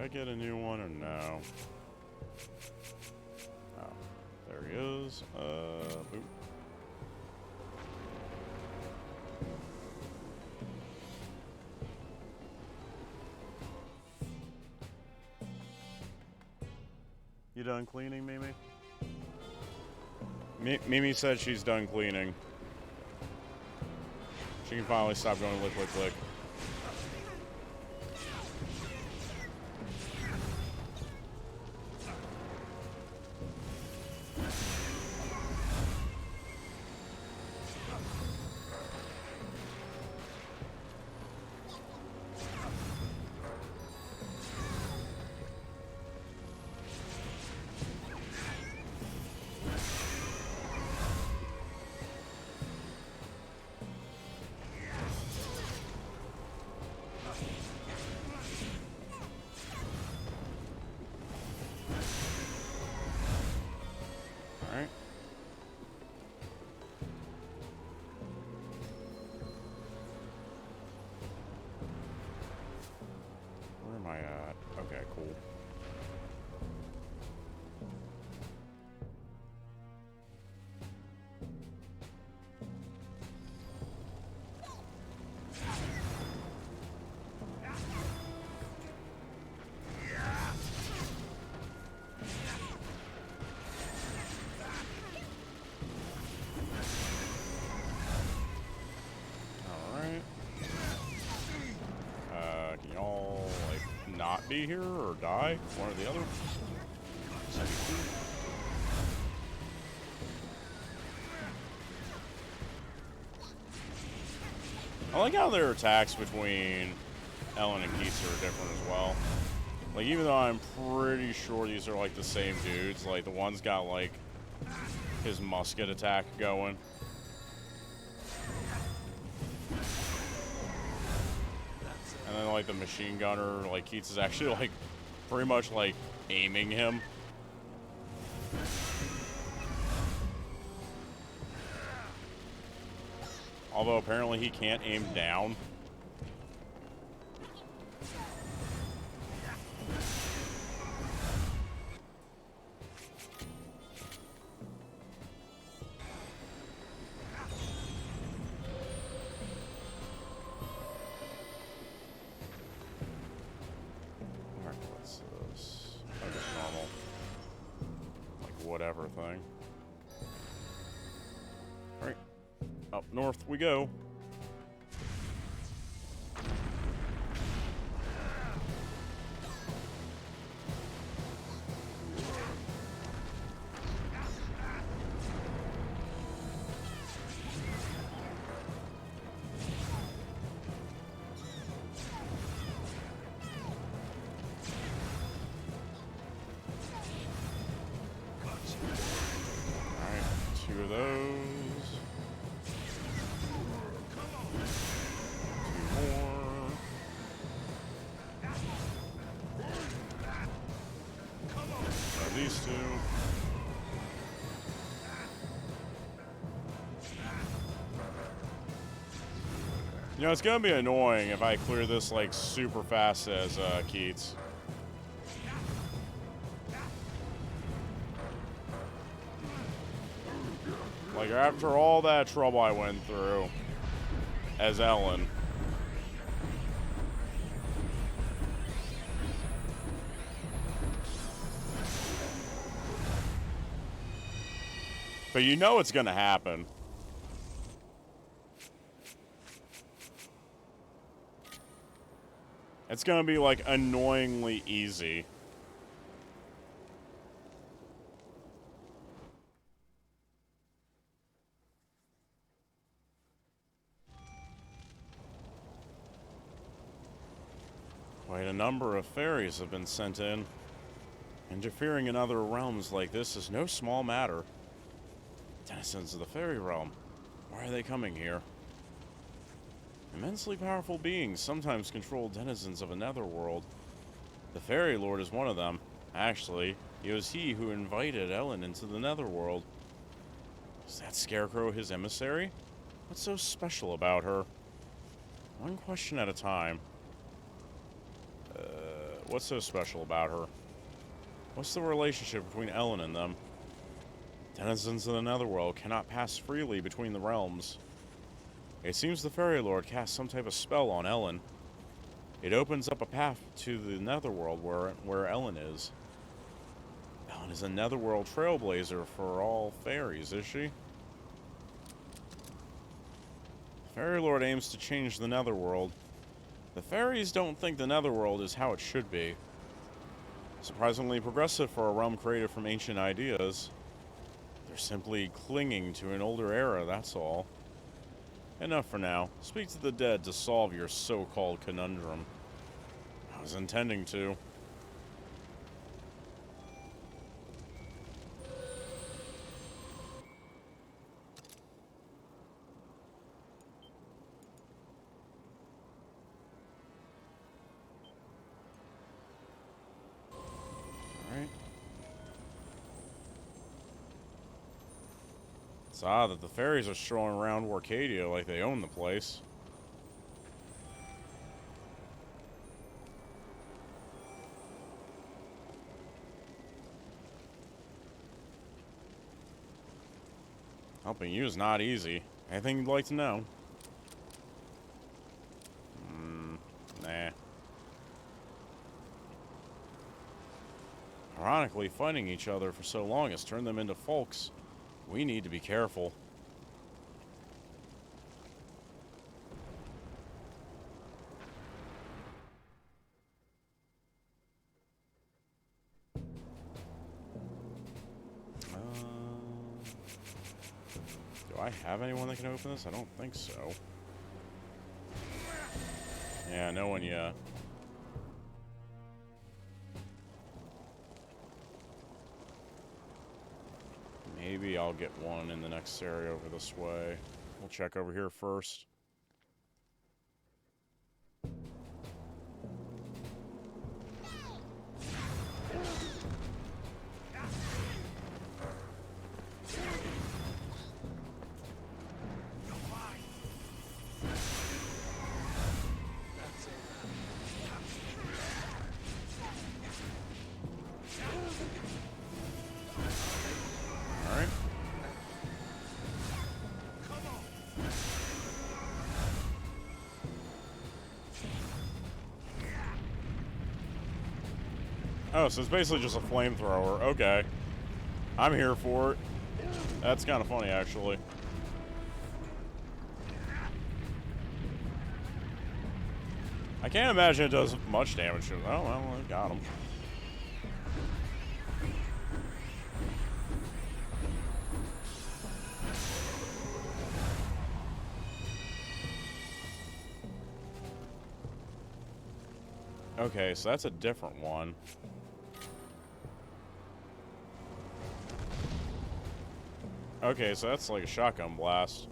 Did I get a new one or no? Oh, there he is. Boop. You done cleaning, Mimi? Mimi said she's done cleaning. She can finally stop going lick, lick, lick. Alright. Where am I at? Okay, cool. Alright. Can y'all, like, not be here or die? One or the other? I like how their attacks between Ellen and Keats are different as well. Like, even though I'm pretty sure these are, like, the same dudes, like, the one's got, like, his musket attack going. And then, like, the machine gunner, like, Keats is actually, like, pretty much, like, aiming him. Although, apparently, he can't aim down. Alright, what's this? Oh, just normal. Like, whatever thing. Alright. Up north we go. Alright, two of those. Two more. Grab these two. You know, it's gonna be annoying if I clear this, like, super fast as, Keats. Like, after all that trouble I went through as Ellen. But you know it's gonna happen. It's gonna be, like, annoyingly easy. Quite a number of fairies have been sent in. Interfering in other realms like this is no small matter. Denizens of the fairy realm. Why are they coming here? Immensely powerful beings sometimes control denizens of another world. The Fairy Lord is one of them. Actually, it was he who invited Ellen into the netherworld. Is that Scarecrow his emissary? What's so special about her? One question at a time. What's so special about her? What's the relationship between Ellen and them? Denizens of the Netherworld cannot pass freely between the realms. It seems the Fairy Lord cast some type of spell on Ellen. It opens up a path to the Netherworld where Ellen is. Ellen is a Netherworld trailblazer for all fairies, is she? The Fairy Lord aims to change the Netherworld. The fairies don't think the Netherworld is how it should be. Surprisingly progressive for a realm created from ancient ideas. They're simply clinging to an older era, that's all. Enough for now. Speak to the dead to solve your so-called conundrum. I was intending to. Alright. It's odd that the fairies are strolling around Warcadia like they own the place. Helping you is not easy. Anything you'd like to know? Nah. Ironically, fighting each other for so long has turned them into folks. We need to be careful. Do I have anyone that can open this? I don't think so. Yeah, no one yet. Maybe I'll get one in the next area over this way. We'll check over here first. Oh, so it's basically just a flamethrower. Okay. I'm here for it. That's kind of funny, actually. I can't imagine it does much damage to it. Oh, well, I got him. Okay, so that's a different one. Okay, so that's like a shotgun blast.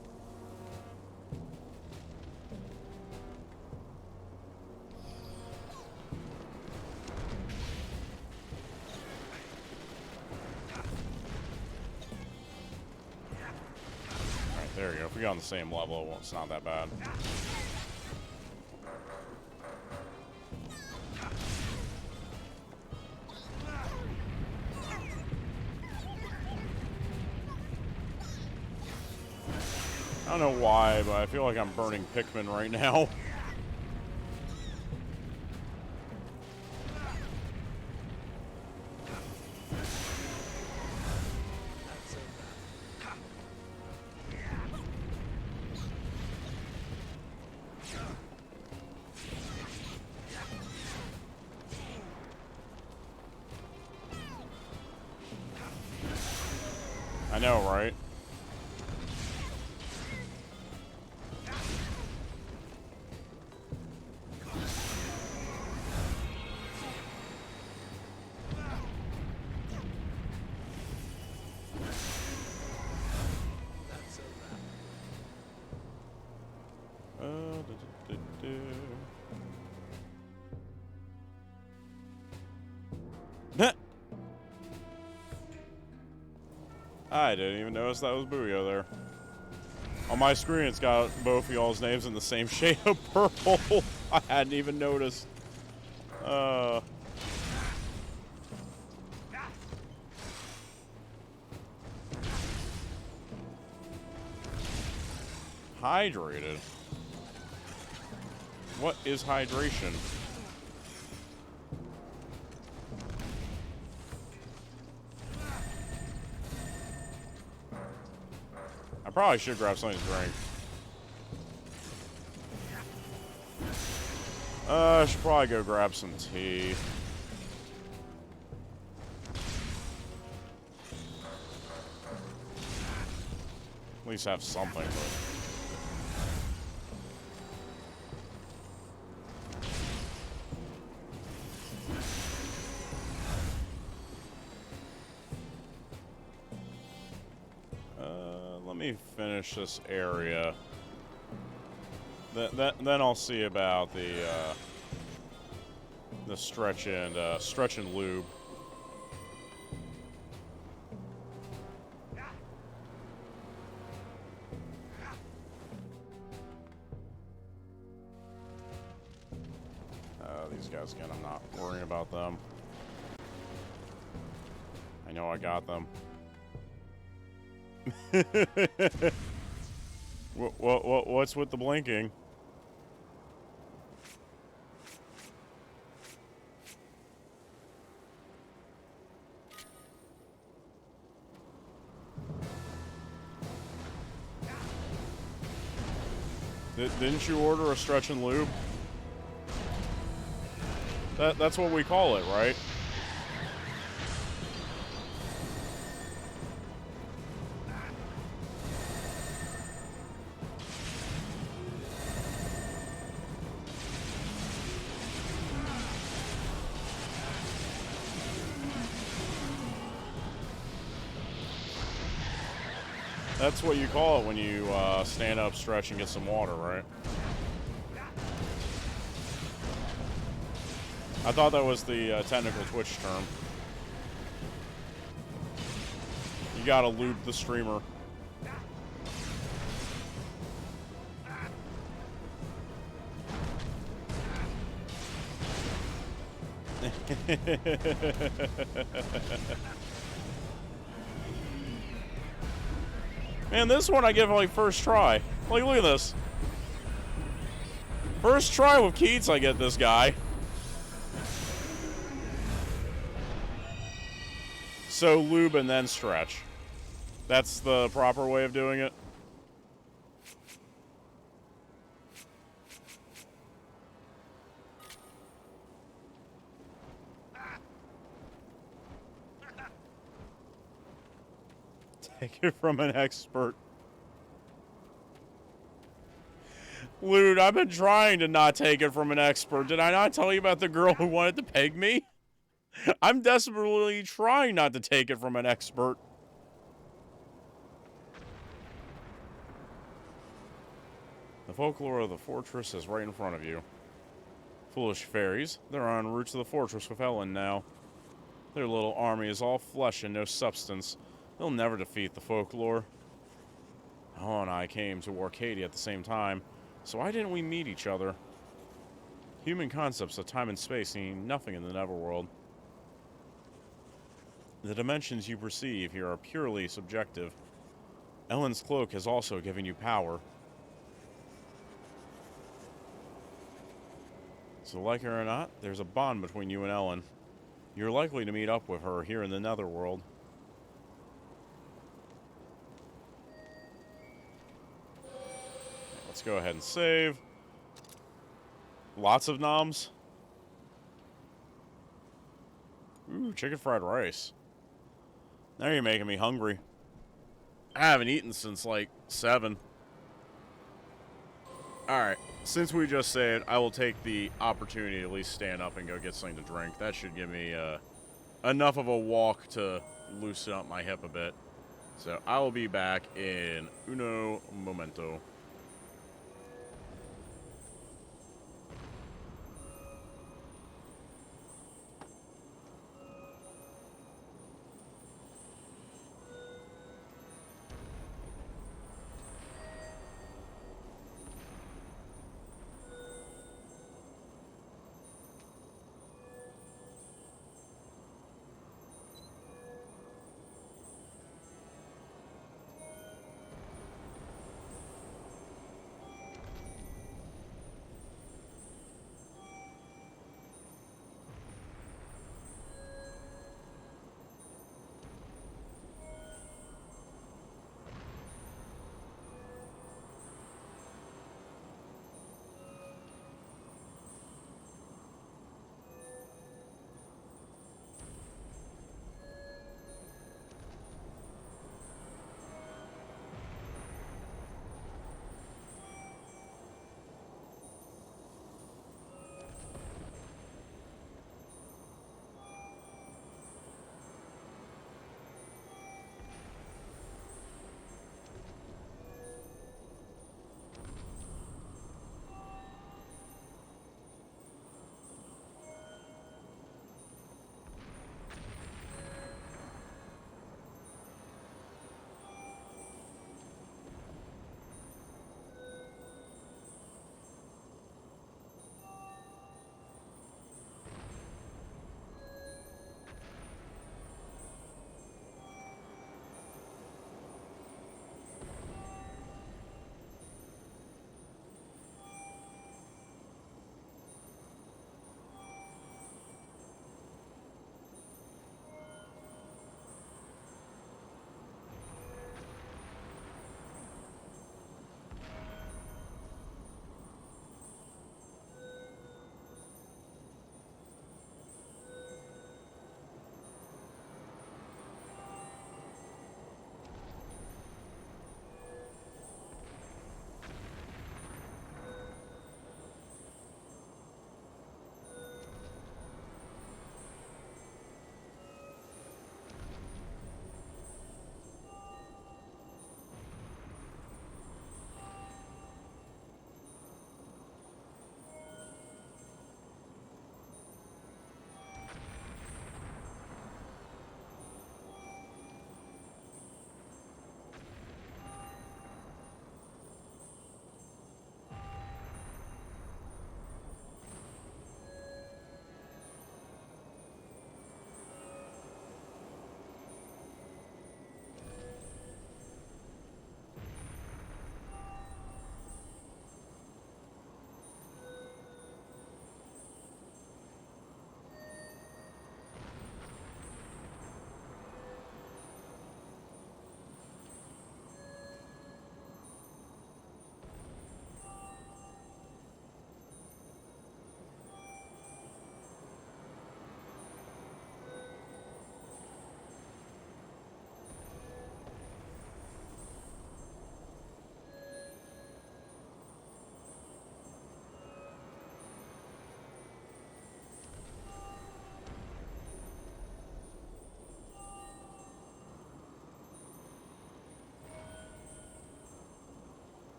Alright, there we go. If we got on the same level, well, it's not that bad. I don't know why, but I feel like I'm burning Pikmin right now. I know, right? I didn't even notice that was Booyah there. On my screen, it's got both of y'all's names in the same shade of purple. I hadn't even noticed. Hydrated? What is hydration? I probably should grab something to drink. I should probably go grab some tea. At least have something, let me finish this area. Then I'll see about the stretch and lube. These guys again, I'm not worrying about them. I know I got them. What's with the blinking? Didn't you order a stretch and lube? That's what we call it, right? That's what you call it when you stand up, stretch, and get some water, right? I thought that was the technical Twitch term. You gotta lube the streamer. Man, this one I give like first try. Like, look at this. First try with Keats, I get this guy. So lube and then stretch. That's the proper way of doing it. Take it from an expert. Lude, I've been trying to not take it from an expert. Did I not tell you about the girl who wanted to peg me? I'm desperately trying not to take it from an expert. The folklore of the fortress is right in front of you. Foolish fairies, they're en route to the fortress with Ellen now. Their little army is all flesh and no substance. They'll never defeat the folklore. Oh, and I came to Arcadia at the same time, so why didn't we meet each other? Human concepts of time and space mean nothing in the Neverworld. The dimensions you perceive here are purely subjective. Ellen's cloak has also given you power. So like her or not, there's a bond between you and Ellen. You're likely to meet up with her here in the Netherworld. Let's go ahead and save. Lots of noms. Ooh, chicken fried rice. Now you're making me hungry. I haven't eaten since like 7. Alright, since we just saved, I will take the opportunity to at least stand up and go get something to drink. That should give me enough of a walk to loosen up my hip a bit. So I will be back in uno momento.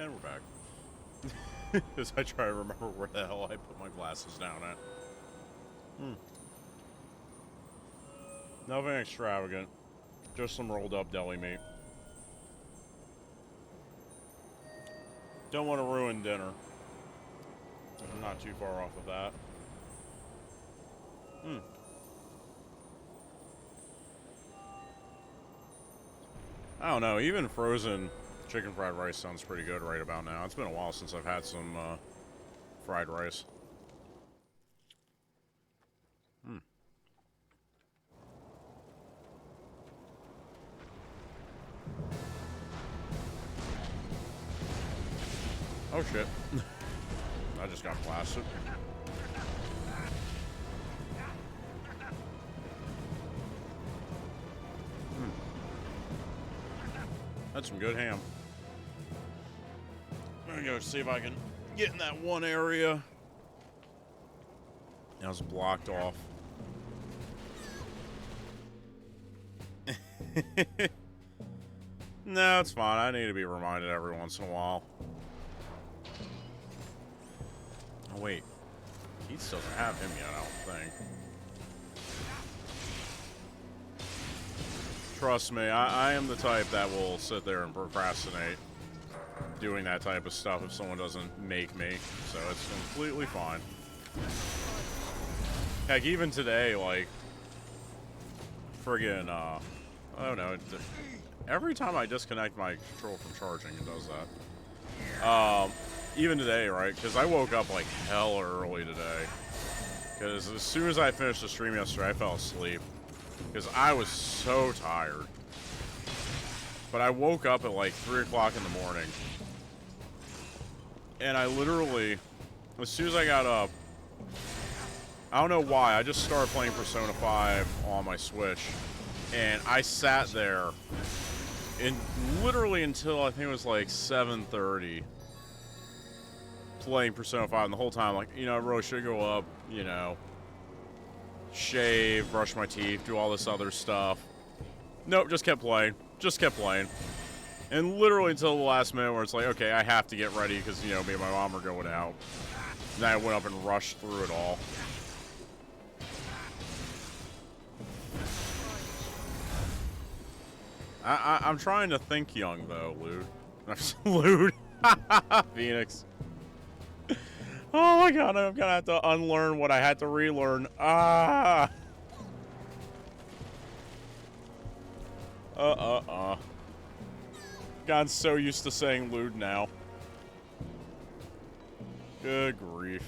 And we're back. As I try to remember where the hell I put my glasses down at. Nothing extravagant. Just some rolled up deli meat. Don't want to ruin dinner. I'm not too far off of that. I don't know, even frozen chicken fried rice sounds pretty good right about now. It's been a while since I've had some fried rice. Oh shit. I just got blasted. That's some good ham. I'm gonna go see if I can get in that one area. That was blocked off. No, it's fine. I need to be reminded every once in a while. Oh, wait. Keats doesn't have him yet, I don't think. Trust me, I am the type that will sit there and procrastinate doing that type of stuff if someone doesn't make me. So it's completely fine. Heck, even today, like, friggin', I don't know. Every time I disconnect my control from charging, it does that. Even today, right? Because I woke up like hell early today. Because as soon as I finished the stream yesterday, I fell asleep. Because I was so tired. But I woke up at like 3 o'clock in the morning. And I literally, as soon as I got up, I don't know why, I just started playing Persona 5 on my Switch. And I sat there, and literally until I think it was like 7:30, playing Persona 5, and the whole time, like, you know, I really should go up, you know, shave, brush my teeth, do all this other stuff. Nope, just kept playing. Just kept playing. And literally until the last minute where it's like, okay, I have to get ready because, you know, me and my mom are going out. And I went up and rushed through it all. I'm trying to think young, though, Lude. Lude. Phoenix. Oh my god, I'm gonna have to unlearn what I had to relearn. Ah! Gotten so used to saying lewd now. Good grief.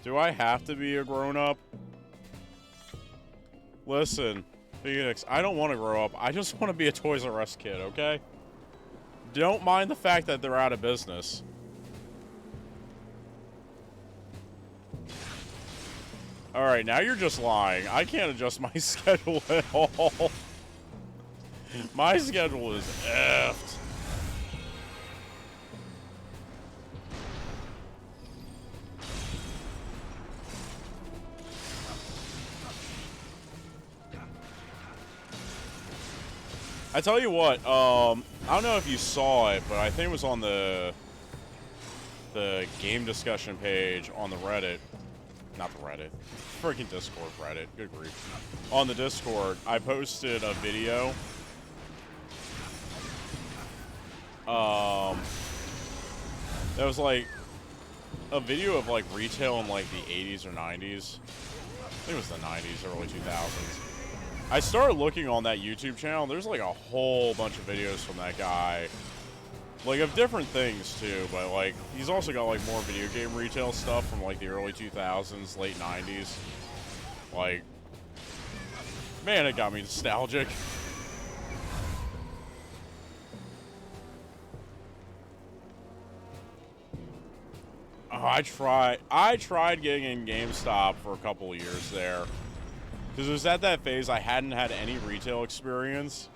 Do I have to be a grown-up? Listen, Phoenix, I don't want to grow up. I just want to be a Toys R Us kid, okay? Don't mind the fact that they're out of business. Alright, now you're just lying. I can't adjust my schedule at all. My schedule is effed. I tell you what, I don't know if you saw it, but I think it was on the game discussion page on the Reddit. Not the Reddit. Freaking Discord Reddit. Good grief. On the Discord, I posted a video. That was like a video of like retail in like the 80s or 90s. I think it was the 90s, early 2000s. I started looking on that YouTube channel. There's like a whole bunch of videos from that guy. Like, of different things, too, but, like, he's also got, like, more video game retail stuff from, like, the early 2000s, late 90s. Like, man, it got me nostalgic. Oh, I tried getting in GameStop for a couple of years there. Because it was at that phase I hadn't had any retail experience.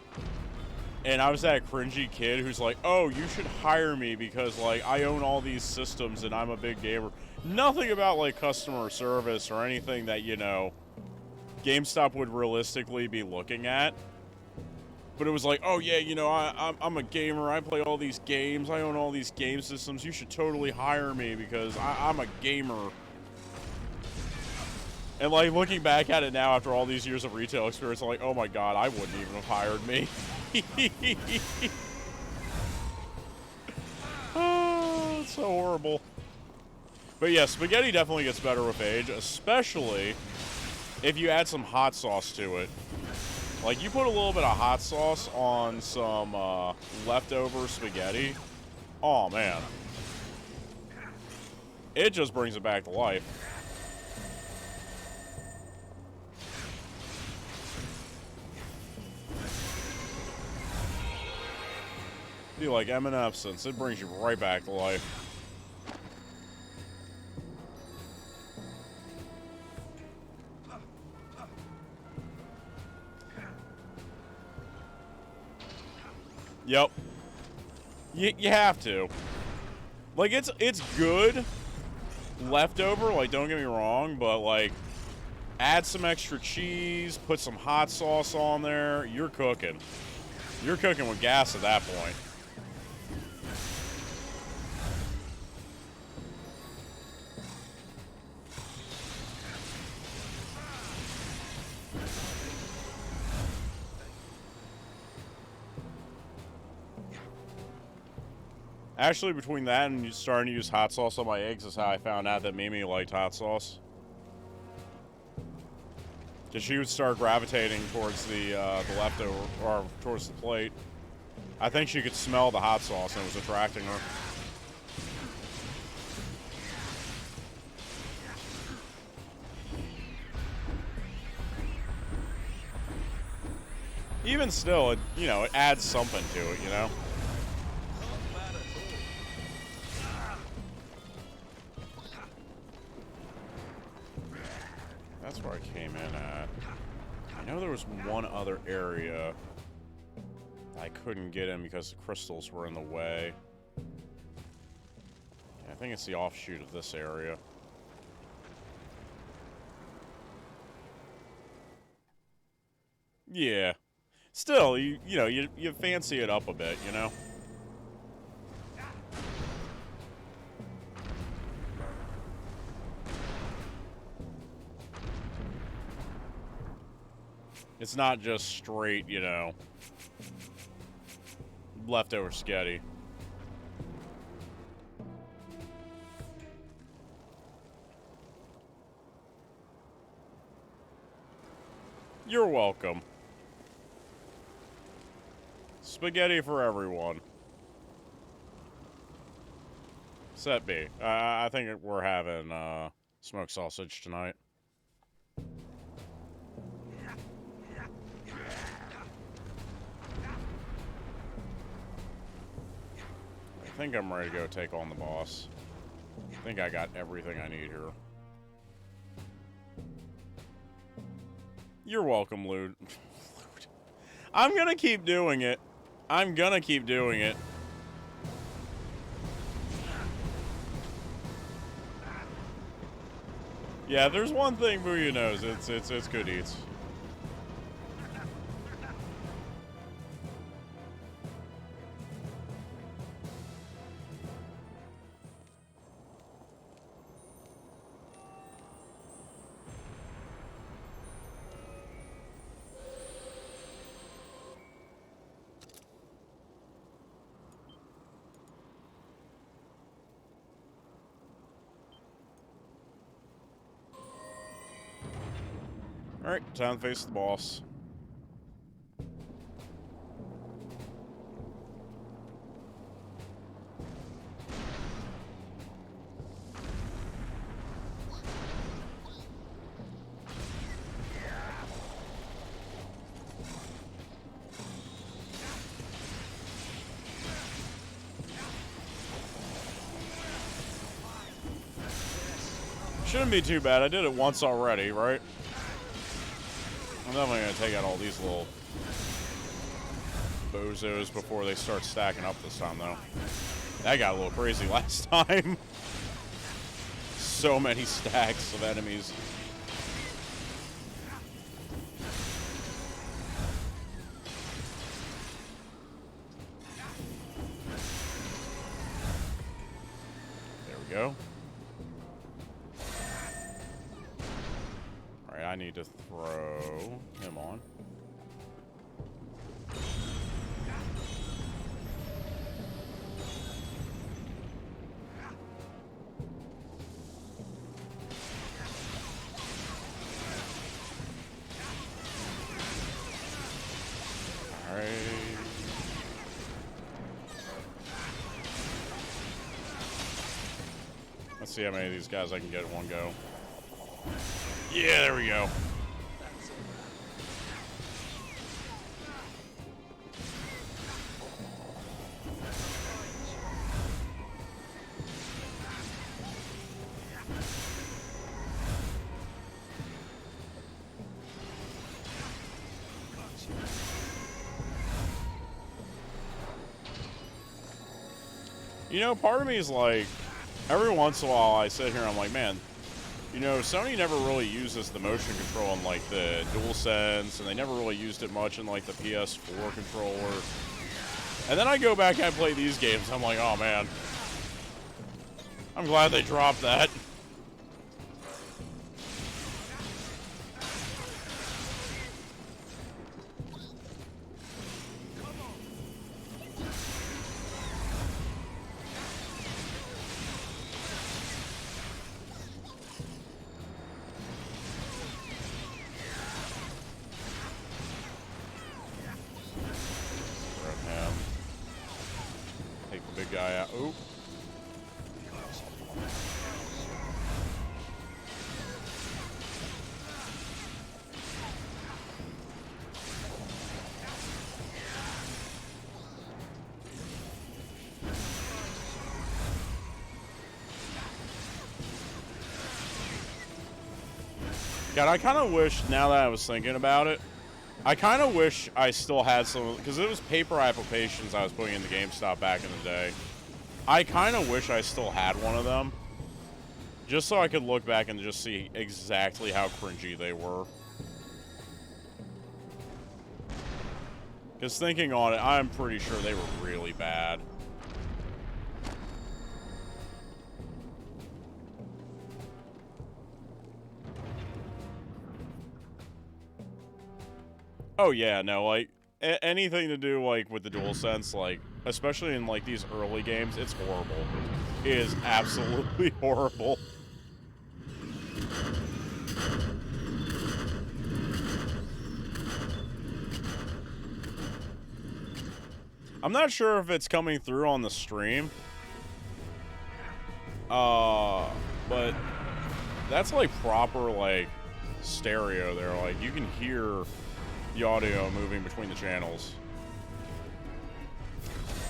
And I was that cringy kid who's like, oh, you should hire me because, like, I own all these systems and I'm a big gamer. Nothing about, like, customer service or anything that, you know, GameStop would realistically be looking at. But it was like, oh yeah, you know, I'm a gamer. I play all these games. I own all these game systems. You should totally hire me because I'm a gamer. And like looking back at it now after all these years of retail experience, I'm like, oh my god, I wouldn't even have hired me. Oh, it's so horrible. But yeah, spaghetti definitely gets better with age, especially if you add some hot sauce to it. Like, you put a little bit of hot sauce on some leftover spaghetti. Oh, man. It just brings it back to life. Be like M&F since it brings you right back to life. Yep. You have to. Like, it's good leftover, like, don't get me wrong, but, like, add some extra cheese, put some hot sauce on there, you're cooking. You're cooking with gas at that point. Actually, between that and starting to use hot sauce on my eggs is how I found out that Mimi liked hot sauce. Because she would start gravitating towards the leftover, or towards the plate. I think she could smell the hot sauce and it was attracting her. Even still, it, you know, it adds something to it, you know? That's where I came in at. I know there was one other area I couldn't get in because the crystals were in the way. I think it's the offshoot of this area. Yeah. Still, you know, you fancy it up a bit, you know? It's not just straight, you know, leftover spaghetti. You're welcome. Spaghetti for everyone. Set B. I think we're having smoked sausage tonight. I think I'm ready to go take on the boss. I think I got everything I need here. You're welcome, Lude. I'm gonna keep doing it. I'm gonna keep doing it. Yeah, if there's one thing Booyah knows, it's good eats. Alright, time to face the boss. Shouldn't be too bad. I did it once already, right? I'm definitely going to take out all these little bozos before they start stacking up this time, though. That got a little crazy last time. So many stacks of enemies. go. Alright, I need to throw him on. Alright. Let's see how many of these guys I can get in one go. Yeah, there we go. You know, part of me is like, every once in a while I sit here and I'm like, man, you know, Sony never really uses the motion control in, like, the DualSense, and they never really used it much in, like, the PS4 controller. And then I go back and I play these games, I'm like, oh, man. I'm glad they dropped that. Take the big guy out. Oop. God, I kind of wish, now that I was thinking about it, I kind of wish I still had some, because it was paper applications I was putting in the GameStop back in the day. I kind of wish I still had one of them, just so I could look back and just see exactly how cringy they were. Because thinking on it, I'm pretty sure they were really bad. Oh yeah, no, like, anything to do, like, with the DualSense, like, especially in, like, these early games, it's horrible. It is absolutely horrible. I'm not sure if it's coming through on the stream. But that's, like, proper, like, stereo there. Like, you can hear the audio moving between the channels.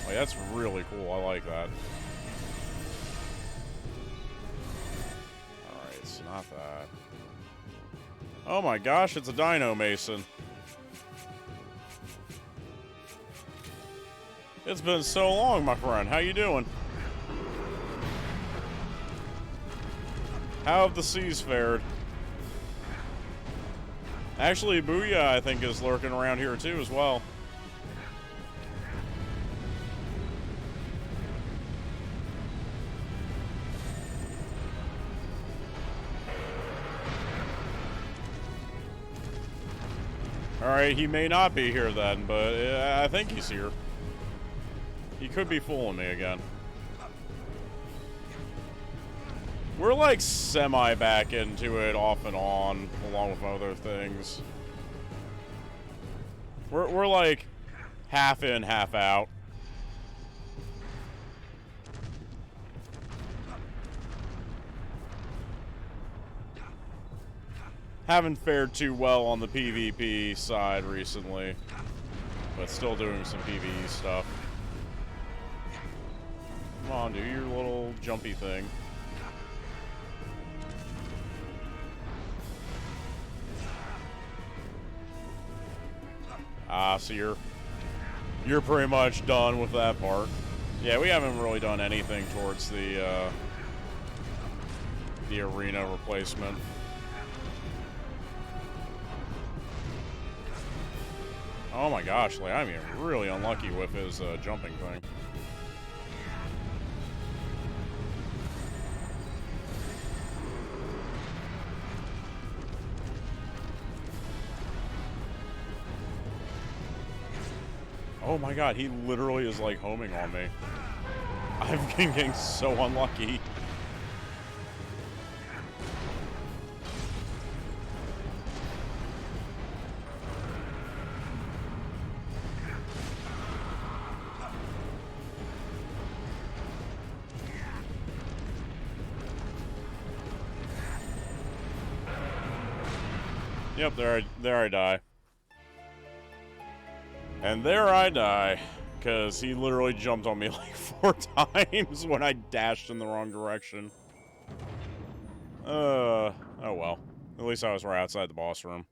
Like, that's really cool. I like that. Alright, it's not that. Oh my gosh, it's a Dino Mason. It's been so long, my friend. How you doing? How have the seas fared? Actually, Booyah, I think, is lurking around here, too, as well. Alright, he may not be here then, but I think he's here. He could be fooling me again. We're like semi-back into it off and on, along with other things. We're like half in, half out. Haven't fared too well on the PvP side recently, but still doing some PvE stuff. Come on, do your little jumpy thing. Ah, so you're pretty much done with that part. Yeah, we haven't really done anything towards the arena replacement. Oh my gosh, like, I'm really unlucky with his jumping thing. Oh my god, he literally is like homing on me. I've been getting so unlucky. Yep, there I die. And there I die, because he literally jumped on me like 4 times when I dashed in the wrong direction. Oh well. At least I was right outside the boss room.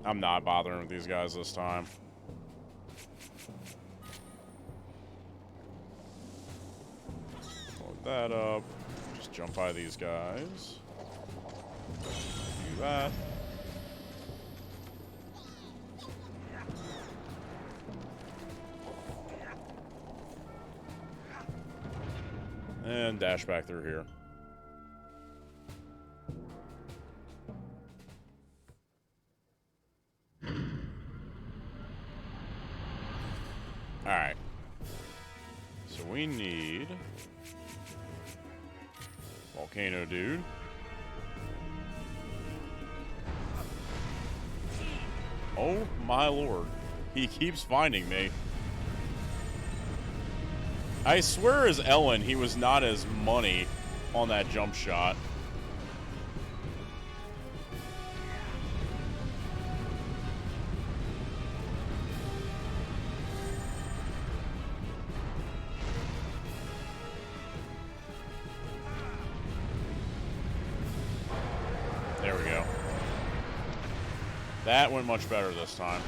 I'm not bothering with these guys this time. Load that up. Just jump by these guys. Do that. And dash back through here. Alright. So we need... Volcano Dude. Oh my lord. He keeps finding me. I swear as Ellen, he was not as money on that jump shot. There we go. That went much better this time.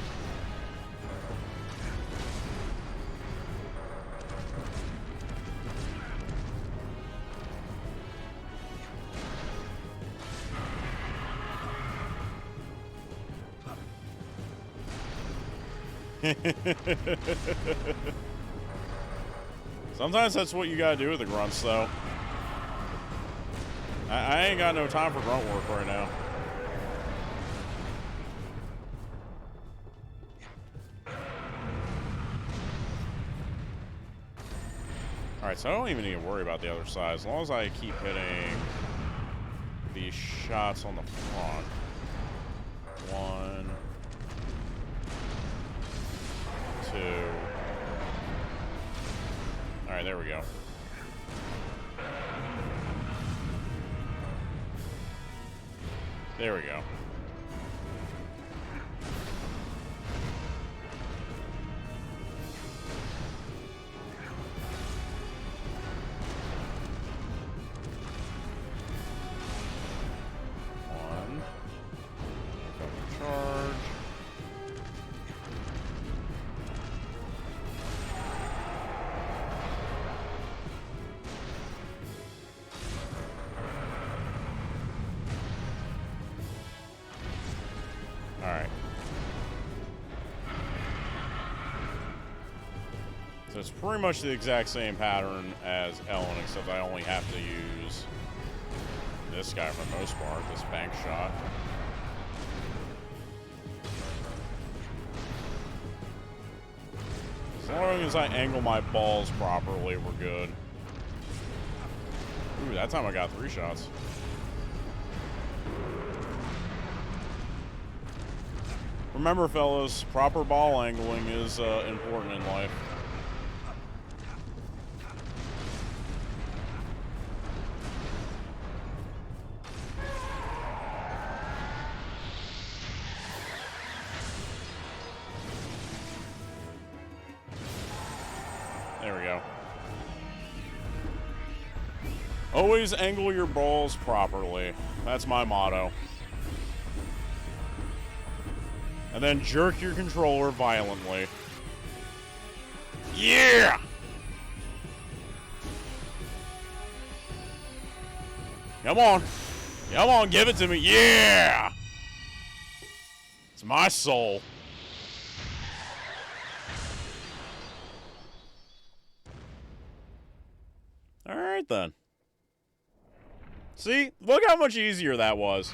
Sometimes that's what you gotta do with the grunts, though. I ain't got no time for grunt work right now. Alright, so I don't even need to worry about the other side. As long as I keep hitting these shots on the front. 1, 2. Alright, there we go. There we go. One. Double charge. Alright. So it's pretty much the exact same pattern as Ellen, except I only have to use this guy for the most part, this bank shot. As long as I angle my balls properly, we're good. Ooh, that time I got 3 shots. Remember, fellas, proper ball angling is important in life. There we go. Always angle your balls properly. That's my motto. And then jerk your controller violently. Yeah! Come on. Come on, give it to me. Yeah! It's my soul. Alright then. See? Look how much easier that was.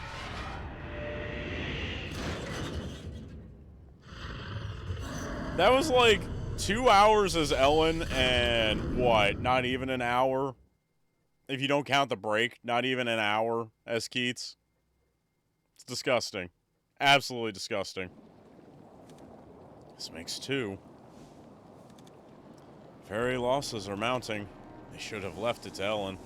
That was like 2 hours as Ellen and what? Not even an hour? If you don't count the break, not even an hour as Keats. It's disgusting. Absolutely disgusting. This makes 2. Fairy losses are mounting. They should have left it to Ellen.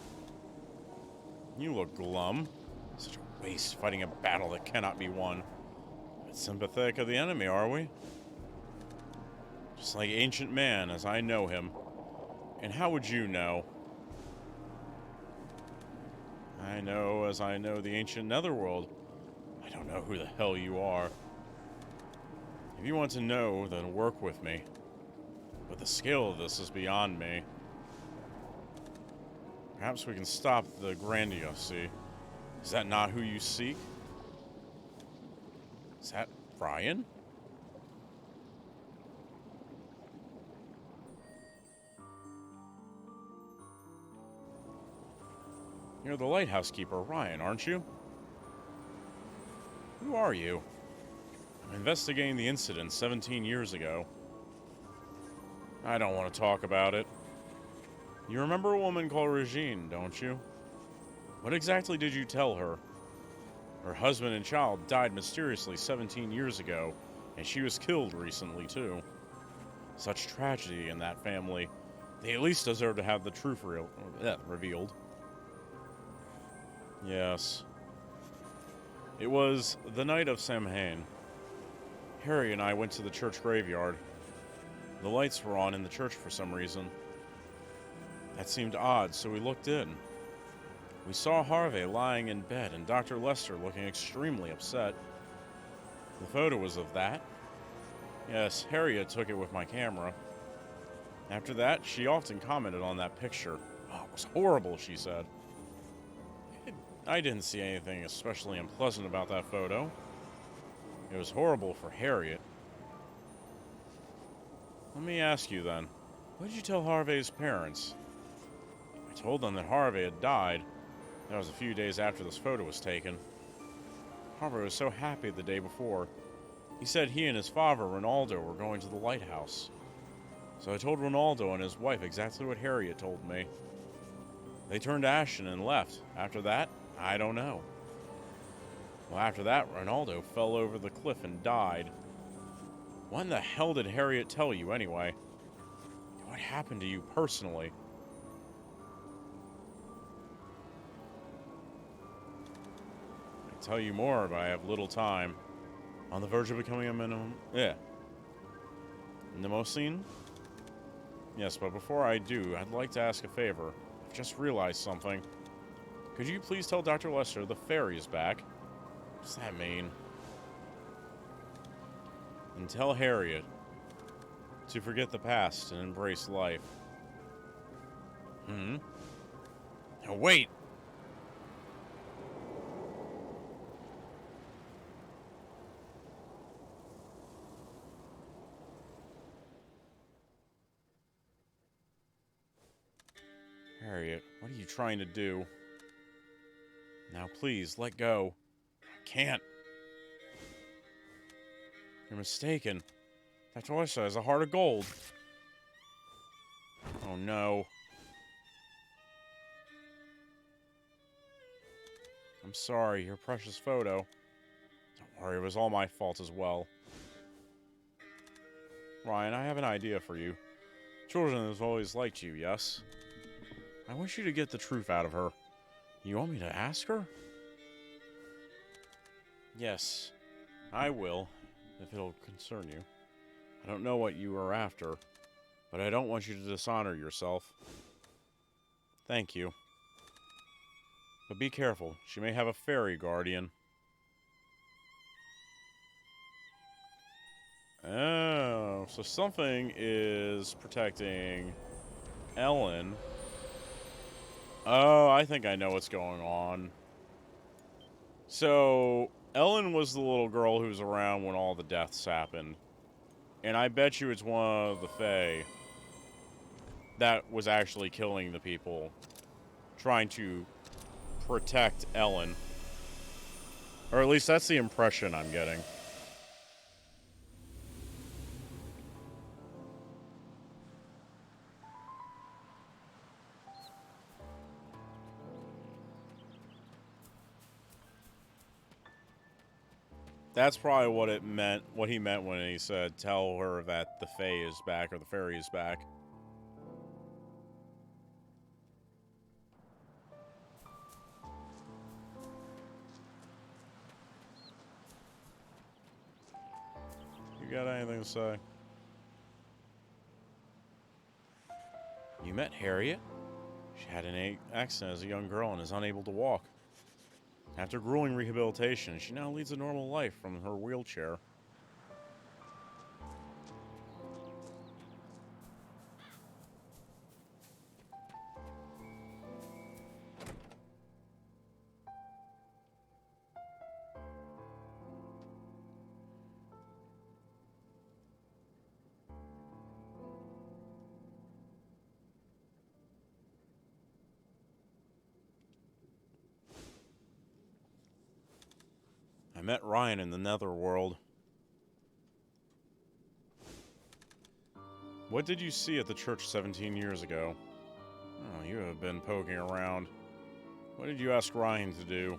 You look glum. Such a waste fighting a battle that cannot be won. But sympathetic of the enemy, are we? Just like ancient man as I know him. And how would you know? I know as I know the ancient netherworld. I don't know who the hell you are. If you want to know, then work with me. But the scale of this is beyond me. Perhaps we can stop the grandiosity. Is that not who you seek? Is that Ryan? You're the lighthouse keeper, Ryan, aren't you? Who are you? I'm investigating the incident 17 years ago. I don't want to talk about it. You remember a woman called Regine, don't you? What exactly did you tell her? Her husband and child died mysteriously 17 years ago, and she was killed recently, too. Such tragedy in that family. They at least deserve to have the truth revealed. Yes. It was the night of Samhain. Harry and I went to the church graveyard. The lights were on in the church for some reason. That seemed odd, so we looked in. We saw Harvey lying in bed and Dr. Lester looking extremely upset. The photo was of that. Yes, Harriet took it with my camera. After that, she often commented on that picture. Oh, it was horrible, she said. I didn't see anything especially unpleasant about that photo. It was horrible for Harriet. Let me ask you then, what did you tell Harvey's parents? I told them that Harvey had died. That was a few days after this photo was taken. Harvey was so happy the day before. He said he and his father, Ronaldo, were going to the lighthouse. So I told Ronaldo and his wife exactly what Harriet told me. They turned ashen and left. After that, I don't know. Well, after that, Ronaldo fell over the cliff and died. What in the hell did Harriet tell you, anyway? What happened to you personally? I can tell you more, but I have little time. On the verge of becoming a minimum... Mnemosyne? Yes, but before I do, I'd like to ask a favor. I've just realized something. Could you please tell Dr. Lester the fairy is back? What does that mean? And tell Harriet to forget the past and embrace life. Now wait! Harriet, what are you trying to do? Now please, let go. I can't. You're mistaken. Dr. Lester has a heart of gold. Oh no. I'm sorry, your precious photo. Don't worry, it was all my fault as well. Ryan, I have an idea for you. Children have always liked you, yes? I want you to get the truth out of her. You want me to ask her? Yes, I will, if it'll concern you. I don't know what you are after, but I don't want you to dishonor yourself. Thank you. But be careful, she may have a fairy guardian. Oh, so something is protecting Ellen. Oh, I think I know what's going on. So, Ellen was the little girl who was around when all the deaths happened. And I bet you it's one of the Fae that was actually killing the people, trying to protect Ellen. Or at least that's the impression I'm getting. That's probably what it meant, what he meant when he said, tell her that the Fae is back, or the fairy is back. You got anything to say? You met Harriet? She had an accident as a young girl and is unable to walk. After grueling rehabilitation, she now leads a normal life from her wheelchair. I met Ryan in the Netherworld. What did you see at the church 17 years ago? Oh, you have been poking around. What did you ask Ryan to do?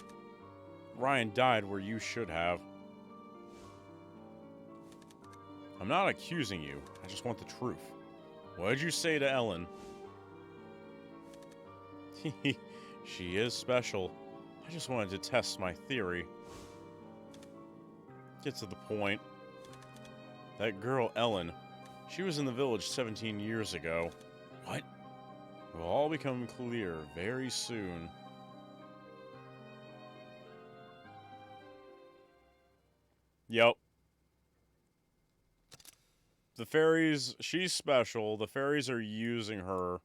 Ryan died where you should have. I'm not accusing you. I just want the truth. What did you say to Ellen? She is special. I just wanted to test my theory. Get to the point. That girl, Ellen, she was in the village 17 years ago. What? It will all become clear very soon. Yep. The fairies, she's special. The fairies are using her.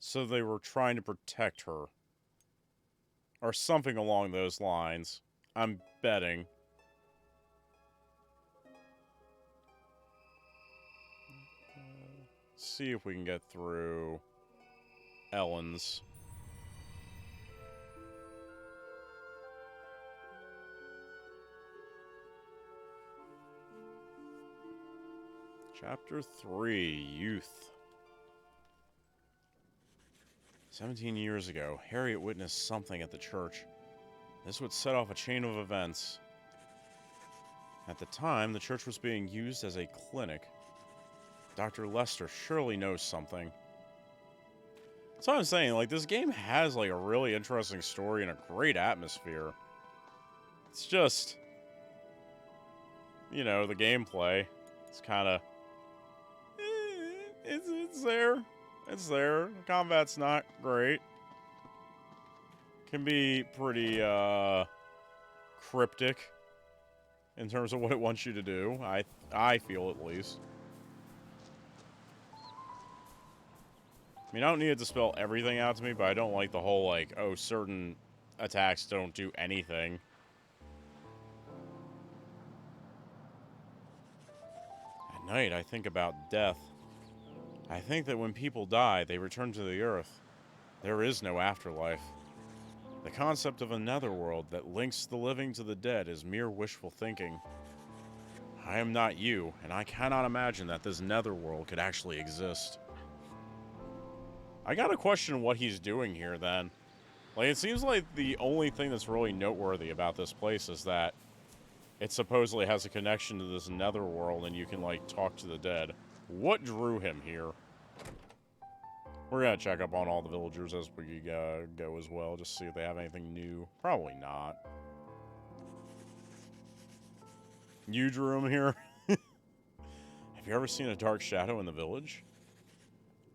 So they were trying to protect her. Or something along those lines. I'm betting. See if we can get through Ellen's. Chapter 3, Youth. 17 years ago, Harriet witnessed something at the church. This would set off a chain of events. At the time, the church was being used as a clinic. Dr. Lester surely knows something. That's what I'm saying, like, this game has, like, a really interesting story and a great atmosphere. It's just, you know, the gameplay. It's kind of... It's there. It's there. The combat's not great. Can be pretty, cryptic in terms of what it wants you to do. I feel, at least. I mean, I don't need it to spell everything out to me, but I don't like the whole, like, oh, certain attacks don't do anything. At night, I think about death. I think that when people die, they return to the earth. There is no afterlife. The concept of a netherworld that links the living to the dead is mere wishful thinking. I am not you, and I cannot imagine that this netherworld could actually exist. I gotta question what he's doing here, then. Like, it seems like the only thing that's really noteworthy about this place is that it supposedly has a connection to this netherworld and you can, like, talk to the dead. What drew him here? We're gonna check up on all the villagers as we go as well, just see if they have anything new. Probably not. You drew him here? Have you ever seen a dark shadow in the village?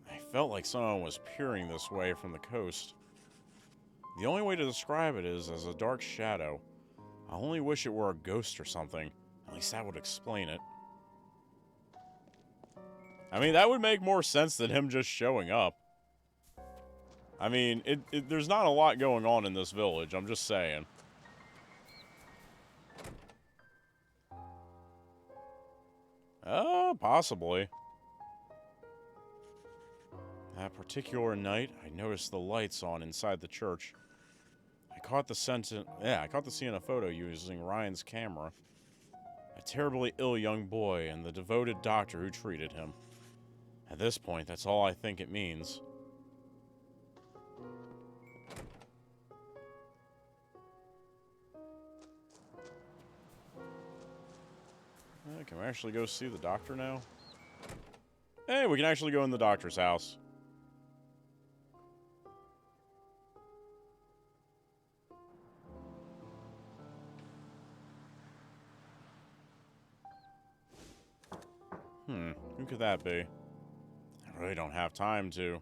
I felt like someone was peering this way from the coast. The only way to describe it is as a dark shadow. I only wish it were a ghost or something. At least that would explain it. I mean, that would make more sense than him just showing up. I mean, there's not a lot going on in this village, I'm just saying. Possibly. That particular night, I noticed the lights on inside the church. I caught the scene in a photo using Ryan's camera. A terribly ill young boy and the devoted doctor who treated him. At this point, that's all I think it means. Can we actually go see the doctor now? Hey, we can actually go in the doctor's house. Who could that be? I really don't have time to.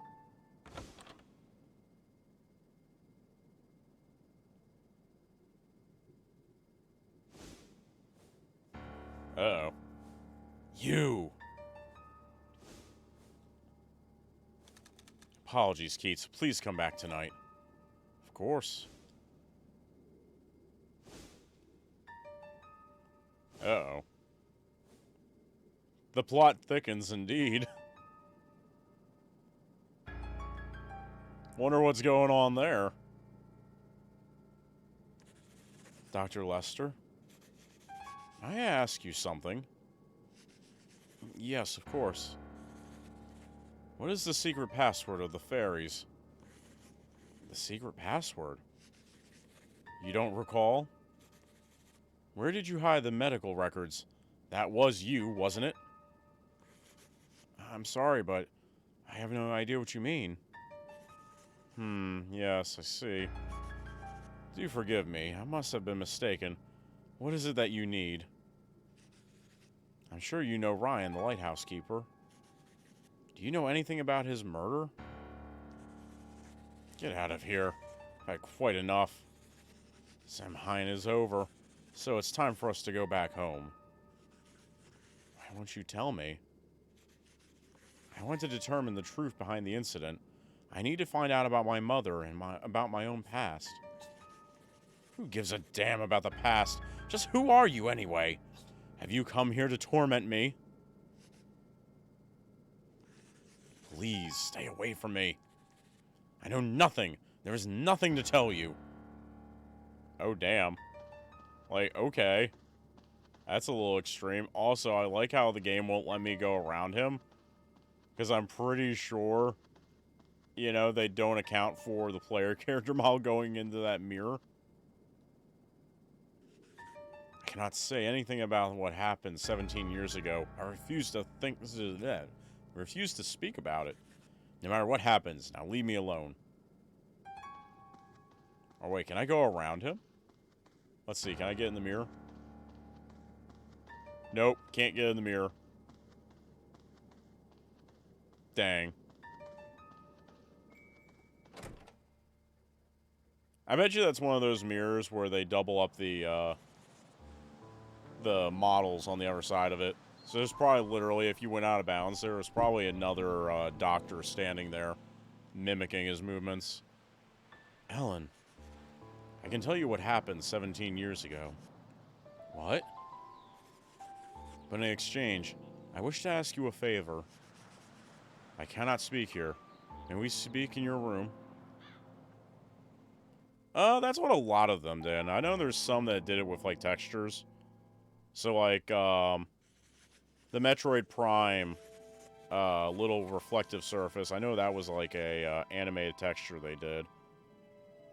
Uh-oh. You! Apologies, Keats. Please come back tonight. Of course. Uh-oh. The plot thickens indeed. Wonder what's going on there. Dr. Lester? May I ask you something? Yes, of course. What is the secret password of the fairies? The secret password? You don't recall? Where did you hide the medical records? That was you, wasn't it? I'm sorry, but I have no idea what you mean. Yes, I see. Do forgive me, I must have been mistaken. What is it that you need? I'm sure you know Ryan, the lighthouse keeper. Do you know anything about his murder? Get out of here. I've had quite enough. Samhain is over, so it's time for us to go back home. Why won't you tell me? I want to determine the truth behind the incident. I need to find out about my mother and about my own past. Who gives a damn about the past? Just who are you anyway? Have you come here to torment me? Please, stay away from me. I know nothing. There is nothing to tell you. Oh, damn. Like, okay. That's a little extreme. Also, I like how the game won't let me go around him. Because I'm pretty sure, you know, they don't account for the player character model going into that mirror. I cannot say anything about what happened 17 years ago. I refuse to refuse to speak about it. No matter what happens, now leave me alone. Oh wait, can I go around him? Let's see, can I get in the mirror? Nope, can't get in the mirror. Dang. I bet you that's one of those mirrors where they double up the models on the other side of it. So there's probably literally, if you went out of bounds, there was probably another doctor standing there, mimicking his movements. Ellen, I can tell you what happened 17 years ago. What? But in exchange, I wish to ask you a favor. I cannot speak here. Can we speak in your room? That's what a lot of them did. I know there's some that did it with, like, textures. So, like, the Metroid Prime, little reflective surface. I know that was, like, a animated texture they did.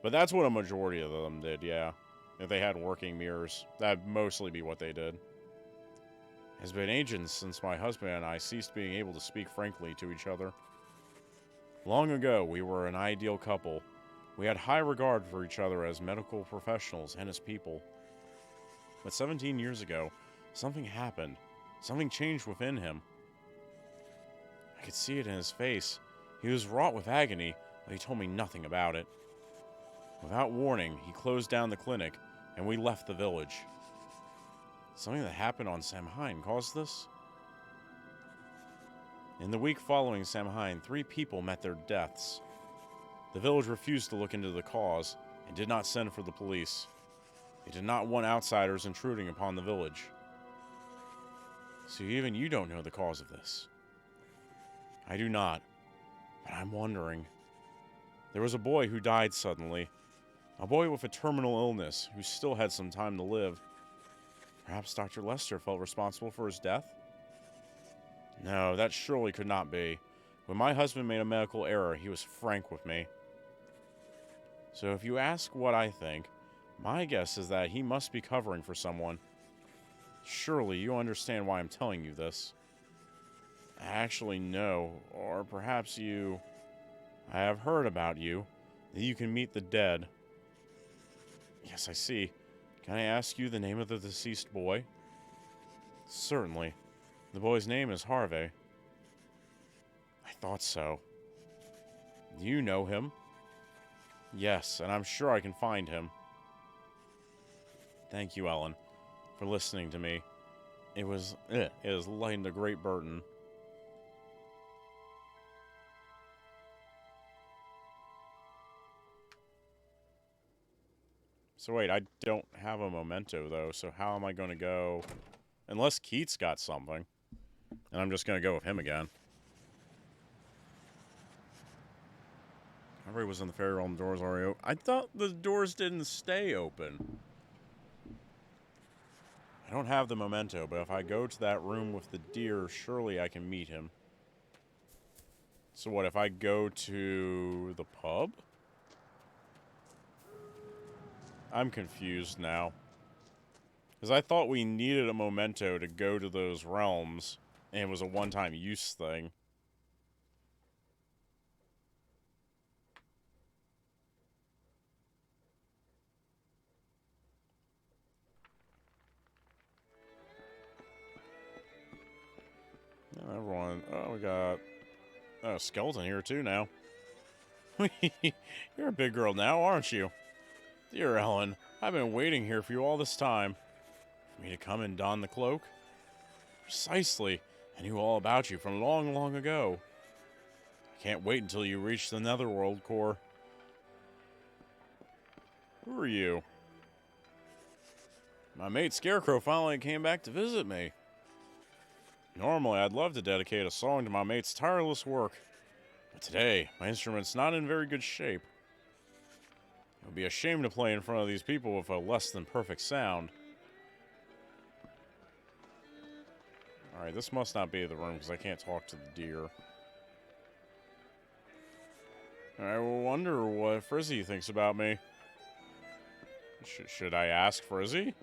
But that's what a majority of them did, yeah. If they had working mirrors, that'd mostly be what they did. It has been ages since my husband and I ceased being able to speak frankly to each other. Long ago, we were an ideal couple. We had high regard for each other as medical professionals and as people. But 17 years ago, something happened. Something changed within him. I could see it in his face. He was wrought with agony, but he told me nothing about it. Without warning, he closed down the clinic, and we left the village. Something that happened on Samhain caused this? In the week following Samhain, 3 people met their deaths. The village refused to look into the cause, and did not send for the police. They did not want outsiders intruding upon the village. So even you don't know the cause of this. I do not, but I'm wondering. There was a boy who died suddenly. A boy with a terminal illness who still had some time to live. Perhaps Dr. Lester felt responsible for his death? No, that surely could not be. When my husband made a medical error, he was frank with me. So if you ask what I think, my guess is that he must be covering for someone. Surely you understand why I'm telling you this. I actually know, or perhaps you... I have heard about you, that you can meet the dead. Yes, I see. Can I ask you the name of the deceased boy? Certainly. The boy's name is Harvey. I thought so. Do you know him? Yes, and I'm sure I can find him. Thank you, Ellen, for listening to me. It has lightened a great burden. So wait, I don't have a memento, though, so how am I going to go... Unless Keats got something. And I'm just going to go with him again. Everybody was in the fairy realm, doors already open. I thought the doors didn't stay open. I don't have the memento, but if I go to that room with the deer, surely I can meet him. So what, if I go to the pub? I'm confused now. Because I thought we needed a memento to go to those realms, and it was a one-time use thing. Everyone... Oh, we got... a skeleton here, too, now. You're a big girl now, aren't you? Dear Ellen, I've been waiting here for you all this time. For me to come and don the cloak? Precisely. I knew all about you from long, long ago. I can't wait until you reach the Netherworld core. Who are you? My mate Scarecrow finally came back to visit me. Normally, I'd love to dedicate a song to my mate's tireless work. But today, my instrument's not in very good shape. It would be a shame to play in front of these people with a less than perfect sound. Alright, this must not be the room because I can't talk to the deer. I wonder what Frizzy thinks about me. Should I ask Frizzy?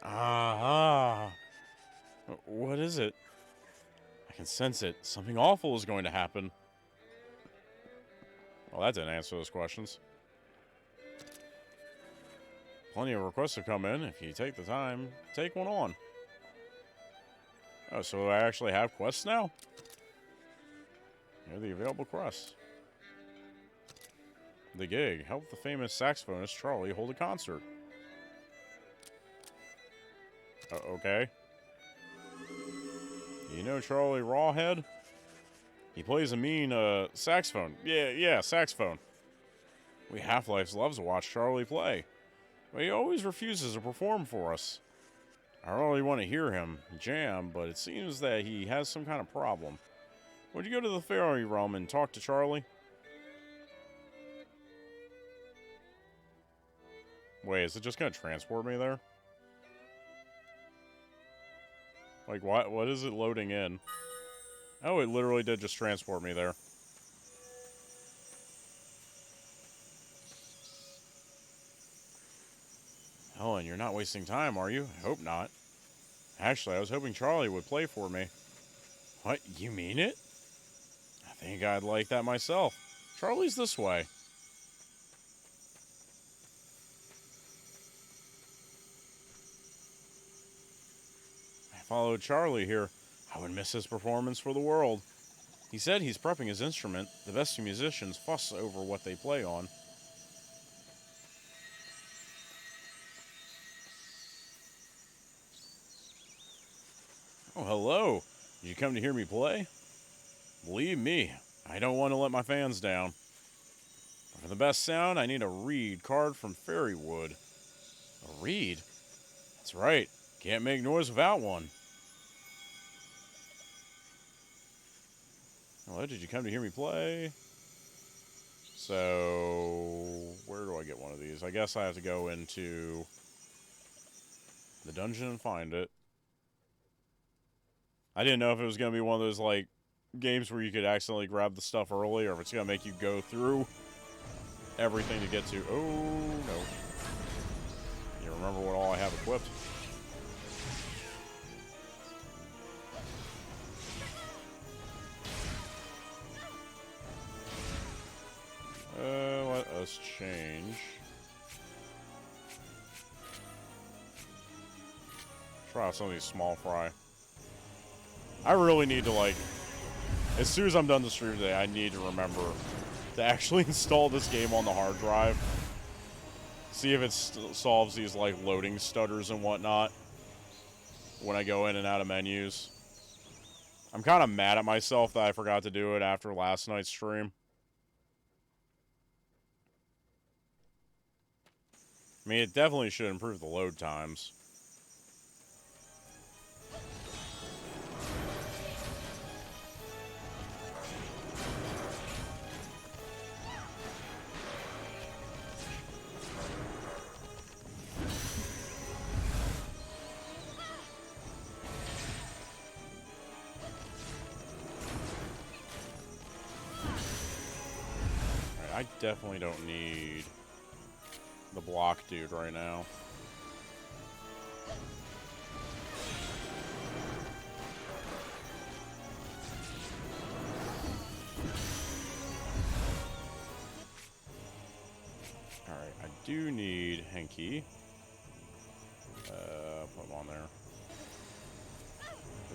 Aha! What is it? I can sense it. Something awful is going to happen. Well, that didn't answer those questions. Plenty of requests have come in. If you take the time, take one on. Oh, so I actually have quests now? Here are the available quests. The gig. Help the famous saxophonist Charlie hold a concert. Okay. You know Charlie Rawhead? He plays a mean, saxophone. Yeah, saxophone. We Half-Lives loves to watch Charlie play. But he always refuses to perform for us. I really want to hear him jam, but it seems that he has some kind of problem. Would you go to the fairy realm and talk to Charlie? Wait, is it just going to transport me there? Like, what is it loading in? Oh, it literally did just transport me there. Helen, you're not wasting time, are you? I hope not. Actually, I was hoping Charlie would play for me. What? You mean it? I think I'd like that myself. Charlie's this way. I followed Charlie here. I would miss his performance for the world. He said he's prepping his instrument. The best musicians fuss over what they play on. Oh, hello. Did you come to hear me play? Believe me, I don't want to let my fans down. But for the best sound, I need a reed carved from fairywood. A reed? That's right. Can't make noise without one. Hello, did you come to hear me play? So, where do I get one of these? I guess I have to go into the dungeon and find it. I didn't know if it was going to be one of those, like, games where you could accidentally grab the stuff early, or if it's going to make you go through everything to get to. Oh, no. You remember what all I have equipped? Let us change. Try out some of these small fry. I really need to, like, as soon as I'm done the stream today, I need to remember to actually install this game on the hard drive. See if it solves these, like, loading stutters and whatnot when I go in and out of menus. I'm kind of mad at myself that I forgot to do it after last night's stream. I mean, it definitely should improve the load times. I definitely don't need the block dude right now. Alright, I do need Henki. Put him on there.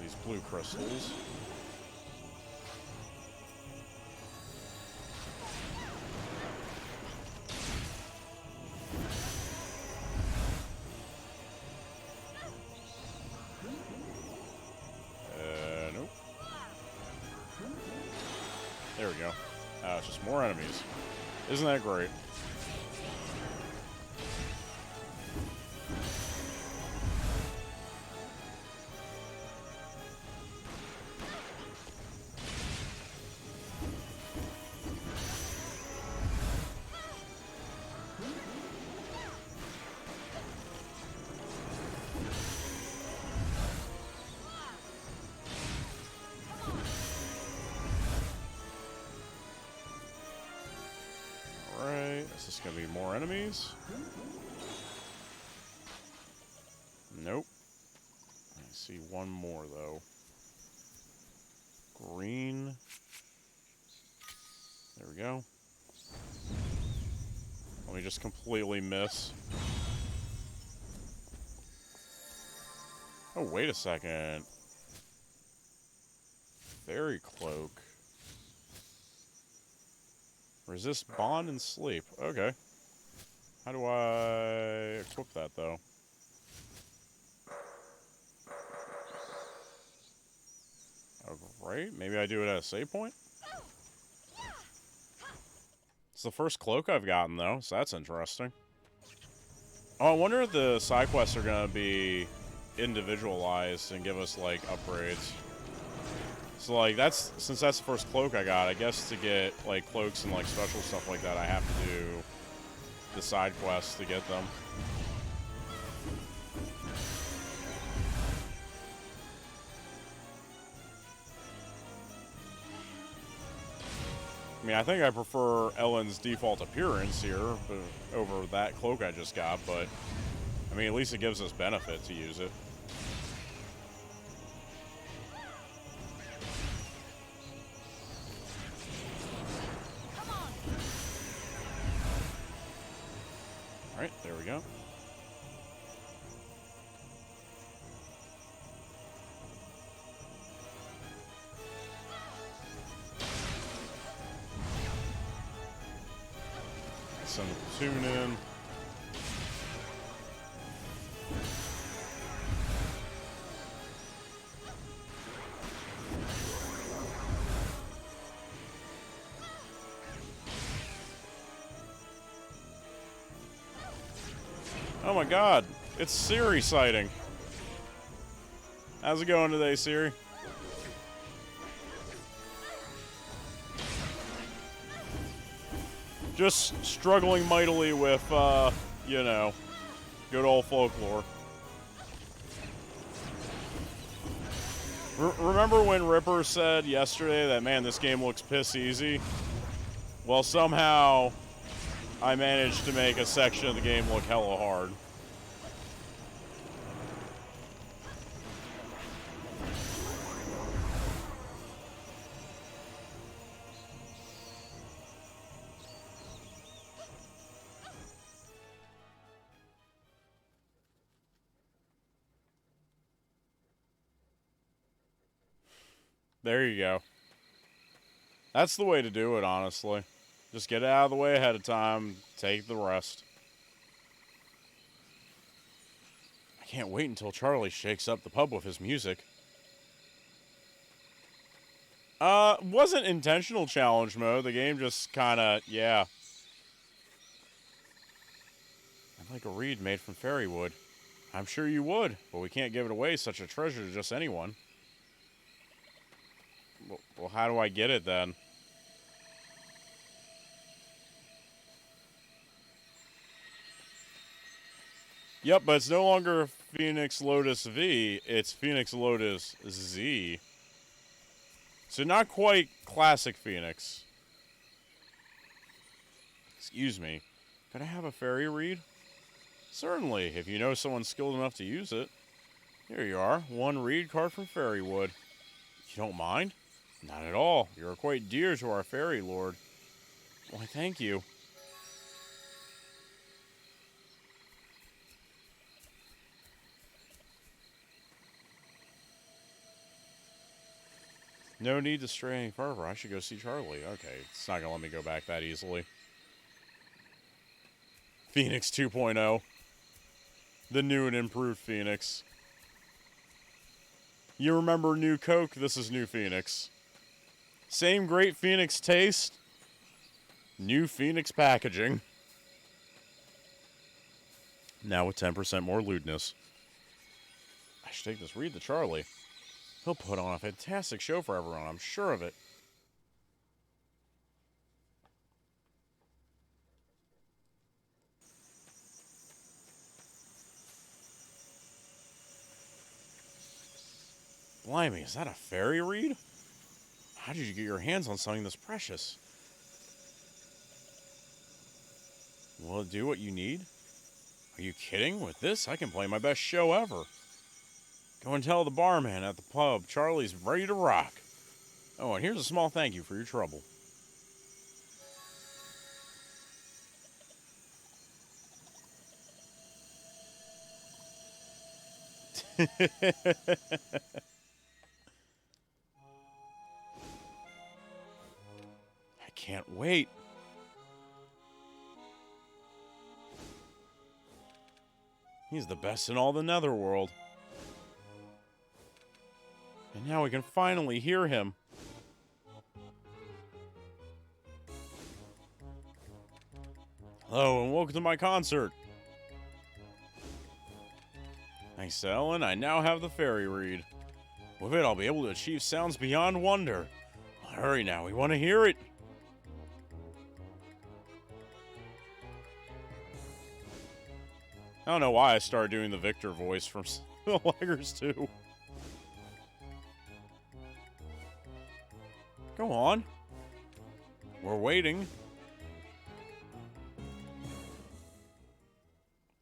These blue crystals. Nope. There we go. It's just more enemies. Isn't that great? Is this gonna be more enemies? Nope. I see one more though. Green. There we go. Let me just completely miss. Oh, wait a second. Fairy cloak. Resist bond and sleep. Okay. How do I equip that, though? Oh, right? Maybe I do it at a save point? It's the first cloak I've gotten, though, so that's interesting. Oh, I wonder if the side quests are going to be individualized and give us, like, upgrades. So, like, since that's the first cloak I got, I guess to get, like, cloaks and, like, special stuff like that, I have to do the side quests to get them. I mean, I think I prefer Ellen's default appearance here over that cloak I just got, but, I mean, at least it gives us benefit to use it. Alright, there we go. Send the platoon in. Oh my god, it's Siri sighting. How's it going today, Siri? Just struggling mightily with, you know, good old folklore. Remember when Ripper said yesterday that, man, this game looks piss easy? Well, somehow I managed to make a section of the game look hella hard. There you go. That's the way to do it, honestly. Just get it out of the way ahead of time, take the rest. I can't wait until Charlie shakes up the pub with his music. Wasn't intentional challenge mode. The game just kinda, yeah. I'd like a reed made from fairy wood. I'm sure you would, but we can't give it away, such a treasure, to just anyone. Well, how do I get it then? Yep, but it's no longer Phoenix Lotus V, it's Phoenix Lotus Z. So not quite classic Phoenix. Excuse me. Could I have a fairy reed? Certainly, if you know someone skilled enough to use it. Here you are, one reed carved from fairy wood. You don't mind? Not at all. You are quite dear to our fairy lord. Why, thank you. No need to stray any further. I should go see Charlie. Okay, it's not going to let me go back that easily. Phoenix 2.0. The new and improved Phoenix. You remember New Coke? This is New Phoenix. Same great Phoenix taste. New Phoenix packaging. Now with 10% more lewdness. I should take this read to Charlie. He'll put on a fantastic show for everyone, I'm sure of it. Blimey, is that a fairy reed? How did you get your hands on something this precious? Will it do what you need? Are you kidding? With this, I can play my best show ever. Go and tell the barman at the pub Charlie's ready to rock. Oh, and here's a small thank you for your trouble. I can't wait. He's the best in all the Netherworld. And now we can finally hear him. Hello and welcome to my concert. Thanks to Ellen, I now have the fairy reed. With it, I'll be able to achieve sounds beyond wonder. Well, hurry now, we want to hear it. I don't know why I started doing the Victor voice from Laggers 2. Go on. We're waiting.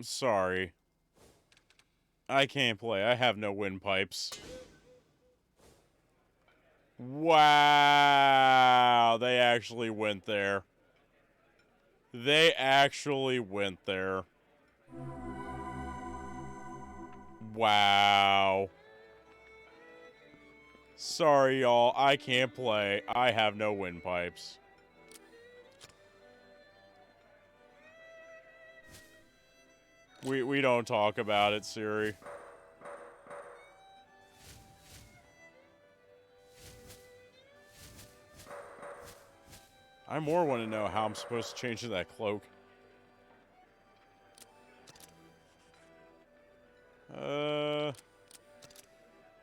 Sorry. I can't play. I have no windpipes. Wow. They actually went there. They actually went there. Wow. Sorry, y'all. I can't play. I have no windpipes. We don't talk about it, Siri. I more want to know how I'm supposed to change to that cloak.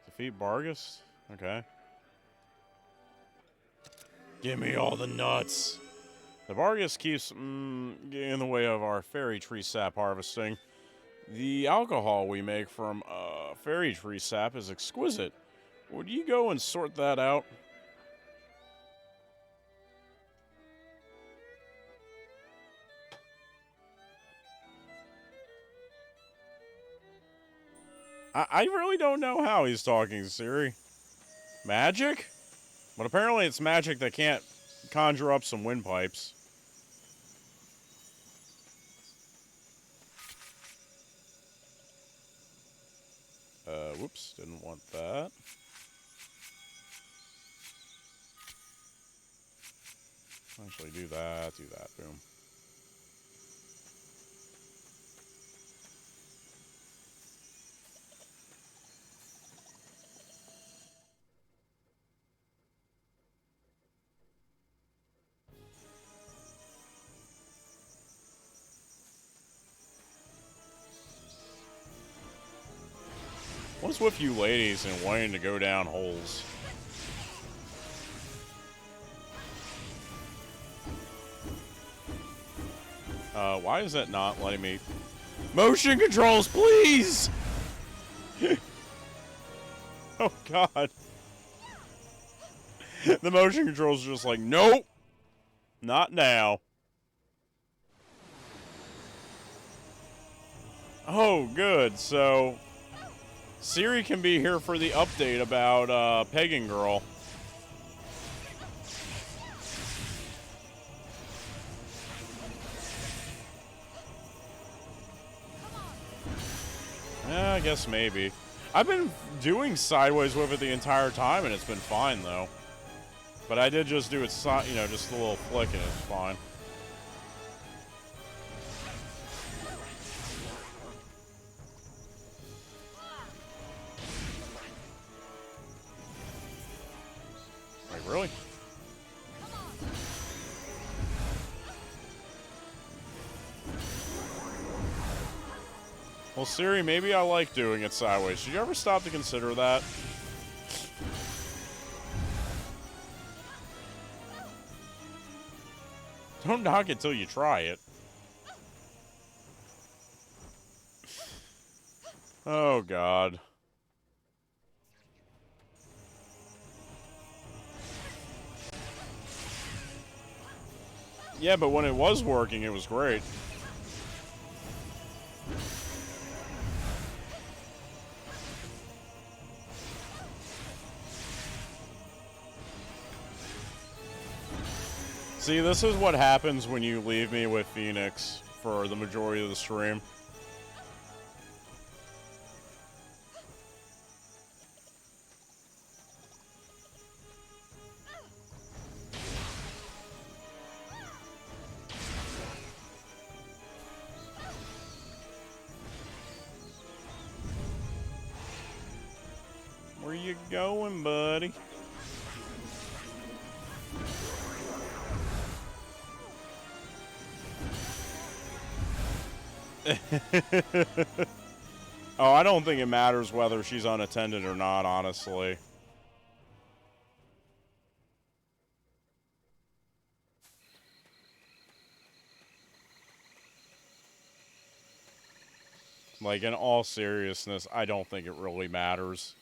Defeat Bargus? Okay. Give me all the nuts. The Bargus keeps in the way of our fairy tree sap harvesting. The alcohol we make from fairy tree sap is exquisite. Would you go and sort that out? I really don't know how he's talking to Siri. Magic? But apparently it's magic that can't conjure up some windpipes. Whoops, didn't want that. Actually, do that, boom. What's with you ladies and wanting to go down holes? Why is that not letting me... Motion controls, please! Oh, God. The motion controls are just like, nope! Not now. Oh, good. So, Siri can be here for the update about, Pagan Girl. Yeah, I guess maybe. I've been doing sideways with it the entire time, and it's been fine, though. But I did just do it, you know, just a little flick, and it's fine. Like, really? Well, Siri, maybe I like doing it sideways. Should you ever stop to consider that? Don't knock it till you try it. Oh, God. Yeah, but when it was working, it was great. See, this is what happens when you leave me with Phoenix for the majority of the stream. Where you going, buddy? Oh, I don't think it matters whether she's unattended or not, honestly. Like, in all seriousness, I don't think it really matters.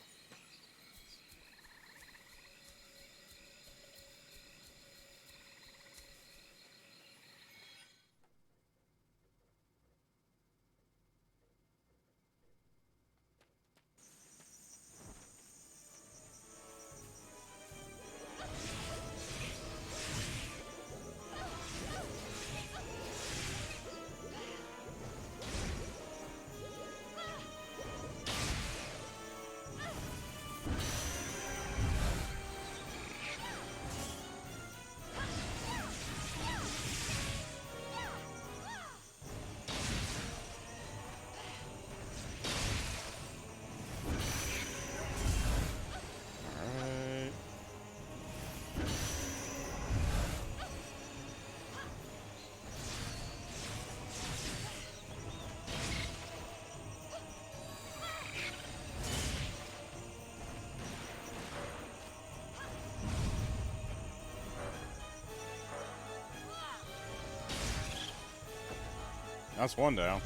That's one down.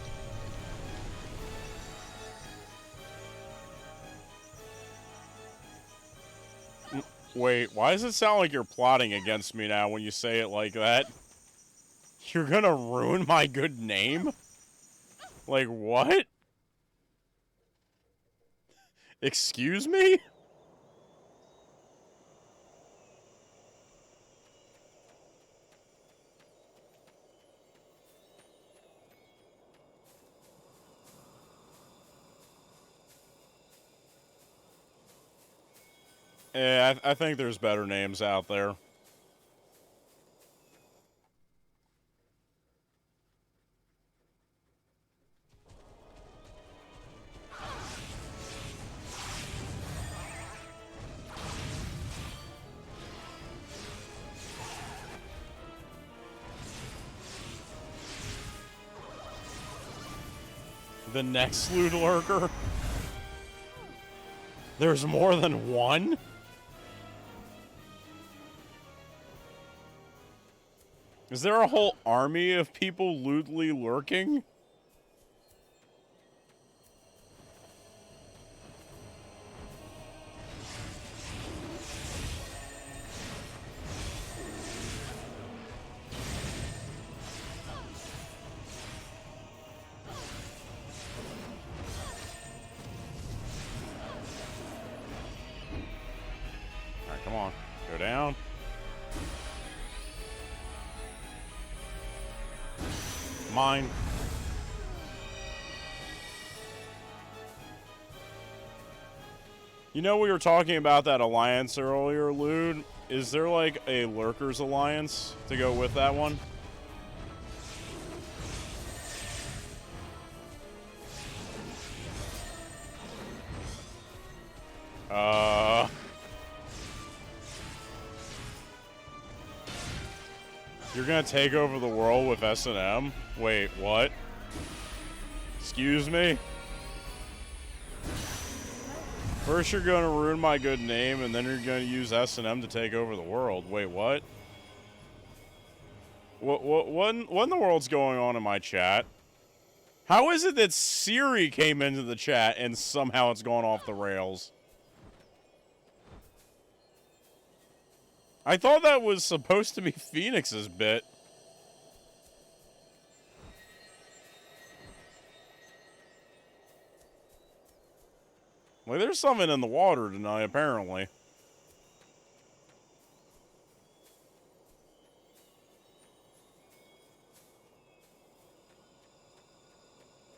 Wait, why does it sound like you're plotting against me now when you say it like that? You're gonna ruin my good name? Like, what? Excuse me? Yeah, I think there's better names out there. The next loot lurker? There's more than one? Is there a whole army of people lootly lurking? Alright, come on. Go down. Mine. You know, we were talking about that alliance earlier, Lude. Is there like a Lurkers alliance to go with that one? You're gonna take over the world with S&M? Wait, what? Excuse me? First you're gonna ruin my good name, and then you're gonna use S&M to take over the world. Wait, what? What in the world's going on in my chat? How is it that Siri came into the chat and somehow it's gone off the rails? I thought that was supposed to be Phoenix's bit. Well, there's something in the water tonight, apparently.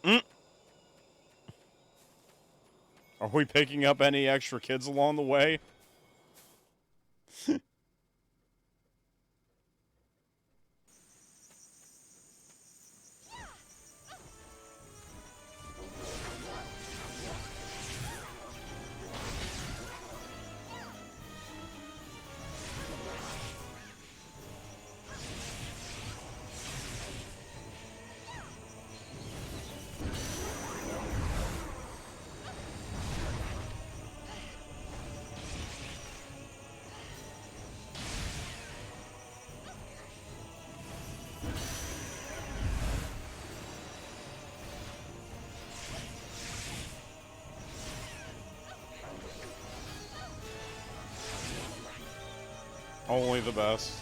Are we picking up any extra kids along the way? Only the best.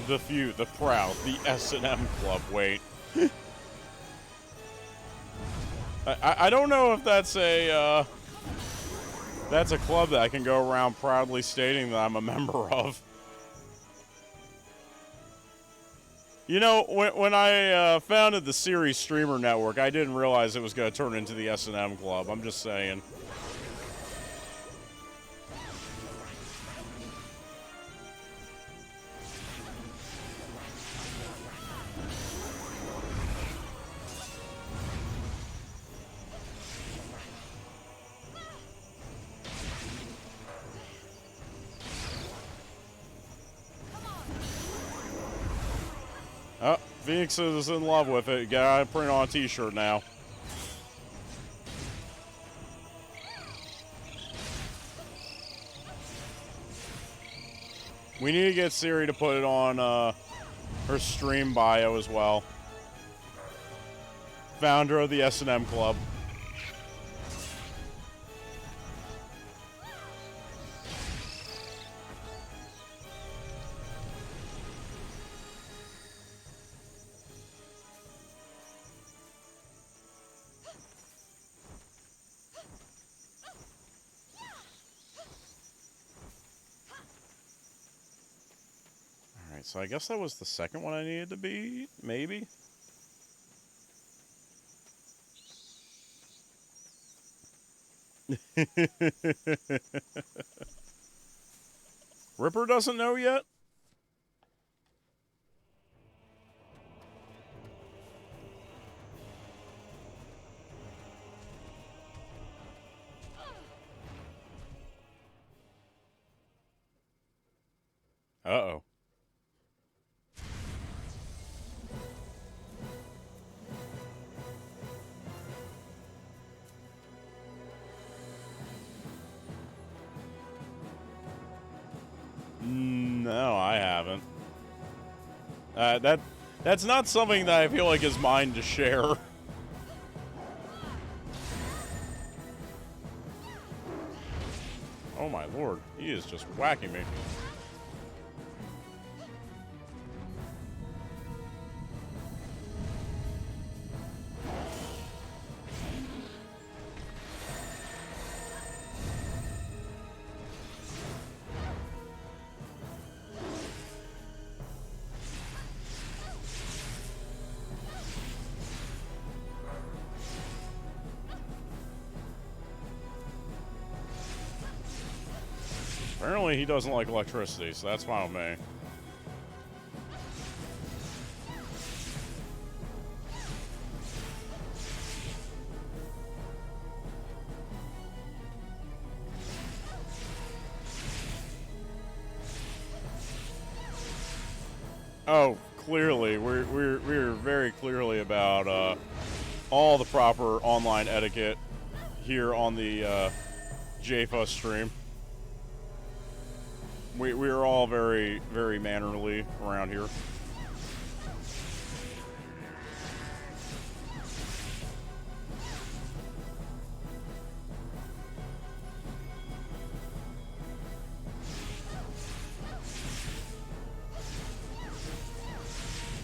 The few, the proud, the S&M Club. Wait. I don't know if that's a club that I can go around proudly stating that I'm a member of. You know, when I founded the Series Streamer Network, I didn't realize it was going to turn into the S&M Club. I'm just saying. Oh, Phoenix is in love with it. Gotta print on a t-shirt now. We need to get Siri to put it on her stream bio as well. Founder of the S&M Club. Alright, so I guess that was the second one I needed to beat, maybe? Ripper doesn't know yet? Uh-oh. No, I haven't. That's not something that I feel like is mine to share. Oh my lord, he is just whacking me. Apparently he doesn't like electricity, so that's fine with me. Oh, clearly, we're very clearly about all the proper online etiquette here on the JFus stream. We're all very, very mannerly around here.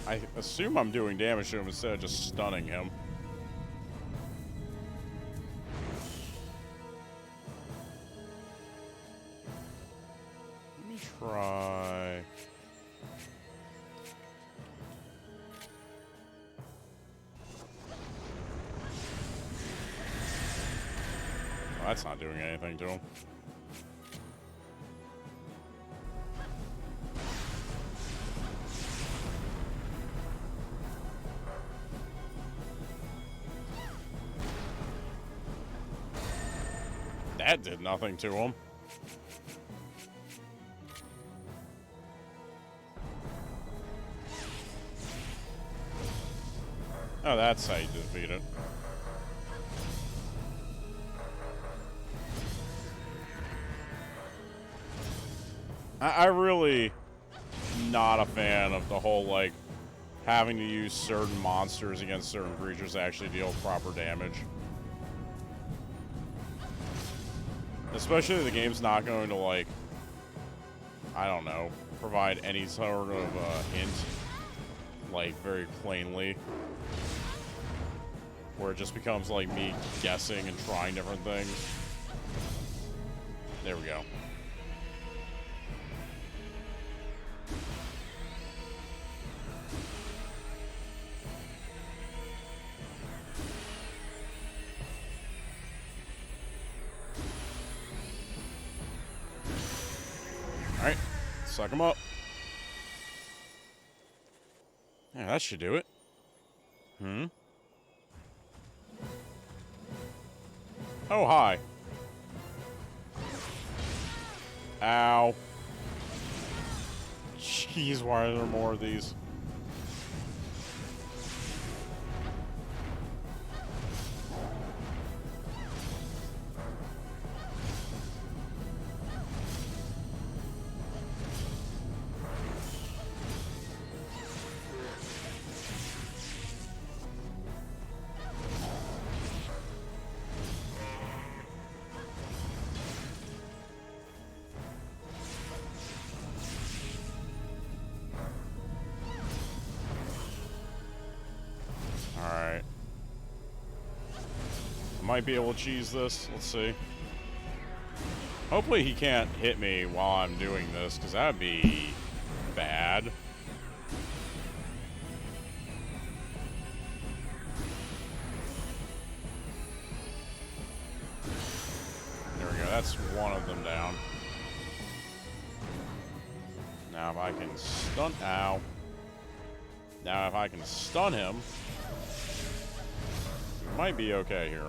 I assume I'm doing damage to him instead of just stunning him. Let me try... Oh, that's not doing anything to him. That did nothing to him. Oh, that's how you defeat it. I really not a fan of the whole, like, having to use certain monsters against certain creatures to actually deal proper damage. Especially the game's not going to, like, I don't know, provide any sort of hint, like, very plainly. Where it just becomes, like, me guessing and trying different things. There we go. Alright, suck him up. Yeah, that should do it. Oh, hi. Ow. Jeez, why are there more of these? Alright. I might be able to cheese this. Let's see. Hopefully he can't hit me while I'm doing this, because that would be bad. That's one of them down. Now if I can stun... Ow. Now if I can stun him... we might be okay here.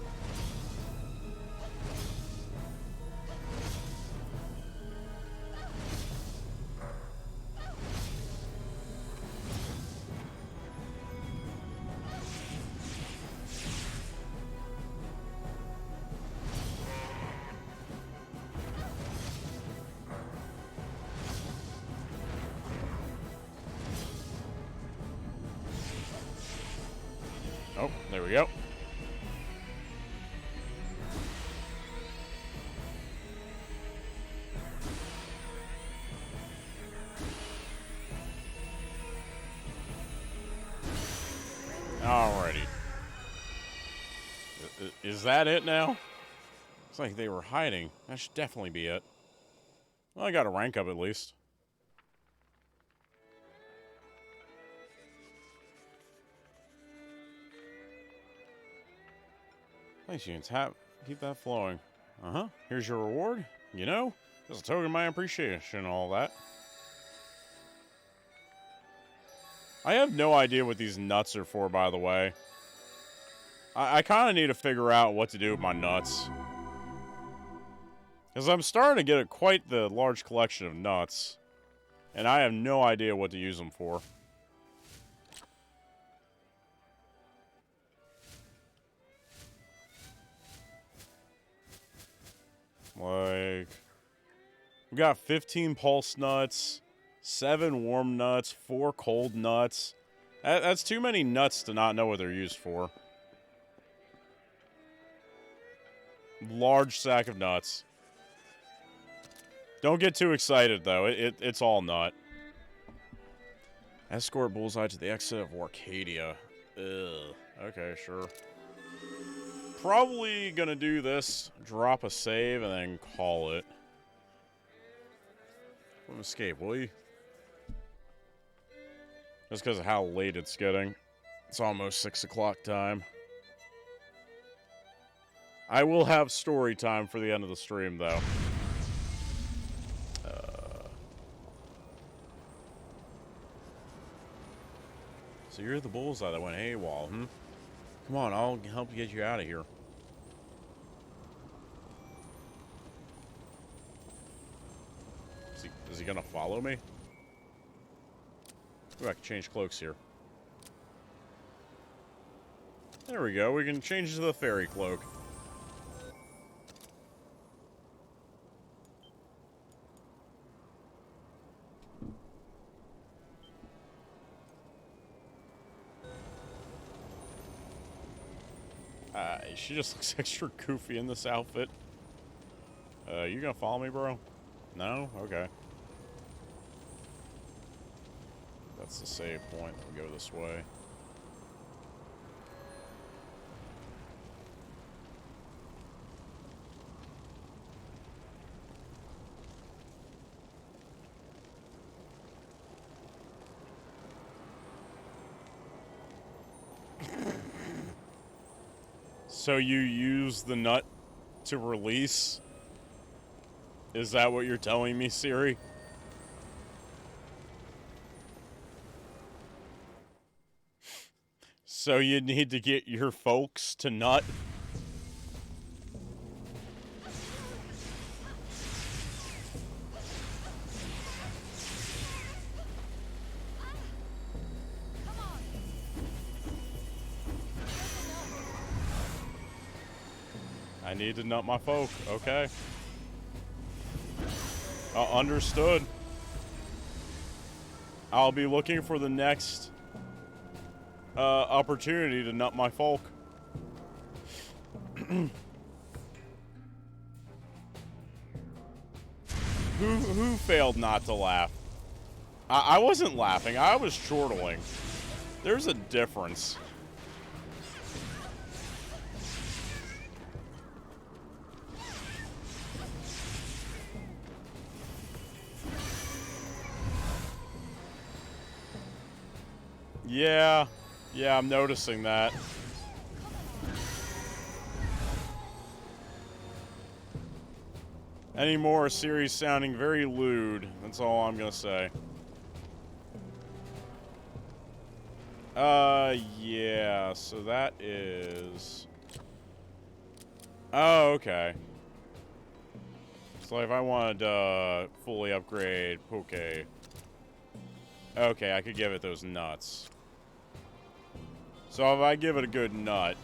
Oh, there we go. Alrighty. Is that it now? It's like they were hiding. That should definitely be it. Well, I got a rank up at least. Thanks, you can keep that flowing. Uh-huh. Here's your reward. You know, just a token of my appreciation and all that. I have no idea what these nuts are for, by the way. I kind of need to figure out what to do with my nuts. Because I'm starting to get quite the large collection of nuts. And I have no idea what to use them for. Like, we got 15 pulse nuts, 7 warm nuts, 4 cold nuts. That's too many nuts to not know what they're used for. Large sack of nuts. Don't get too excited, though. It's all nut. Escort Bullseye to the exit of Arcadia. Ugh. Okay, sure. Probably gonna do this, drop a save, and then call it. Don't escape, will you? Just because of how late it's getting. It's almost 6 o'clock time. I will have story time for the end of the stream, though. So you're the bullseye that went AWOL, hmm? Come on, I'll help get you out of here. Is he gonna follow me? Ooh, I can change cloaks here. There we go, we can change to the fairy cloak. She just looks extra goofy in this outfit. You gonna follow me, bro? No? Okay. That's the save point. We go this way. So you use the nut to release? Is that what you're telling me, Siri? So you need to get your folks to nut? I need to nut my folk, okay. Understood. I'll be looking for the next opportunity to nut my folk. Who failed not to laugh? I wasn't laughing, I was chortling. There's a difference. Yeah, I'm noticing that. Any more series sounding very lewd. That's all I'm gonna say. Yeah, so that is... Oh, okay. So if I wanted to fully upgrade Poke... Okay, I could give it those nuts. So if I give it a good nut,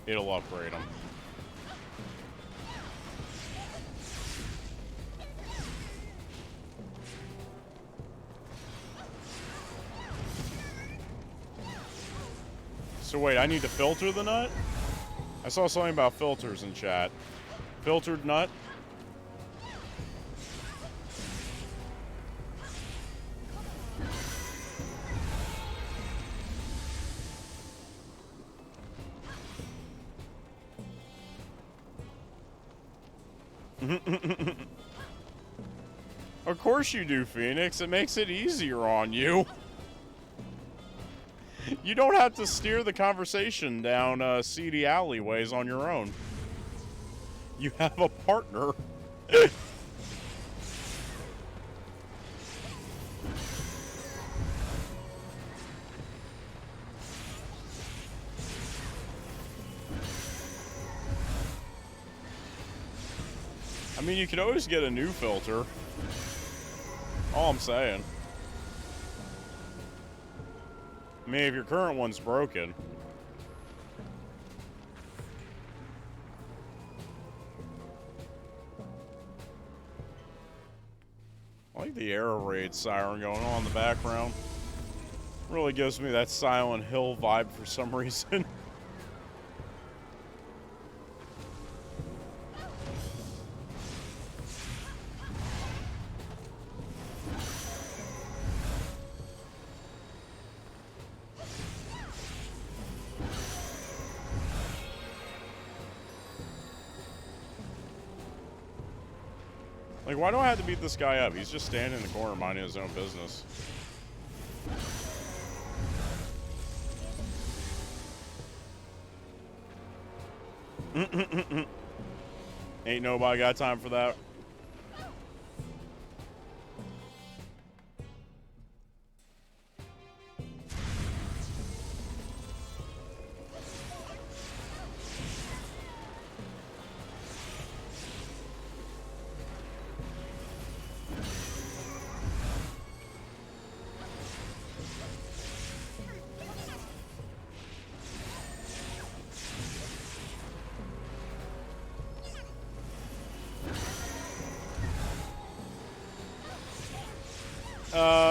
it'll upgrade them. So wait, I need to filter the nut? I saw something about filters in chat. Filtered nut? Of course you do, Phoenix. It makes it easier on you. You don't have to steer the conversation down seedy alleyways on your own. You have a partner. I mean, you could always get a new filter. All I'm saying. I mean, if your current one's broken. I like the air raid siren going on in the background. Really gives me that Silent Hill vibe for some reason. Like, why do I have to beat this guy up? He's just standing in the corner minding his own business. Ain't nobody got time for that.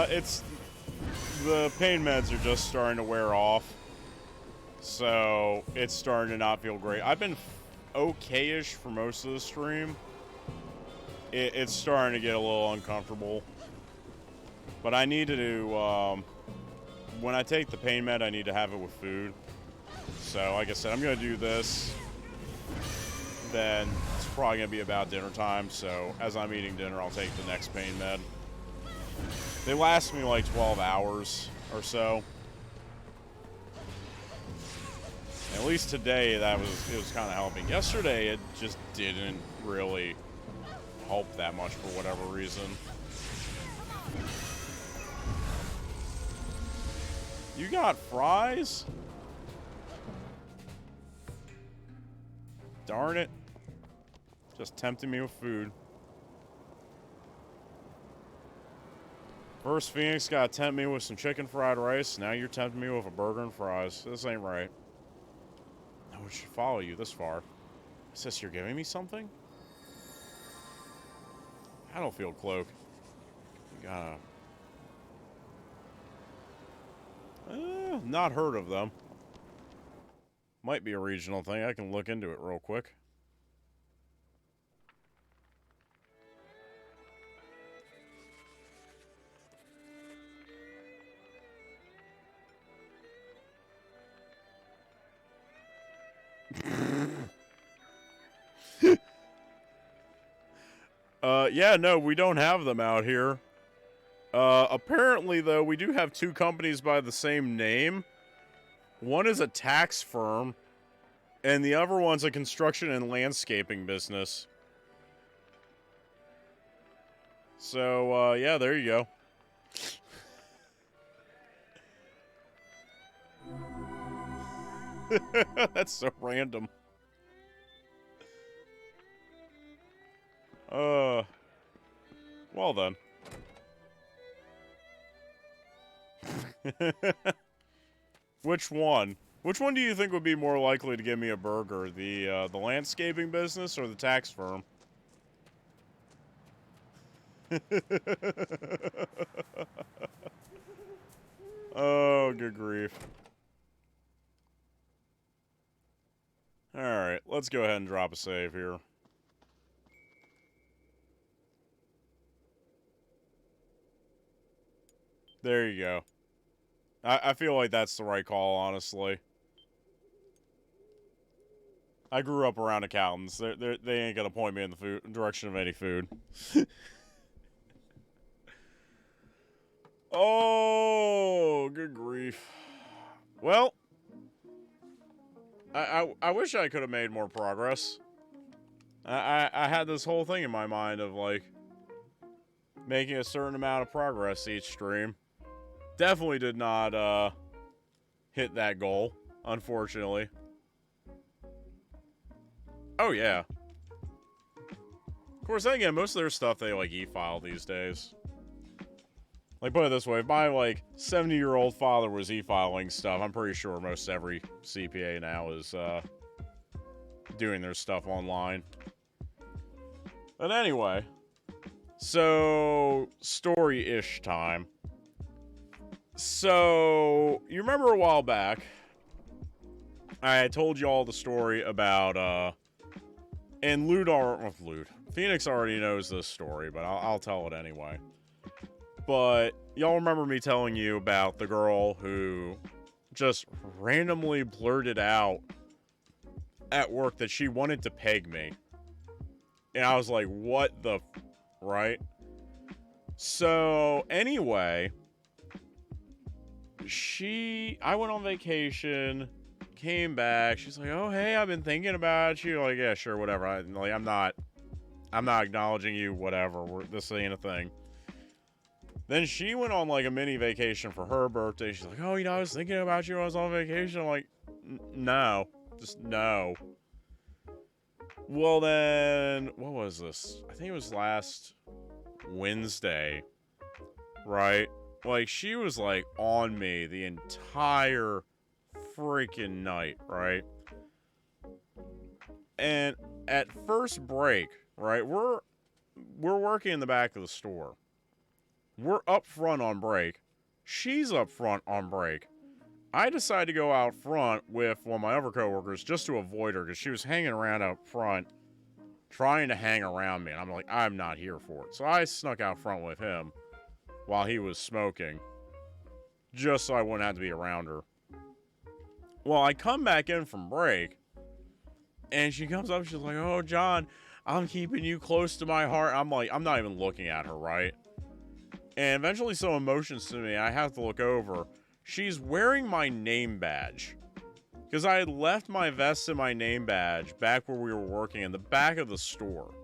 It's... The pain meds are just starting to wear off. So, it's starting to not feel great. I've been okay-ish for most of the stream. It's starting to get a little uncomfortable. But I need to, when I take the pain med, I need to have it with food. So, like I said, I'm going to do this. Then, it's probably going to be about dinner time. So, as I'm eating dinner, I'll take the next pain med. They last me like 12 hours or so. At least today, it was kind of helping. Yesterday, it just didn't really help that much for whatever reason. You got fries? Darn it. Just tempting me with food. First, Phoenix got to tempt me with some chicken fried rice. Now you're tempting me with a burger and fries. This ain't right. I should follow you this far. Is this you're giving me something? I don't feel cloak. You gotta... not heard of them. Might be a regional thing. I can look into it real quick. Yeah, no, we don't have them out here. Apparently, though, we do have two companies by the same name. One is a tax firm, and the other one's a construction and landscaping business. So, yeah, there you go. That's so random. Well then. Which one? Which one do you think would be more likely to give me a burger? The landscaping business or the tax firm? Oh, good grief. Alright, let's go ahead and drop a save here. There you go. I feel like that's the right call, honestly. I grew up around accountants. They ain't gonna point me in the direction of any food. Oh, good grief. Well, I wish I could have made more progress. I had this whole thing in my mind of, like, making a certain amount of progress each stream. Definitely did not, hit that goal, unfortunately. Oh, yeah. Of course, then again, most of their stuff, they, like, e-file these days. Like, put it this way, if my, like, 70-year-old father was e-filing stuff, I'm pretty sure most every CPA now is, doing their stuff online. But anyway, so, story-ish time. So, you remember a while back, I told you all the story about, and Phoenix already knows this story, but I'll tell it anyway. But y'all remember me telling you about the girl who just randomly blurted out at work that she wanted to peg me. And I was like, what the right? So, anyway, I went on vacation, came back, she's like, oh, hey, I've been thinking about you. Like, yeah, sure, whatever. I'm not acknowledging you, whatever. This ain't a thing. Then she went on, like, a mini vacation for her birthday. She's like, oh, I was thinking about you when I was on vacation. I'm like, no. Just no. Well, then, what was this? I think it was last Wednesday, right? Like, she was, like, on me the entire freaking night, right? And at first break, right, we're working in the back of the store. We're up front on break. She's up front on break. I decided to go out front with one of my other coworkers just to avoid her because she was hanging around out front, trying to hang around me. And I'm like, I'm not here for it. So I snuck out front with him while he was smoking, just so I wouldn't have to be around her. Well, I come back in from break, and she comes up, she's like, oh, John, I'm keeping you close to my heart. I'm like, I'm not even looking at her, right? And eventually someone motions to me, I have to look over. She's wearing my name badge. Because I had left my vest and my name badge back where we were working in the back of the store.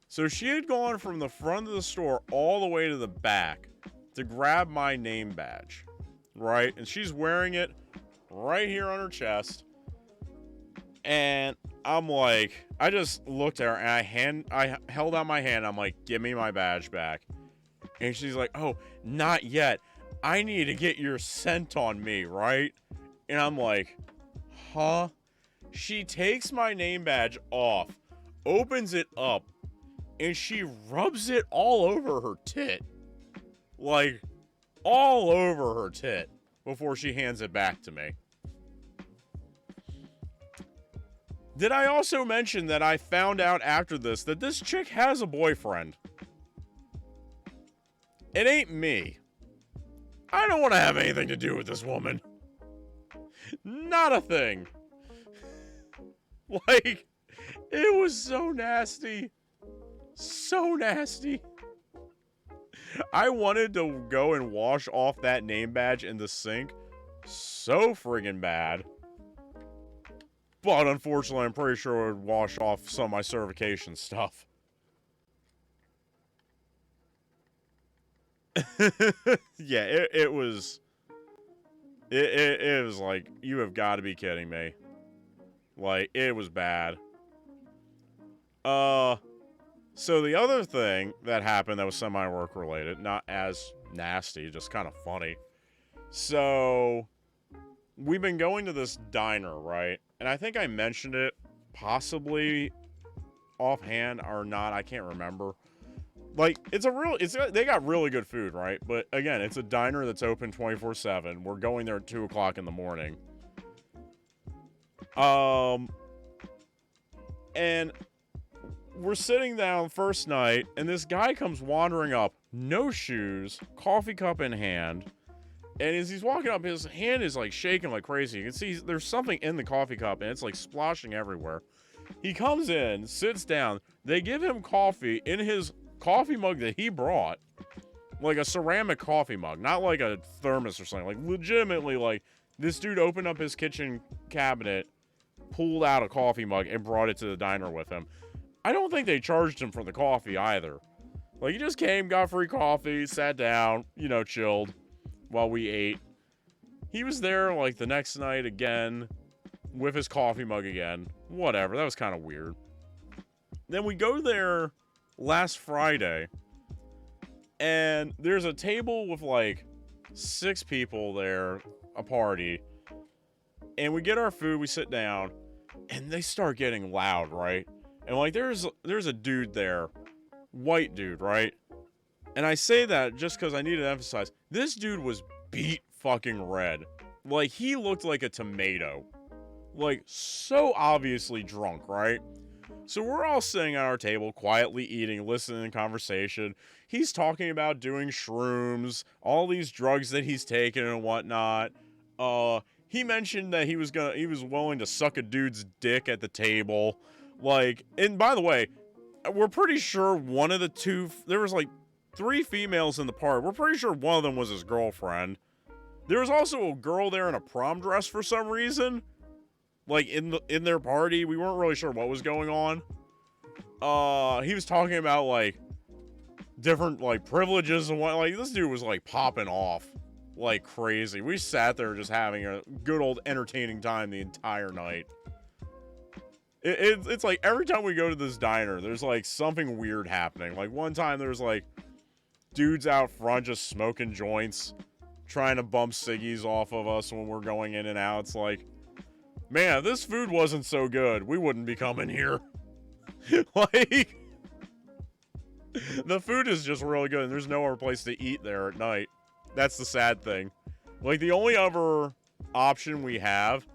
So she had gone from the front of the store all the way to the back to grab my name badge. Right? And she's wearing it right here on her chest. And I'm like, I just looked at her and I held out my hand. I'm like, give me my badge back. And she's like, oh, not yet. I need to get your scent on me, right? And I'm like, huh? She takes my name badge off, opens it up, and she rubs it all over her tit. Like, all over her tit before she hands it back to me. Did I also mention that I found out after this that this chick has a boyfriend? It ain't me. I don't want to have anything to do with this woman. Not a thing. Like, it was so nasty. So nasty. I wanted to go and wash off that name badge in the sink so friggin' bad. But unfortunately, I'm pretty sure it would wash off some of my certification stuff. Yeah, it was. It was like, you have got to be kidding me. Like, it was bad. So the other thing that happened that was semi-work related, not as nasty, just kind of funny. So we've been going to this diner, right? And I think I mentioned it possibly offhand or not, I can't remember. Like, they got really good food, right? But again, it's a diner that's open 24/7. We're going there at 2 o'clock in the morning. And we're sitting down first night, and this guy comes wandering up, no shoes, coffee cup in hand. And as he's walking up, his hand is like shaking like crazy. You can see there's something in the coffee cup, and it's like splashing everywhere. He comes in, sits down. They give him coffee in his coffee mug that he brought. Like a ceramic coffee mug, not like a thermos or something. Like, legitimately, like, this dude opened up his kitchen cabinet, pulled out a coffee mug, and brought it to the diner with him. I don't think they charged him for the coffee either. Like, he just came, got free coffee, sat down, chilled while we ate. He was there, like, the next night again, with his coffee mug again. Whatever, that was kind of weird. Then we go there last Friday, and there's a table with, like, 6 people there, a party. And we get our food, we sit down, and they start getting loud, right? And, like, there's a dude there, white dude, right? And I say that just because I need to emphasize, this dude was beat fucking red. Like, he looked like a tomato. Like, so obviously drunk, right? So we're all sitting at our table, quietly eating, listening to conversation. He's talking about doing shrooms, all these drugs that he's taken and whatnot. He mentioned that he was willing to suck a dude's dick at the table. Like, and by the way, we're pretty sure one of the two, there was like 3 females in the party. We're pretty sure one of them was his girlfriend. There was also a girl there in a prom dress for some reason. Like, in their party, we weren't really sure what was going on. He was talking about, like, different, like, privileges and what, like, this dude was, like, popping off like crazy. We sat there just having a good old entertaining time the entire night. It's like, every time we go to this diner, there's, like, something weird happening. Like, one time there's, like, dudes out front just smoking joints, trying to bump ciggies off of us when we're going in and out. It's like, man, if this food wasn't so good, we wouldn't be coming here. Like, the food is just really good, and there's no other place to eat there at night. That's the sad thing. Like, the only other option we have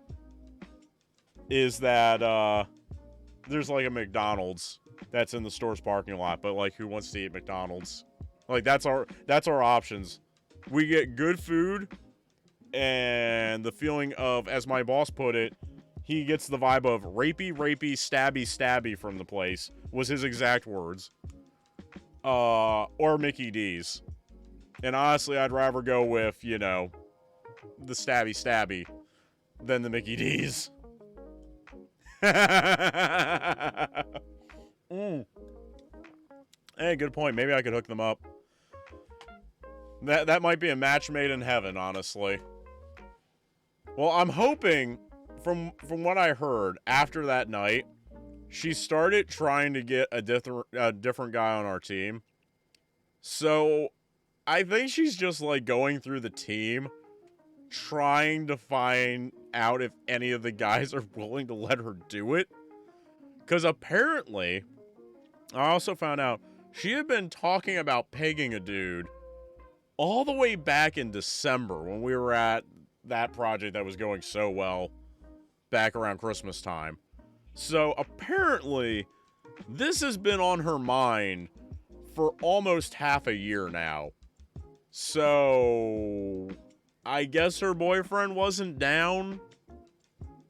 is that, there's, like, a McDonald's that's in the store's parking lot, but, like, who wants to eat McDonald's? Like, that's our options. We get good food, and the feeling of, as my boss put it, he gets the vibe of rapey, stabby from the place, was his exact words. Or Mickey D's. And honestly, I'd rather go with, the stabby than the Mickey D's. Hey, good point. Maybe I could hook them up. That might be a match made in heaven, honestly. Well, I'm hoping, from what I heard, after that night, she started trying to get a different guy on our team. So, I think she's just, like, going through the team, trying to find out if any of the guys are willing to let her do it. Because apparently, I also found out, she had been talking about pegging a dude all the way back in December when we were at that project that was going so well back around Christmas time. So apparently, this has been on her mind for almost half a year now. So I guess her boyfriend wasn't down,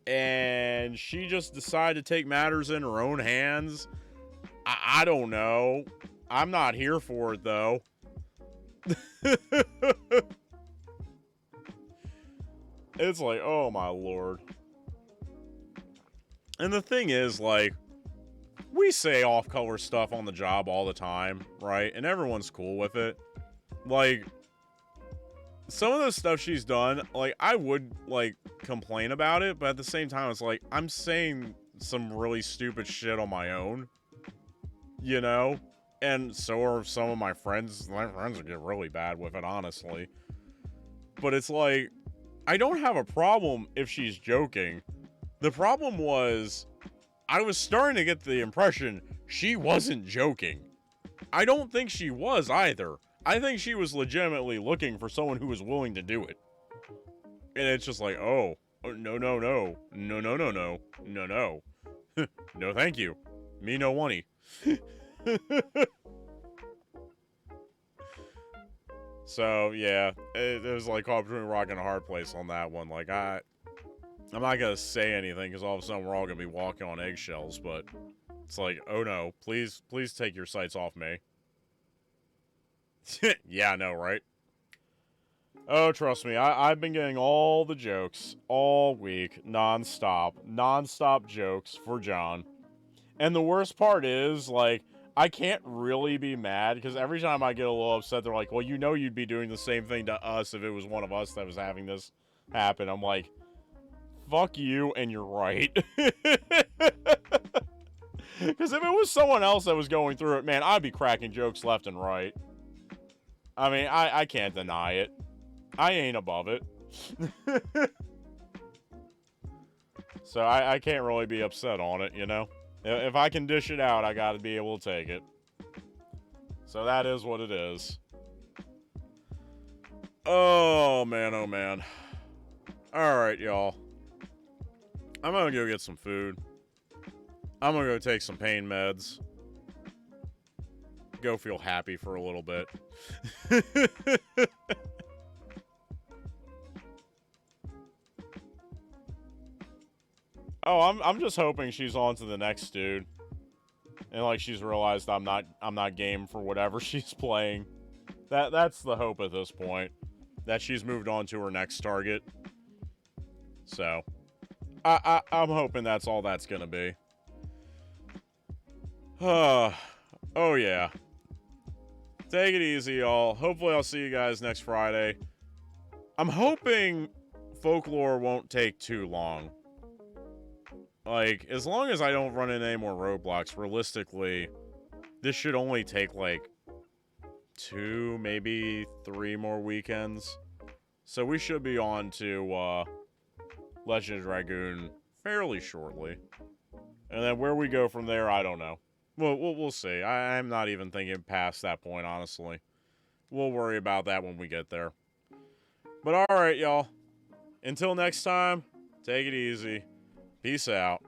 and she just decided to take matters in her own hands. I don't know. I'm not here for it, though. It's like, oh my lord. And the thing is, like, we say off-color stuff on the job all the time, right? And everyone's cool with it. Like, some of the stuff she's done, like, I would, like, complain about it, but at the same time, it's like, I'm saying some really stupid shit on my own, you know? And so are some of my friends. My friends would get really bad with it, honestly. But it's like, I don't have a problem if she's joking. The problem was, I was starting to get the impression she wasn't joking. I don't think she was either. I think she was legitimately looking for someone who was willing to do it. And it's just like, oh, no, no, no. No, no, no, no. No, no. No, thank you. Me no money. So, yeah. It was like caught between a rock and a hard place on that one. Like, I'm not gonna say anything because all of a sudden we're all gonna be walking on eggshells, but it's like, oh no, please take your sights off me. Yeah, I know, right? Oh, trust me, I've been getting all the jokes all week, non-stop jokes for John. And the worst part is, like, I can't really be mad, because every time I get a little upset, they're like, well, you know you'd be doing the same thing to us if it was one of us that was having this happen. I'm like, fuck you, and you're right. Because if it was someone else that was going through it, man, I'd be cracking jokes left and right. I mean, I can't deny it. I ain't above it. So I can't really be upset on it, you know? If I can dish it out, I gotta be able to take it. So that is what it is. Oh, man, oh, man. Alright, y'all. I'm gonna go get some food. I'm gonna go take some pain meds. Go feel happy for a little bit. Oh, I'm just hoping she's on to the next dude. And like she's realized I'm not game for whatever she's playing. That's the hope at this point. That she's moved on to her next target. So I'm hoping that's all that's gonna be. Oh yeah. Take it easy, y'all. Hopefully I'll see you guys next Friday. I'm hoping Folklore won't take too long. Like, as long as I don't run into any more roadblocks, realistically, this should only take, like, 2, maybe 3 more weekends. So we should be on to, Legend of Dragoon fairly shortly. And then where we go from there, I don't know. We'll see. I'm not even thinking past that point, honestly. We'll worry about that when we get there. But alright, y'all. Until next time, take it easy. Peace out.